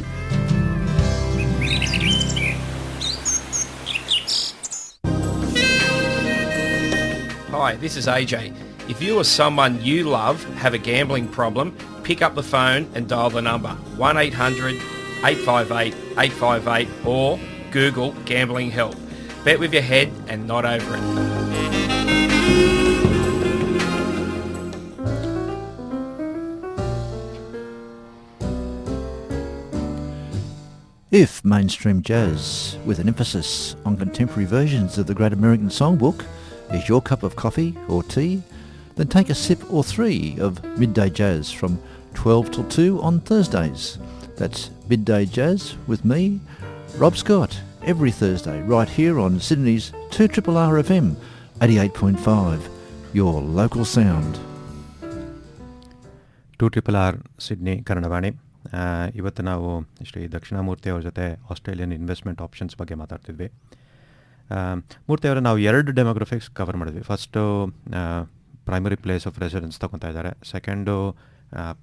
Hi, this is AJ. If you or someone you love have a gambling problem, pick up the phone and dial the number 1-800-858-858 or Google gambling help. Bet with your head and not over it. If mainstream jazz, with an emphasis on contemporary versions of the Great American Songbook, is your cup of coffee or tea, then take a sip or 3 of Midday Jazz from 12 till 2 on Thursdays. That's Midday Jazz with me, Rob Scott, every Thursday right here on Sydney's 2RRR FM 88.5, your local sound. 2RRR Sydney Kannadavani. ಇವತ್ತು ನಾವು ಶ್ರೀ ದಕ್ಷಿಣಾಮೂರ್ತಿ ಅವ್ರ ಜೊತೆ Australian investment options ಬಗ್ಗೆ ಮಾತಾಡ್ತಿದ್ವಿ. ಮೂರ್ತಿ ಅವರ ನಾವು 2 demographics cover ಮಾಡಿದ್ವಿ. First primary place of residence ತೊಗೊತಾ ಇದ್ದಾರೆ, second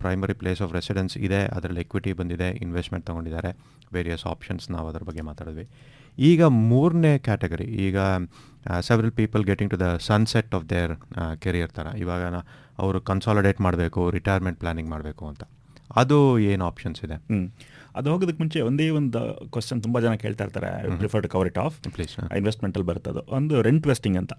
primary place of residence ಇದೆ, ಅದರಲ್ಲಿ ಎಕ್ವಿಟಿ ಬಂದಿದೆ, ಇನ್ವೆಸ್ಟ್ಮೆಂಟ್ ತೊಗೊಂಡಿದ್ದಾರೆ, ವೇರಿಯಸ್ ಆಪ್ಷನ್ಸ್ ನಾವು ಅದ್ರ ಬಗ್ಗೆ ಮಾತಾಡಿದ್ವಿ. ಈಗ 3ನೇ ಕ್ಯಾಟಗರಿ, ಈಗ several people getting to the sunset of their career ಥರ, ಇವಾಗ ಅವರು ಕನ್ಸಾಲಿಡೇಟ್ ಮಾಡಬೇಕು, ರಿಟೈರ್ಮೆಂಟ್ ಪ್ಲಾನಿಂಗ್ ಮಾಡಬೇಕು ಅಂತ, ಅದು ಏನು ಆಪ್ಷನ್ಸ್ ಇದೆ? ಅದು ಹೋಗೋದಕ್ಕೆ ಮುಂಚೆ ಒಂದೇ ಒಂದು ಕ್ವಶನ್ ತುಂಬ ಜನ ಕೇಳ್ತಾ ಇರ್ತಾರೆ, prefer to cover it off. ಇನ್ವೆಸ್ಟ್ಮೆಂಟಲ್ಲಿ ಬರ್ತದೆ ಒಂದು ರೆಂಟ್ ವೆಸ್ಟಿಂಗ್ ಅಂತ,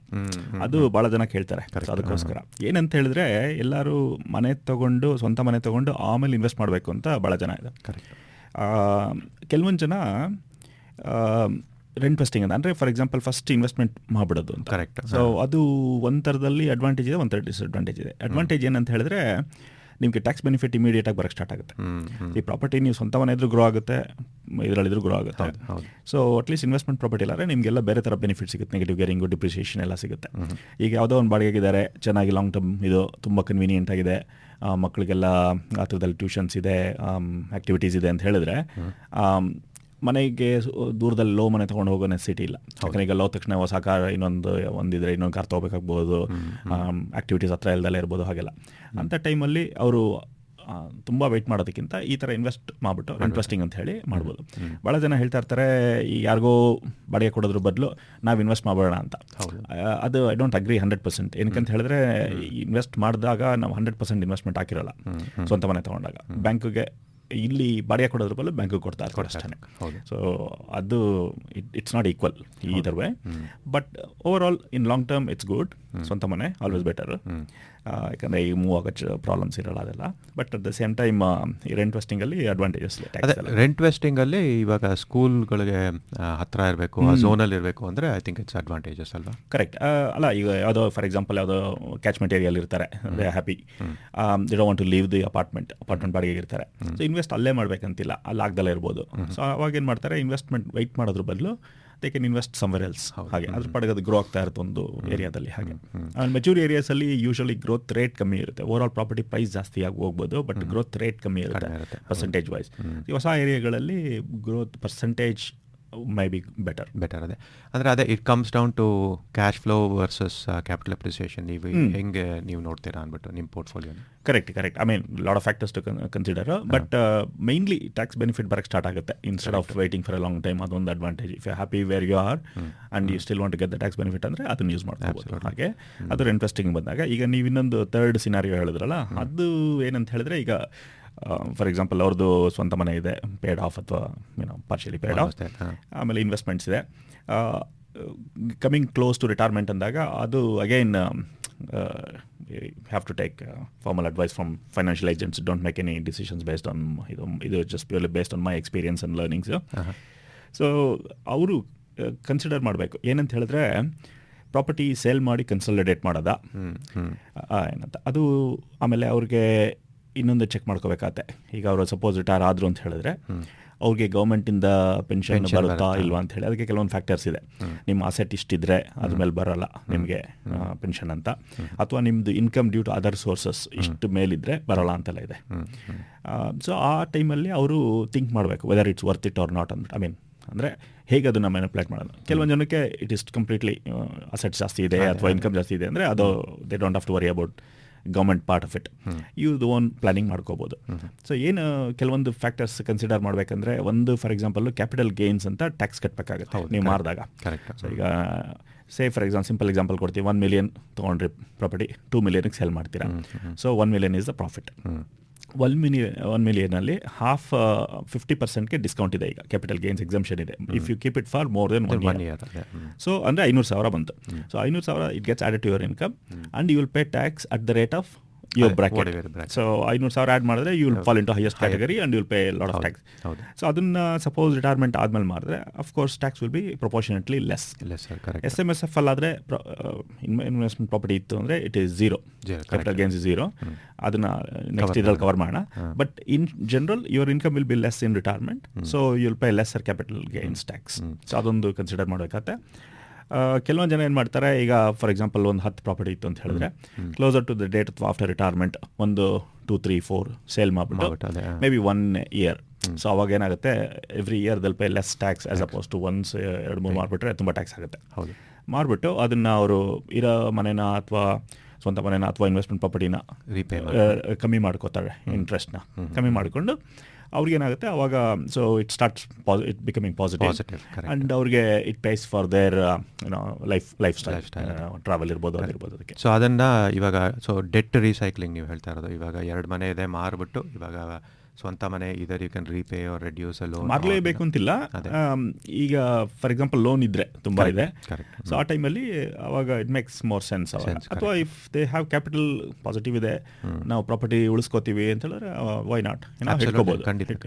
ಅದು ಭಾಳ ಜನ ಕೇಳ್ತಾರೆ. ಅದಕ್ಕೋಸ್ಕರ ಏನಂತ ಹೇಳಿದ್ರೆ, ಎಲ್ಲರೂ ಮನೆ ತೊಗೊಂಡು, ಸ್ವಂತ ಮನೆ ತೊಗೊಂಡು ಆಮೇಲೆ ಇನ್ವೆಸ್ಟ್ ಮಾಡಬೇಕು ಅಂತ ಭಾಳ ಜನ ಇದೆ. ಕೆಲವೊಂದು ಜನ ರೆಂಟ್ ವೆಸ್ಟಿಂಗ್ ಅಂತ ಅಂದರೆ, ಫಾರ್ ಎಕ್ಸಾಂಪಲ್ ಫಸ್ಟ್ ಇನ್ವೆಸ್ಟ್ಮೆಂಟ್ ಮಾಡಿಬಿಡೋದು ಅಂತ. ಕರೆಕ್ಟ್. ಸೊ ಅದು ಒಂದು ಥರದಲ್ಲಿ ಅಡ್ವಾಂಟೇಜ್ ಇದೆ, ಒಂದು ಥರ ಡಿಸ್ಅಡ್ವಾಂಟೇಜ್ ಇದೆ. ಅಡ್ವಾಂಟೇಜ್ ಏನಂತ ಹೇಳಿದ್ರೆ, ನಿಮಗೆ ಟ್ಯಾಕ್ಸ್ ಬೆನಿಫಿಟ್ ಇಮಿಡಿಯೇಟಾಗಿ ಬರೋಕ್ಕೆ ಸ್ಟಾರ್ಟ್ ಆಗುತ್ತೆ. ಈ ಪ್ರಾಪರ್ಟಿ ನೀವು ಸ್ವಂತ ಮನೆ ಇದ್ರೂ ಗ್ರೋ ಆಗುತ್ತೆ, ಇದರಲ್ಲಿದ್ರೂ ಗ್ರೋ ಆಗುತ್ತೆ. ಸೊ ಅಟ್ಲೀಸ್ಟ್ ಇನ್ವೆಸ್ಟ್ಮೆಂಟ್ ಪ್ರಾಪರ್ಟಿ ಇಲ್ಲಾರೆ ನಿಮಗೆಲ್ಲ ಬೇರೆ ಥರ ಬೆನಿಫಿಟ್ ಸಿಗುತ್ತೆ, ನೆಗೆಟಿವ್ ಗೇರಿಂಗು, ಡಿಪ್ರಿಸಿಯೇಷನ್ ಎಲ್ಲ ಸಿಗುತ್ತೆ. ಈಗ ಯಾವುದೋ ಒಂದು ಬಾಡಿಗೆಗಿದ್ದಾರೆ, ಚೆನ್ನಾಗಿ ಲಾಂಗ್ ಟರ್ಮ್, ಇದು ತುಂಬ ಕನ್ವೀನಿಯೆಂಟ್ ಆಗಿದೆ, ಮಕ್ಕಳಿಗೆಲ್ಲ ಆ ಥರದಲ್ಲಿ ಟ್ಯೂಷನ್ಸ್ ಇದೆ, ಆ್ಯಕ್ಟಿವಿಟೀಸ್ ಇದೆ ಅಂತ ಹೇಳಿದ್ರೆ, ಮನೆಗೆ ದೂರದಲ್ಲಿ ಲೋ ಮನೆ ತೊಗೊಂಡು ಹೋಗೋ ನೆಸಿಟಿ ಇಲ್ಲ. ಯಾಕಂದರೆ ಈಗ ಲೋ ತಕ್ಷಣ ಹೊಸ ಕಾರ್ ಒಂದಿದ್ರೆ ಇನ್ನೊಂದು ಕಾರ್ ತೊಗೋಬೇಕಾಗ್ಬೋದು, ಆ್ಯಕ್ಟಿವಿಟೀಸ್ ಹತ್ರ ಇಲ್ದಲ್ಲೇ ಇರ್ಬೋದು, ಹಾಗೆಲ್ಲ. ಅಂಥ ಟೈಮಲ್ಲಿ ಅವರು ತುಂಬ ವೆಯ್ಟ್ ಮಾಡೋದಕ್ಕಿಂತ ಈ ಥರ ಇನ್ವೆಸ್ಟ್ ಮಾಡಿಬಿಟ್ಟು ಇಂಟ್ರೆಸ್ಟಿಂಗ್ ಅಂತ ಹೇಳಿ ಮಾಡ್ಬೋದು. ಭಾಳ ಜನ ಹೇಳ್ತಾ ಇರ್ತಾರೆ, ಈ ಯಾರಿಗೋ ಬಾಡಿಗೆ ಕೊಡೋದ್ರ ಬದಲು ನಾವು ಇನ್ವೆಸ್ಟ್ ಮಾಡೋಣ ಅಂತ. ಅದು ಐ ಡೋಂಟ್ ಅಗ್ರಿ 100%. ಏನಕ್ಕಂತ ಹೇಳಿದ್ರೆ, ಇನ್ವೆಸ್ಟ್ ಮಾಡಿದಾಗ ನಾವು 100% ಇನ್ವೆಸ್ಟ್ಮೆಂಟ್ ಹಾಕಿರೋಲ್ಲ. ಸ್ವಂತ ಮನೆ ತೊಗೊಂಡಾಗ ಬ್ಯಾಂಕಿಗೆ ಇಲ್ಲಿ ಬಾಡಿಗೆ ಕೊಡೋದ್ರ ಬದಲು ಬ್ಯಾಂಕಿಗೆ ಕೊಡ್ತಾ ಇರ್ತಾರೆ ಅಷ್ಟೇ. ಸೊ ಅದು it's not equal either way. But over all in long term it's good. ಸ್ವಂತ ಮನೆ ಆಲ್ವೇಸ್ ಬೆಟರ್, ಯಾಕಂದರೆ ಈಗ ಮೂವ್ ಆಗೋ ಪ್ರಾಬ್ಲಮ್ಸ್ ಇರೋಲ್ಲ ಅದೆಲ್ಲ. But at the same time ಈ ರೆಂಟ್ ವೆಸ್ಟಿಂಗಲ್ಲಿ ಅಡ್ವಾಂಟೇಜಸ್ ಇದೆ. ರೆಂಟ್ ವೆಸ್ಟಿಂಗಲ್ಲಿ ಇವಾಗ ಸ್ಕೂಲ್ಗಳಿಗೆ ಹತ್ತಿರ ಇರಬೇಕು, ಆ ಝೋನಲ್ಲಿ ಇರಬೇಕು ಅಂದರೆ ಐ ಥಿಂಕ್ ಇಟ್ಸ್ ಅಡ್ವಾಂಟೇಜಸ್ ಅಲ್ವಾ? ಕರೆಕ್ಟ್. ಅಲ್ಲ, ಈಗ ಯಾವುದೋ ಫಾರ್ ಎಕ್ಸಾಂಪಲ್ ಯಾವುದೋ ಕ್ಯಾಚ್ಮೆಂಟ್ ಏರಿಯಲ್ಲಿ ಇರ್ತಾರೆ, they happy, they don't want to leave the apartment ಬಾಡಿಗೆ ಇರ್ತಾರೆ. ಸೊ ಇನ್ವೆಸ್ಟ್ ಅಲ್ಲೇ ಮಾಡಬೇಕಂತಿಲ್ಲ, ಅಲ್ಲಿ ಆಗ್ದಲ್ಲೇ ಇರ್ಬೋದು. ಸೊ ಅವಾಗ ಏನು ಮಾಡ್ತಾರೆ, ಇನ್ವೆಸ್ಟ್ಮೆಂಟ್ ವೆಯ್ಟ್ ಮಾಡೋದ್ರ ಬದಲು they can invest somewhere else. ಹಾಗೆ ಅದ್ರ ಪಡೆಗೆ ಅದು ಗ್ರೋ ಆಗ್ತಾ ಇರುತ್ತೆ ಒಂದು ಏರಿಯಾದಲ್ಲಿ. ಹಾಗೆ ಮೆಚೂರ್ ಏರಿಯಾಸಲ್ಲಿ ಯೂಶಲಿ ಗ್ರೋತ್ ರೇಟ್ ಕಮ್ಮಿ ಇರುತ್ತೆ. ಓವರ್ ಆಲ್ ಪ್ರಾಪರ್ಟಿ ಪ್ರೈಸ್ ಜಾಸ್ತಿ ಆಗಿ ಹೋಗ್ಬೋದು, ಬಟ್ ಗ್ರೋತ್ ರೇಟ್ ಕಮ್ಮಿ ಇರುತ್ತೆ ಪರ್ಸೆಂಟೇಜ್ ವೈಸ್. ಈ ಹೊಸ ಏರಿಯಾಗಳಲ್ಲಿ growth percentage may be better ಅದೇ ಅಂದರೆ ಅದೇ it comes down to cash flow versus capital appreciation. ನೀವು ಹೆಂಗೆ ನೀವು ನೋಡ್ತೀರಾ ಅಂದ್ಬಿಟ್ಟು ನಿಮ್ಮ portfolio? Correct. I mean lot of factors to consider, but mainly tax benefit ಬರಕ್ಕೆ ಸ್ಟಾರ್ಟ್ ಆಗುತ್ತೆ instead of waiting for a long time. ಅದೊಂದು advantage. If you happy where you are and you still want to get the tax benefit ಅಂದರೆ ಅದನ್ನು use ಮಾಡ್ಕೋಬೋದು. ಹಾಗೆ ಅದರ interesting ಬಂದಾಗ ಈಗ ನೀವು ಇನ್ನೊಂದು ಥರ್ಡ್ ಸಿನಾರಿಯೋ ಹೇಳಿದ್ರಲ್ಲ, ಅದು ಏನಂತ ಹೇಳಿದ್ರೆ, ಈಗ ಫಾರ್ ಎಕ್ಸಾಂಪಲ್ ಅವ್ರದ್ದು ಸ್ವಂತ ಮನೆ ಇದೆ, ಪೇಡ್ ಆಫ್ ಅಥವಾ ಪಾರ್ಷಿಯಲಿ ಪೇಡ್ ಆಫ್, ಆಮೇಲೆ ಇನ್ವೆಸ್ಟ್ಮೆಂಟ್ಸ್ ಇದೆ, ಕಮಿಂಗ್ ಕ್ಲೋಸ್ ಟು ರಿಟೈರ್ಮೆಂಟ್ ಅಂದಾಗ ಅದು again have to take formal advice from financial agents. Don't make any decisions based on ಇದು just purely based on my experience and learnings. So ಅವರು consider ಮಾಡಬೇಕು ಏನಂತ ಹೇಳಿದ್ರೆ, property sale ಮಾಡಿ consolidate ಮಾಡೋದ ಏನಂತ. ಅದು ಆಮೇಲೆ ಅವ್ರಿಗೆ ಇನ್ನೊಂದು ಚೆಕ್ ಮಾಡ್ಕೋಬೇಕಾಗತ್ತೆ. ಈಗ ಅವರು ಸಪೋಸ್ ರಿಟೈರ್ ಆದರು ಅಂತ ಹೇಳಿದ್ರೆ ಅವ್ರಿಗೆ ಗೌರ್ಮೆಂಟಿಂದ ಪೆನ್ಷನ್ ಬರುತ್ತಾ ಇಲ್ವಾ ಅಂತ ಹೇಳಿ, ಅದಕ್ಕೆ ಕೆಲವೊಂದು ಫ್ಯಾಕ್ಟರ್ಸ್ ಇದೆ. ನಿಮ್ಮ ಅಸೆಟ್ ಇಷ್ಟಿದ್ರೆ ಅದ್ರ ಮೇಲೆ ಬರೋಲ್ಲ ನಿಮಗೆ ಪೆನ್ಷನ್ ಅಂತ, ಅಥವಾ ನಿಮ್ಮದು income due to other sources ಇಷ್ಟು ಮೇಲಿದ್ರೆ ಬರೋಲ್ಲ ಅಂತೆಲ್ಲ ಇದೆ. ಸೊ ಆ ಟೈಮಲ್ಲಿ ಅವರು ಥಿಂಕ್ ಮಾಡಬೇಕು whether it's worth it or not ಅಂತ. ಐ ಮೀನ್ ಅಂದರೆ ಹೇಗೆ ಅದನ್ನು ಮ್ಯಾನಿಪ್ಯುಲೇಟ್ ಮಾಡೋದು. ಕೆಲವೊಂದು ಜನಕ್ಕೆ ಇಟ್ ಇಸ್ ಕಂಪ್ಲೀಟ್ಲಿ ಅಸೆಟ್ಸ್ ಜಾಸ್ತಿ ಇದೆ ಅಥವಾ ಇನ್ಕಮ್ ಜಾಸ್ತಿ ಇದೆ ಅಂದರೆ ಅದು they don't have to worry about government part of it. ಇವ್ದು ಓನ್ ಪ್ಲಾನಿಂಗ್ ಮಾಡ್ಕೋಬೋದು. ಸೊ ಏನು ಕೆಲವೊಂದು ಫ್ಯಾಕ್ಟರ್ಸ್ ಕನ್ಸಿಡರ್ ಮಾಡಬೇಕಂದ್ರೆ, ಒಂದು ಫಾರ್ ಎಕ್ಸಾಂಪಲ್ ಕ್ಯಾಪಿಟಲ್ ಗೇನ್ಸ್ ಅಂತ ಟ್ಯಾಕ್ಸ್ ಕಟ್ಟಬೇಕಾಗುತ್ತೆ ನೀವು ಮಾರಿದಾಗ. ಸೊ ಈಗ ಫಾರ್ ಎಕ್ಸಾಂಪಲ್ ಸಿಂಪಲ್ ಎಕ್ಸಾಂಪಲ್ ಕೊಡ್ತೀವಿ, 1 million ತೊಗೊಂಡ್ರಿ ಪ್ರಾಪರ್ಟಿ, 2 million ಸೇಲ್ ಮಾಡ್ತೀರಾ. So 1 million is the profit. 1 million half 50%ಗೆ ಡಿಸ್ಕೌಂಟ್ ಇದೆ. ಈಗ ಕ್ಯಾಪಿಟಲ್ ಗೇನ್ಸ್ ಎಕ್ಸಂಪ್ಷನ್ ಇದೆ if you keep it for more than 1 year. So ಅಂದರೆ 500,000 ಬಂತು. So 500,000 it gets added to your income and you will pay tax at the rate of your bracket. So 500,000 add ಮಾಡಿದ್ರೆ you will fall into highest category and you will pay lot of tax. So ಅದನ್ನು suppose retirement ಆದಮೇಲೆ ಮಾಡಿದ್ರೆ of course tax will be proportionately less. SMSF ಅಲ್ಲಾದರೆ investment property ಇತ್ತು ಅಂದರೆ it is zero, capital gains is zero. ಅದನ್ನು next ಇದರಲ್ಲಿ cover ಮಾಡೋಣ. But in general your income will be less in retirement, so you will pay lesser capital gains tax. So ಅದೊಂದು consider ಮಾಡಬೇಕಾಗತ್ತೆ. ಕೆಲವೊಂದು ಜನ ಏನು ಮಾಡ್ತಾರೆ, ಈಗ ಫಾರ್ ಎಕ್ಸಾಂಪಲ್ ಒಂದು 10 ಪ್ರಾಪರ್ಟಿ ಇತ್ತು ಅಂತ ಹೇಳಿದ್ರೆ, ಕ್ಲೋಸರ್ ಟು ದ ಡೇಟ್ ಅಥವಾ ಆಫ್ಟರ್ ರಿಟೈರ್ಮೆಂಟ್ ಒಂದು 2, 3, 4 ಸೇಲ್ ಮಾಡಿಬಿಟ್ಟು ಮೇ ಬಿ 1 year. ಸೊ ಅವಾಗ ಏನಾಗುತ್ತೆ, every year they'll pay less tax as opposed to once 2-3 ಮಾಡಿಬಿಟ್ರೆ ತುಂಬ ಟ್ಯಾಕ್ಸ್ ಆಗುತ್ತೆ. ಮಾಡಿಬಿಟ್ಟು ಅದನ್ನು ಅವರು ಇರೋ ಮನೆನ ಅಥವಾ ಸ್ವಂತ ಮನೆನ ಅಥವಾ ಇನ್ವೆಸ್ಟ್ಮೆಂಟ್ ಪ್ರಾಪರ್ಟಿನ ಕಮ್ಮಿ ಮಾಡ್ಕೋತಾರೆ, ಇಂಟ್ರೆಸ್ಟ್ನ ಕಮ್ಮಿ ಮಾಡಿಕೊಂಡು ಅವ್ರಿಗೇನಾಗುತ್ತೆ ಅವಾಗ, so it starts it becoming positive and ಅವ್ರಿಗೆ it pays for their lifestyle, travel ಇರ್ಬೋದು ಅದಿರ್ಬೋದು ಅದಕ್ಕೆ. ಸೊ ಅದನ್ನು ಇವಾಗ ಡೆಟ್ ರೀಸೈಕ್ಲಿಂಗ್ ನೀವು ಹೇಳ್ತಾ ಇರೋದು, ಇವಾಗ 2 ಮನೆ ಇದೆ ಮಾರ್ಬಿಟ್ಟು ಇವಾಗ ಸ್ವಂತ ಮನೆ either you can repay or reduce loan. ಮಾರಲೇಬೇಕು ಅಂತಿಲ್ಲ. ಈಗ ಫಾರ್ ಎಕ್ಸಾಂಪಲ್ ಲೋನ್ ಇದ್ದರೆ ತುಂಬ ಇದೆ, ಸೊ ಆ ಟೈಮಲ್ಲಿ ಅವಾಗ ಇಟ್ ಮೇಕ್ಸ್ ಮೋರ್ ಸೆನ್ಸ್. ಅಥವಾ if they have capital positive ಇದೆ, ನಾವು ಪ್ರಾಪರ್ಟಿ ಉಳಿಸ್ಕೋತೀವಿ ಅಂತ ಹೇಳಿದ್ರೆ ವೈ ನಾಟ್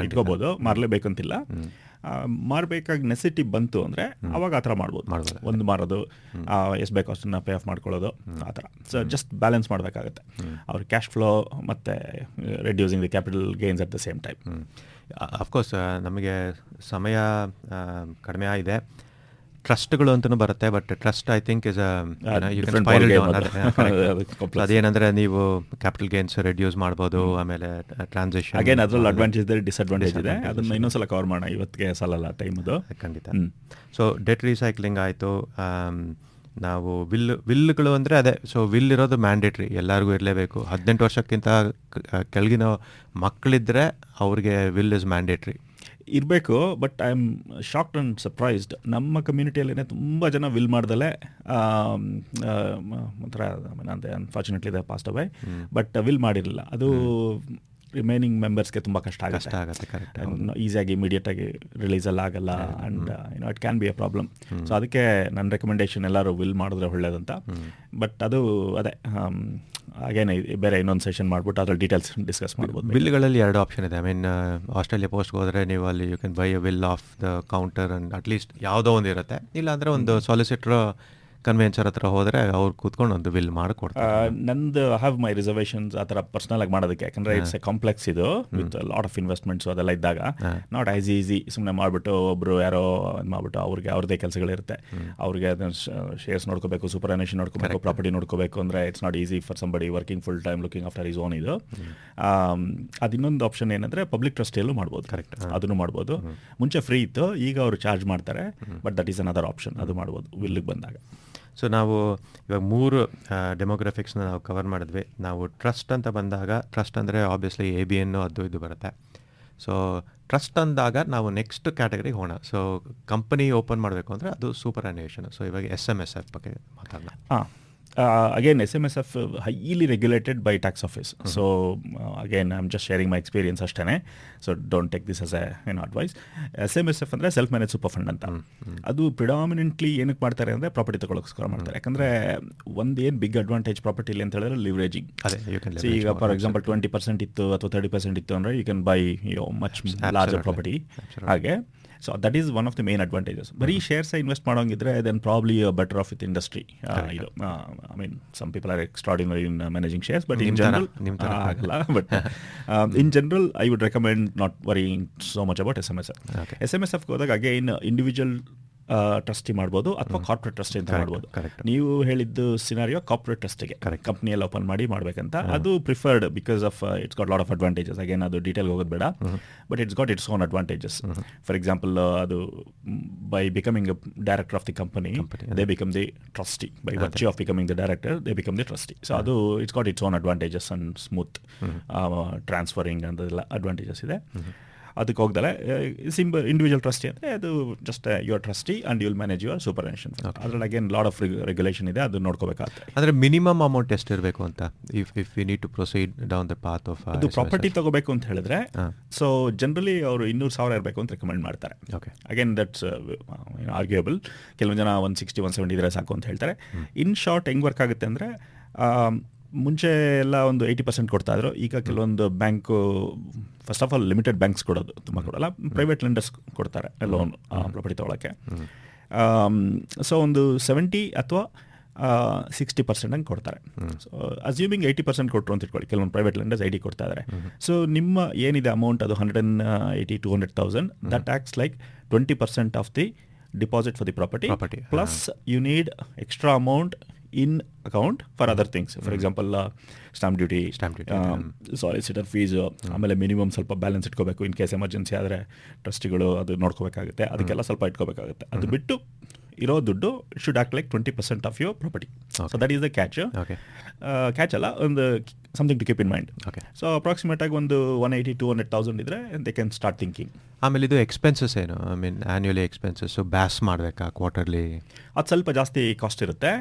ಇಟ್ಕೋಬೋದು. ಮಾರಲೇಬೇಕು ಅಂತಿಲ್ಲ. ಮಾರಬೇಕಾಗಿ ನೆಸಿಟಿ ಬಂತು ಅಂದರೆ ಅವಾಗ ಆ ಥರ ಮಾಡ್ಬೋದು. ಒಂದು ಮಾರೋದು, ಎಷ್ಟು ಬೇಕೋ ಅಷ್ಟನ್ನು ಪೇ ಆಫ್ ಮಾಡ್ಕೊಳ್ಳೋದು, ಆ ಥರ. ಸೊ ಜಸ್ಟ್ ಬ್ಯಾಲೆನ್ಸ್ ಮಾಡಬೇಕಾಗತ್ತೆ ಅವ್ರ ಕ್ಯಾಶ್ ಫ್ಲೋ ಮತ್ತು reducing the capital gains at the same time. Of course ನಮಗೆ ಸಮಯ ಕಡಿಮೆ ಆಗಿದೆ. ಟ್ರಸ್ಟ್ಗಳು ಅಂತಲೂ ಬರುತ್ತೆ, but trust I think is ಅದೇನಂದರೆ ನೀವು ಕ್ಯಾಪಿಟಲ್ ಗೇನ್ಸ್ ರೆಡ್ಯೂಸ್ ಮಾಡ್ಬೋದು, ಆಮೇಲೆ ಟ್ರಾನ್ಸಾಕ್ಷನ್ ಅಗೇನ್ ಅದರಲ್ಲಿ ಅಡ್ವಾಂಟೇಜ್ ಇದೆ, ಡಿಸ್ಅಡ್ವಾಂಟೇಜ್ ಇದೆ. ಅದನ್ನು ಇನ್ನೊಂದ್ಸಲ ಕವರ್ ಮಾಡೋಣ, ಇವತ್ತಿಗೆ ಸಾಲಲ್ಲ ಟೈಮದು. ಖಂಡಿತ. ಸೊ ಡೆಟ್ ರೀಸೈಕ್ಲಿಂಗ್ ಆಯಿತು. ನಾವು ವಿಲ್ಗಳು ಅಂದರೆ ಅದೇ, ಸೊ ವಿಲ್ ಇರೋದು ಮ್ಯಾಂಡೇಟ್ರಿ, ಎಲ್ಲರಿಗೂ ಇರಲೇಬೇಕು. 18 ವರ್ಷಕ್ಕಿಂತ ಕೆಳಗಿನ ಮಕ್ಕಳಿದ್ದರೆ ಅವ್ರಿಗೆ ವಿಲ್ ಇಸ್ ಮ್ಯಾಂಡೇಟ್ರಿ ಇರಬೇಕು. But I am shocked and surprised, ನಮ್ಮ ಕಮ್ಯುನಿಟಿಯಲ್ಲೇ ತುಂಬ ಜನ ವಿಲ್ ಮಾಡ್ದಲೇ ಒಂಥರ unfortunately they past away, but will ಮಾಡಿರಲಿಲ್ಲ. ಅದು ರಿಮೈನಿಂಗ್ ಮೆಂಬರ್ಸ್ಗೆ ತುಂಬ ಕಷ್ಟ ಆಗುತ್ತೆ. ಕರೆಕ್ಟ್. ಈಸಿಯಾಗಿ ಇಮಿಡಿಯೇಟಾಗಿ ರಿಲೀಸಲ್ಲಿ ಆಗಲ್ಲ and it can be A problem. So ಅದಕ್ಕೆ ನನ್ನ ರೆಕಮೆಂಡೇಶನ್ ಎಲ್ಲರೂ ವಿಲ್ ಮಾಡಿದ್ರೆ ಒಳ್ಳೇದಂತ. ಬಟ್ ಅದು ಅದೇ ಅಗೇನ್ ಬೇರೆ ಇನ್ನೊಂದು ಸೆಷನ್ ಮಾಡಿಬಿಟ್ಟು ಅದ್ರಲ್ಲಿ ಡೀಟೇಲ್ಸ್ ಡಿಸ್ಕಸ್ ಮಾಡ್ಬೋದು. ಬಿಲ್ಗಳಲ್ಲಿ 2 ಆಪ್ಷನ್ ಇದೆ. ಐ ಮೀನ್ ಆಸ್ಟ್ರೇಲಿಯಾ ಪೋಸ್ಟ್ಗೆ ಹೋದರೆ ನೀವು ಅಲ್ಲಿ you can buy a will off the counter and at least ಯಾವುದೋ ಒಂದು ಇರುತ್ತೆ, ಇಲ್ಲಾಂದರೆ ಒಂದು ಸಾಲಿಸಿಟ್ರು ಕನ್ವೆನ್ಸರ್ ಹತ್ರ ಹೋದರೆ ಅವ್ರು ಕೂತ್ಕೊಂಡು ಒಂದು ವಿಲ್ ಮಾಡಿಕೊಡ್ತಾರೆ. ನಂದು ಹ್ಯಾವ್ ಮೈ ರಿಸರ್ವೇಷನ್ಸ್ ಆ ಥರ ಪರ್ಸ್ನಲ್ ಆಗಿ ಮಾಡೋದಕ್ಕೆ, ಯಾಕಂದರೆ ಇಟ್ಸ್ ಎ ಕಾಂಪ್ಲೆಕ್ಸ್ ಇದು ವಿತ್ ಲಾಟ್ ಆಫ್ ಇನ್ವೆಸ್ಟ್ಮೆಂಟ್ಸ್ ಅದೆಲ್ಲ ಇದ್ದಾಗ ನಾಟ್ ಆಸ್ ಈಸಿ ಸುಮ್ಮನೆ ಮಾಡಿಬಿಟ್ಟು ಒಬ್ಬರು ಯಾರೋ ಇದು ಮಾಡಿಬಿಟ್ಟು ಅವ್ರಿಗೆ ಅವ್ರದ್ದೇ ಕೆಲಸಗಳಿರುತ್ತೆ, ಅವ್ರಿಗೆ ಶೇರ್ಸ್ ನೋಡ್ಕೋಬೇಕು, ಸೂಪರ್ ಅನೇಷನ್ ನೋಡ್ಕೋಬೇಕು, ಪ್ರಾಪರ್ಟಿ ನೋಡ್ಕೋಬೇಕು ಅಂದರೆ it's not easy for somebody working full time looking after is own. ಇದು ಅದು ಇನ್ನೊಂದು ಆಪ್ಷನ್ ಏನಂದರೆ ಪಬ್ಲಿಕ್ ಟ್ರಸ್ಟಿಯಲ್ಲೂ ಮಾಡ್ಬೋದು. ಕರೆಕ್ಟ್, ಅದನ್ನು ಮಾಡ್ಬೋದು. ಮುಂಚೆ ಫ್ರೀ ಇತ್ತು, ಈಗ ಅವರು ಚಾರ್ಜ್ ಮಾಡ್ತಾರೆ, but that is another option. ಅದು ಮಾಡ್ಬೋದು ವಿಲ್ಲಿಗೆ ಬಂದಾಗ. ಸೊ ನಾವು ಇವಾಗ 3 ಡೆಮೋಗ್ರಫಿಕ್ಸ್ನ ನಾವು ಕವರ್ ಮಾಡಿದ್ವಿ. ನಾವು ಟ್ರಸ್ಟ್ ಅಂತ ಬಂದಾಗ, ಟ್ರಸ್ಟ್ ಅಂದರೆ ಆಬ್ವಿಯಸ್ಲಿ ABN ಅದು ಇದು ಬರುತ್ತೆ. ಸೊ ಟ್ರಸ್ಟ್ ಅಂದಾಗ ನಾವು ನೆಕ್ಸ್ಟ್ ಕ್ಯಾಟಗರಿಗೆ ಹೋಗೋಣ. ಸೊ ಕಂಪನಿ ಓಪನ್ ಮಾಡಬೇಕು ಅಂದರೆ ಅದು ಸೂಪರ್ ಅನ್ವೇಷನ್. ಸೊ ಇವಾಗ SMSF ಬಗ್ಗೆ ಮಾತಾಡೋಣ. Again, SMSF highly regulated by tax office. So again, I'm just sharing my experience ಅಷ್ಟೇ. So don't take this as a advice. SMSF ಅಂದರೆ ಸೆಲ್ಫ್ ಮ್ಯಾನೇಜ್ ಸೂಪರ್ ಫಂಡ್ ಅಂತ. ಅದು ಪ್ರಿಡಾಮಿನೆಂಟ್ಲಿ ಏನಕ್ಕೆ ಮಾಡ್ತಾರೆ ಅಂದರೆ ಪ್ರಾಪರ್ಟಿ ತಗೊಳ್ಳೋಕ್ಕೋಸ್ಕರ ಮಾಡ್ತಾರೆ. ಯಾಕಂದರೆ ಒಂದು ಏನು ಬಿಗ್ ಅಡ್ವಾಂಟೇಜ್ ಪ್ರಾಪರ್ಟಿಲಿ ಅಂತ ಹೇಳಿದ್ರೆ ಲಿವರೇಜಿಂಗ್. ಈಗ ಫಾರ್ ಎಕ್ಸಾಂಪಲ್ 20% ಇತ್ತು ಅಥವಾ 30% ಇತ್ತು ಅಂದರೆ you can buy much larger property. ಹಾಗೆ so that is one of the main advantages. ಬರೀ ಶೇರ್ಸ್ ಇನ್ವೆಸ್ಟ್ ಮಾಡೋಂಗಿದ್ರೆ then probably better off with industry. ಇದು I mean some people are extraordinary in managing shares, but in general ಆಗಲ್ಲ. But in general I would recommend not worrying so much about SMSF. SMSFಗೆ ಹೋದಾಗ again individual trustee ಮಾಡ್ಬೋದು ಅಥವಾ corporate trustee ಅಂತ ಮಾಡ್ಬೋದು. ನೀವು ಹೇಳಿದ್ದು ಸಿನಾರಿಯೋ ಕಾರ್ಪೊರೇಟ್ ಟ್ರಸ್ಟಿಗೆ ಕಂಪ್ನಿಯಲ್ಲಿ ಓಪನ್ ಮಾಡಿ ಮಾಡಬೇಕಂತ. ಅದು preferred because of it's got lot of advantages. Again ಅದು ಡೀಟೇಲ್ ಹೋಗೋದು ಬೇಡ, but it's got its own advantages. For example ಅದು by becoming a director of the company they become the trustee. By virtue of becoming the director they become the trustee. So ಅದು it's got its own advantages and smooth transferring ಅಂತೆಲ್ಲ advantages ಇದೆ. ಅದಕ್ಕೆ ಹೋಗ್ದಲ್ಲ individual trustee ಅಂದರೆ ಅದು just your trustee and you will manage your superannuation. ಅದ್ರಲ್ಲಿ again lot of regulation ಇದೆ, ಅದು ನೋಡ್ಕೋಬೇಕಾಗ್ತದೆ. ಅಂದರೆ ಮಿನಿಮಮ್ ಅಮೌಂಟ್ ಎಷ್ಟಿರಬೇಕು ಅಂತ if you need to proceed down the path of ಅದು ಪ್ರಾಪರ್ಟಿ ತಗೋಬೇಕು ಅಂತ ಹೇಳಿದ್ರೆ ಸೊ ಜನರಲಿ ಅವರು 200,000 ಇರಬೇಕು ಅಂತ ರೆಕಮೆಂಡ್ ಮಾಡ್ತಾರೆ. Again that's arguable. ಕೆಲವೊಂದು ಜನ 160-170 ಇದ್ರೆ ಸಾಕು ಅಂತ ಹೇಳ್ತಾರೆ. ಇನ್ ಶಾರ್ಟ್ ಹೆಂಗೆ ವರ್ಕ್ ಆಗುತ್ತೆ ಅಂದರೆ ಮುಂಚೆ ಎಲ್ಲ ಒಂದು 80% ಕೊಡ್ತಾ ಇದ್ರು. ಈಗ ಕೆಲವೊಂದು bank first of all limited banks ಕೊಡೋದು ತುಂಬ ಕೊಡೋಲ್ಲ, ಪ್ರೈವೇಟ್ ಲೆಂಡರ್ಸ್ ಕೊಡ್ತಾರೆ ಲೋನ್ ಪ್ರಾಪರ್ಟಿ ತೊಗೊಳಕ್ಕೆ. ಸೊ ಒಂದು 70 ಅಥವಾ 60% ಹಂಗೆ ಕೊಡ್ತಾರೆ. ಸೊ ಅಸ್ಯೂಮಿಂಗ್ 80% ಕೊಟ್ಟರು ಅಂತ ಇಟ್ಕೊಳ್ಳಿ, ಕೆಲವೊಂದು ಪ್ರೈವೇಟ್ ಲೆಂಡರ್ಸ್ 80 ಕೊಡ್ತಾ ಇದ್ದಾರೆ. ಸೊ ನಿಮ್ಮ ಏನಿದೆ ಅಮೌಂಟ್ ಅದು 180,000-200,000 that acts like 20% of the deposit for the property plus you need extra amount in account for other things. For example, stamp duty, solicitor fees, ಆಮೇಲೆ ಮಿನಿಮಮ್ ಸ್ವಲ್ಪ ಬ್ಯಾಲೆನ್ಸ್ ಇಟ್ಕೋಬೇಕು. In case emergency ಆದರೆ ಟ್ರಸ್ಟಿಗಳು ಅದು ನೋಡ್ಕೋಬೇಕಾಗುತ್ತೆ, ಅದಕ್ಕೆಲ್ಲ ಸ್ವಲ್ಪ ಇಟ್ಕೋಬೇಕಾಗುತ್ತೆ. ಅದು ಬಿಟ್ಟು ಇರೋ ದುಡ್ಡು should act like 20% of your property. So that is the catch. Catch ಅಲ್ಲ, ಒಂದು something to keep in mind. So approximate ಆಗಿ ಒಂದು 180,000-200,000 ಇದ್ರೆ ದೇ ಕ್ಯಾನ್ ಸ್ಟಾರ್ಟ್ ಥಿಂಕಿಂಗ್. ಆಮೇಲೆ ಇದು ಎಕ್ಸ್ಪೆನ್ಸಸ್ ಏನು, ಐ ಮೀನ್ ಆ್ಯನ್ಯುವಲಿ ಎಕ್ಸ್ಪೆನ್ಸಸ್ ಬ್ಯಾಸ್ ಮಾಡಬೇಕಾ ಕ್ವಾರ್ಟರ್ಲಿ? ಅದು ಸ್ವಲ್ಪ ಜಾಸ್ತಿ ಕಾಸ್ಟ್ ಇರುತ್ತೆ.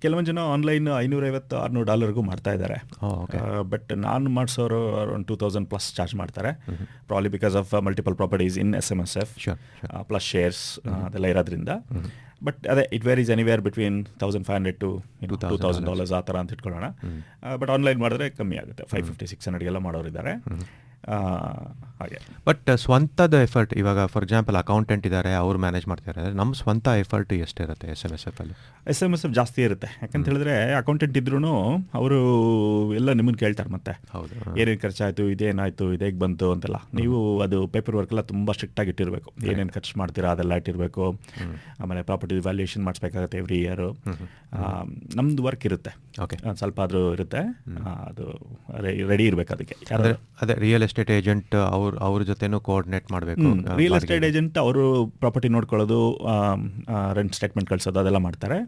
ಕೆಲವೊಂದು ಜನ ಆನ್ಲೈನ್ $550-600 ಮಾಡ್ತಾ ಇದ್ದಾರೆ. ಬಟ್ ನಾನು ಮಾಡಿಸೋರು ಅರೌಂಡ್ 2,000+ ಚಾರ್ಜ್ ಮಾಡ್ತಾರೆ. Probably because of multiple properties in SMSF plus shares ಅದೆಲ್ಲ ಇರೋದ್ರಿಂದ. ಬಟ್ ಅದೇ it varies anywhere between $1,500 to $2,000 ಆ ಥರ ಅಂತ ಇಟ್ಕೊಳ್ಳೋಣ. ಬಟ್ ಆನ್ಲೈನ್ ಮಾಡಿದ್ರೆ ಕಮ್ಮಿ ಆಗುತ್ತೆ, 550-600 ಮಾಡೋರಿದ್ದಾರೆ ಹಾಗೆ. ಬಟ್ ಸ್ವಂತದ ಎಫರ್ಟ್ ಇವಾಗ ಫಾರ್ ಎಕ್ಸಾಂಪಲ್ ಅಕೌಂಟೆಂಟ್ ಇದ್ದಾರೆ, ಅವ್ರು ಮ್ಯಾನೇಜ್ ಮಾಡ್ತಾರೆ, ನಮ್ಮ ಸ್ವಂತ ಎಫರ್ಟ್ ಎಷ್ಟಿರುತ್ತೆ SMSF ಅಲ್ಲಿ? SMSF ಜಾಸ್ತಿ ಇರುತ್ತೆ. ಯಾಕಂತ ಹೇಳಿದ್ರೆ ಅಕೌಂಟೆಂಟ್ ಇದ್ರೂ ಅವರು ಎಲ್ಲ ನಿಮ್ಮನ್ನು ಕೇಳ್ತಾರೆ ಮತ್ತೆ ಏನೇನು ಖರ್ಚಾಯಿತು, ಇದೇನಾಯಿತು, ಇದೇಗೆ ಬಂತು ಅಂತೆಲ್ಲ. ನೀವು ಅದು ಪೇಪರ್ ವರ್ಕ್ ಎಲ್ಲ ತುಂಬ ಸ್ಟ್ರಿಕ್ಟಾಗಿ ಇಟ್ಟಿರಬೇಕು. ಏನೇನು ಖರ್ಚು ಮಾಡ್ತೀರಾ ಅದೆಲ್ಲ ಇಟ್ಟಿರಬೇಕು. ಆಮೇಲೆ ಪ್ರಾಪರ್ಟಿ ವ್ಯಾಲ್ಯೂಯೇಷನ್ ಮಾಡಿಸ್ಬೇಕಾಗುತ್ತೆ ಎವ್ರಿ ಇಯರು. ನಮ್ದು ವರ್ಕ್ ಇರುತ್ತೆ, ಸ್ವಲ್ಪ ಆದರೂ ಇರುತ್ತೆ, ಅದು ರೆಡಿ ಇರಬೇಕು ಅದಕ್ಕೆ. ಅದೇ ರಿಯಲ್ ಎಸ್ಟೇಟ್ ಏಜೆಂಟ್ ಅವ್ರ ಜೊತೆನೂ ಕೋಆರ್ಡಿನೇಟ್ ಮಾಡಬೇಕು. ರಿಯಲ್ ಎಸ್ಟೇಟ್ ಏಜೆಂಟ್ ಅವರು ಪ್ರಾಪರ್ಟಿ ನೋಡ್ಕೊಳ್ಳೋದು, ರೆಂಟ್ ಸ್ಟೇಟ್ಮೆಂಟ್ ಕಳಿಸೋದು ಅದೆಲ್ಲ ಮಾಡ್ತಾರೆ.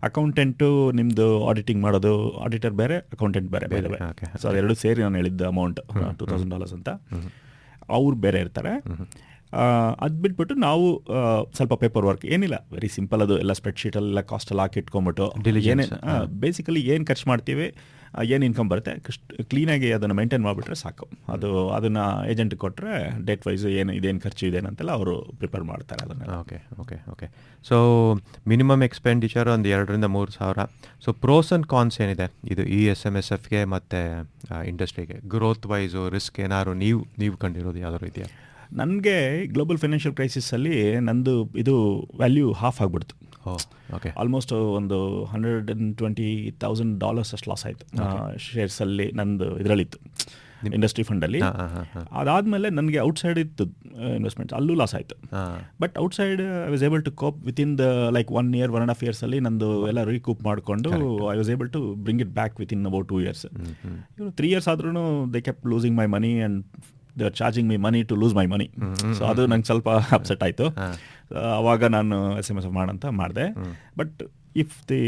ಅಕೌಂಟೆಂಟು ನಿಮ್ಮದು ಆಡಿಟಿಂಗ್ ಮಾಡೋದು, ಆಡಿಟರ್ ಬೇರೆ, ಅಕೌಂಟೆಂಟ್ ಬೇರೆ ಬೇರೆ. ಸೊ ಅದೆರಡು ಸೇರಿ ನಾನು ಹೇಳಿದ್ದ ಅಮೌಂಟ್ $2,000 ಅಂತ, ಅವ್ರು ಬೇರೆ ಇರ್ತಾರೆ. ಅದು ಬಿಟ್ಬಿಟ್ಟು ನಾವು ಸ್ವಲ್ಪ ಪೇಪರ್ ವರ್ಕ್ ಏನಿಲ್ಲ, ವೆರಿ ಸಿಂಪಲ್. ಅದು ಎಲ್ಲ ಸ್ಪ್ರೆಡ್ಶೀಟಲ್ಲೆಲ್ಲ ಕಾಸ್ಟೆಲ್ಲ ಹಾಕಿ ಇಟ್ಕೊಂಬಿಟ್ಟು ಏನೇನು ಬೇಸಿಕಲಿ ಏನು ಖರ್ಚು ಮಾಡ್ತೀವಿ, ಏನು ಇನ್ಕಮ್ ಬರುತ್ತೆ ಕ್ಲೀನಾಗಿ ಅದನ್ನು ಮೇಂಟೈನ್ ಮಾಡಿಬಿಟ್ರೆ ಸಾಕು. ಅದನ್ನು ಏಜೆಂಟ್ಗೆ ಕೊಟ್ಟರೆ ಡೇಟ್ ವೈಸ್ ಇದೇನು ಖರ್ಚು ಇದೇನಂತೆಲ್ಲ ಅವರು ಪ್ರಿಪೇರ್ ಮಾಡ್ತಾರೆ ಅದನ್ನು. ಓಕೆ. ಸೊ ಮಿನಿಮಮ್ ಎಕ್ಸ್ಪೆಂಡಿಚರ್ ಒಂದು 2,000-3,000. ಸೊ ಪ್ರೋಸ್ ಆ್ಯಂಡ್ ಕಾನ್ಸ್ ಏನಿದೆ ಇದು ಈ SMSFಗೆ ಮತ್ತು ಇಂಡಸ್ಟ್ರಿಗೆ ಗ್ರೋತ್ ವೈಸು ರಿಸ್ಕ್ ಏನಾದ್ರು ನೀವು ಕಂಡಿರೋದು ಯಾವ್ದಾದ್ರು ಇದೆಯಾ? ನನಗೆ ಗ್ಲೋಬಲ್ ಫೈನಾನ್ಷಿಯಲ್ ಕ್ರೈಸಿಸಲ್ಲಿ ನಂದು ಇದು ವ್ಯಾಲ್ಯೂ ಹಾಫ್ ಆಗಿಬಿಡ್ತು. ಓಕೆ. ಆಲ್ಮೋಸ್ಟ್ ಒಂದು $120,000 ಅಷ್ಟು ಲಾಸ್ ಆಯಿತು ಶೇರ್ಸಲ್ಲಿ. ನಂದು ಇದರಲ್ಲಿತ್ತು ಇಂಡಸ್ಟ್ರಿ ಫಂಡಲ್ಲಿ. ಅದಾದಮೇಲೆ ನನಗೆ ಔಟ್ಸೈಡ್ ಇತ್ತು ಇನ್ವೆಸ್ಟ್ಮೆಂಟ್ಸ್, ಅಲ್ಲೂ ಲಾಸ್ ಆಯಿತು. But outside I was able to cope within the like 1 year 1.5 years ಅಲ್ಲಿ ನಂದು ಎಲ್ಲ ರೀಕೂಪ್ ಮಾಡಿಕೊಂಡು I was able to bring it back within about 2 years. 3 years ಆದ್ರೂ they kept losing my money and they are charging my money to lose my money. So ಅದು ನಂಗೆ ಸ್ವಲ್ಪ upset ಆಯಿತು. ಆವಾಗ ನಾನು SMS ಮಾಡಂತ ಮಾಡಿದೆ. But if they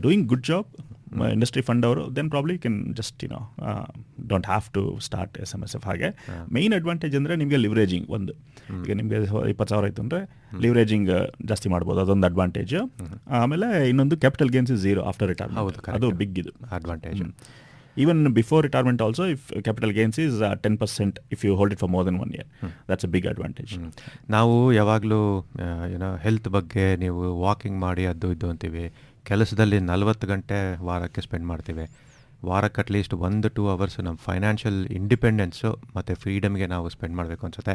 doing good job industry fund ಅವರು, then probably can just don't have to start SMSF. ಹಾಗೆ ಮೇಯ್ನ್ ಅಡ್ವಾಂಟೇಜ್ ಅಂದರೆ ನಿಮಗೆ ಲಿವ್ರೇಜಿಂಗ್ ಒಂದು. ಈಗ ನಿಮಗೆ 20,000 ಆಯಿತು ಅಂದರೆ ಲಿವ್ರೇಜಿಂಗ್ ಜಾಸ್ತಿ ಮಾಡ್ಬೋದು, ಅದೊಂದು ಅಡ್ವಾಂಟೇಜ್. ಆಮೇಲೆ ಇನ್ನೊಂದು capital gains is 0 after retirement, ಅದು ಬಿಗ್ ಇದು advantage. Even before retirement also, if capital gains is 10% if you hold it for more than 1 year. That's a big advantage. ನಾವು ಯಾವಾಗಲೂ ಹೆಲ್ತ್ ಬಗ್ಗೆ ನೀವು ವಾಕಿಂಗ್ ಮಾಡಿ ಅದು ಇದು ಅಂತೀವಿ. ಕೆಲಸದಲ್ಲಿ 40 ಗಂಟೆ ವಾರಕ್ಕೆ ಸ್ಪೆಂಡ್ ಮಾಡ್ತೀವಿ. ವಾರಕ್ಕೆ ಅಟ್ಲೀಸ್ಟ್ 1-2 hours ನಮ್ಮ ಫೈನಾನ್ಷಿಯಲ್ ಇಂಡಿಪೆಂಡೆನ್ಸು ಮತ್ತು ಫ್ರೀಡಮ್ಗೆ ನಾವು ಸ್ಪೆಂಡ್ ಮಾಡಬೇಕು ಅನ್ಸುತ್ತೆ.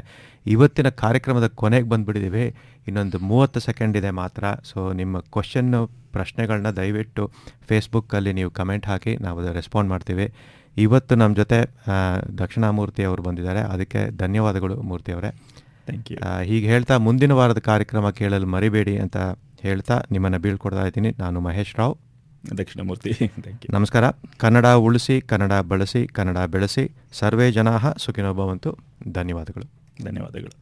ಇವತ್ತಿನ ಕಾರ್ಯಕ್ರಮದ ಕೊನೆಗೆ ಬಂದುಬಿಟ್ಟಿದ್ದೀವಿ. ಇನ್ನೊಂದು 30 ಸೆಕೆಂಡ್ ಇದೆ ಮಾತ್ರ. ಸೊ ನಿಮ್ಮ ಪ್ರಶ್ನೆಗಳನ್ನ ದಯವಿಟ್ಟು ಫೇಸ್ಬುಕ್ಕಲ್ಲಿ ನೀವು ಕಮೆಂಟ್ ಹಾಕಿ, ನಾವು ಅದನ್ನು ರೆಸ್ಪಾಂಡ್ ಮಾಡ್ತೀವಿ. ಇವತ್ತು ನಮ್ಮ ಜೊತೆ ದಕ್ಷಿಣಾಮೂರ್ತಿ ಅವರು ಬಂದಿದ್ದಾರೆ, ಅದಕ್ಕೆ ಧನ್ಯವಾದಗಳು ಮೂರ್ತಿ ಅವರೇ. Thank you. ಹೀಗೆ ಹೇಳ್ತಾ ಮುಂದಿನ ವಾರದ ಕಾರ್ಯಕ್ರಮ ಕೇಳಲು ಮರಿಬೇಡಿ ಅಂತ ಹೇಳ್ತಾ ನಿಮ್ಮನ್ನು ಬೀಳ್ಕೊಡ್ತಾ ಇದ್ದೀನಿ. ನಾನು ಮಹೇಶ್ ರಾವ್, ದಕ್ಷಿಣಾಮೂರ್ತಿ. Thank you. ನಮಸ್ಕಾರ. ಕನ್ನಡ ಉಳಿಸಿ, ಕನ್ನಡ ಬಳಸಿ, ಕನ್ನಡ ಬೆಳೆಸಿ. ಸರ್ವೇ ಜನಾಃ ಸುಖಿನೋ ಭವಂತು. ಧನ್ಯವಾದಗಳು. ಧನ್ಯವಾದಗಳು.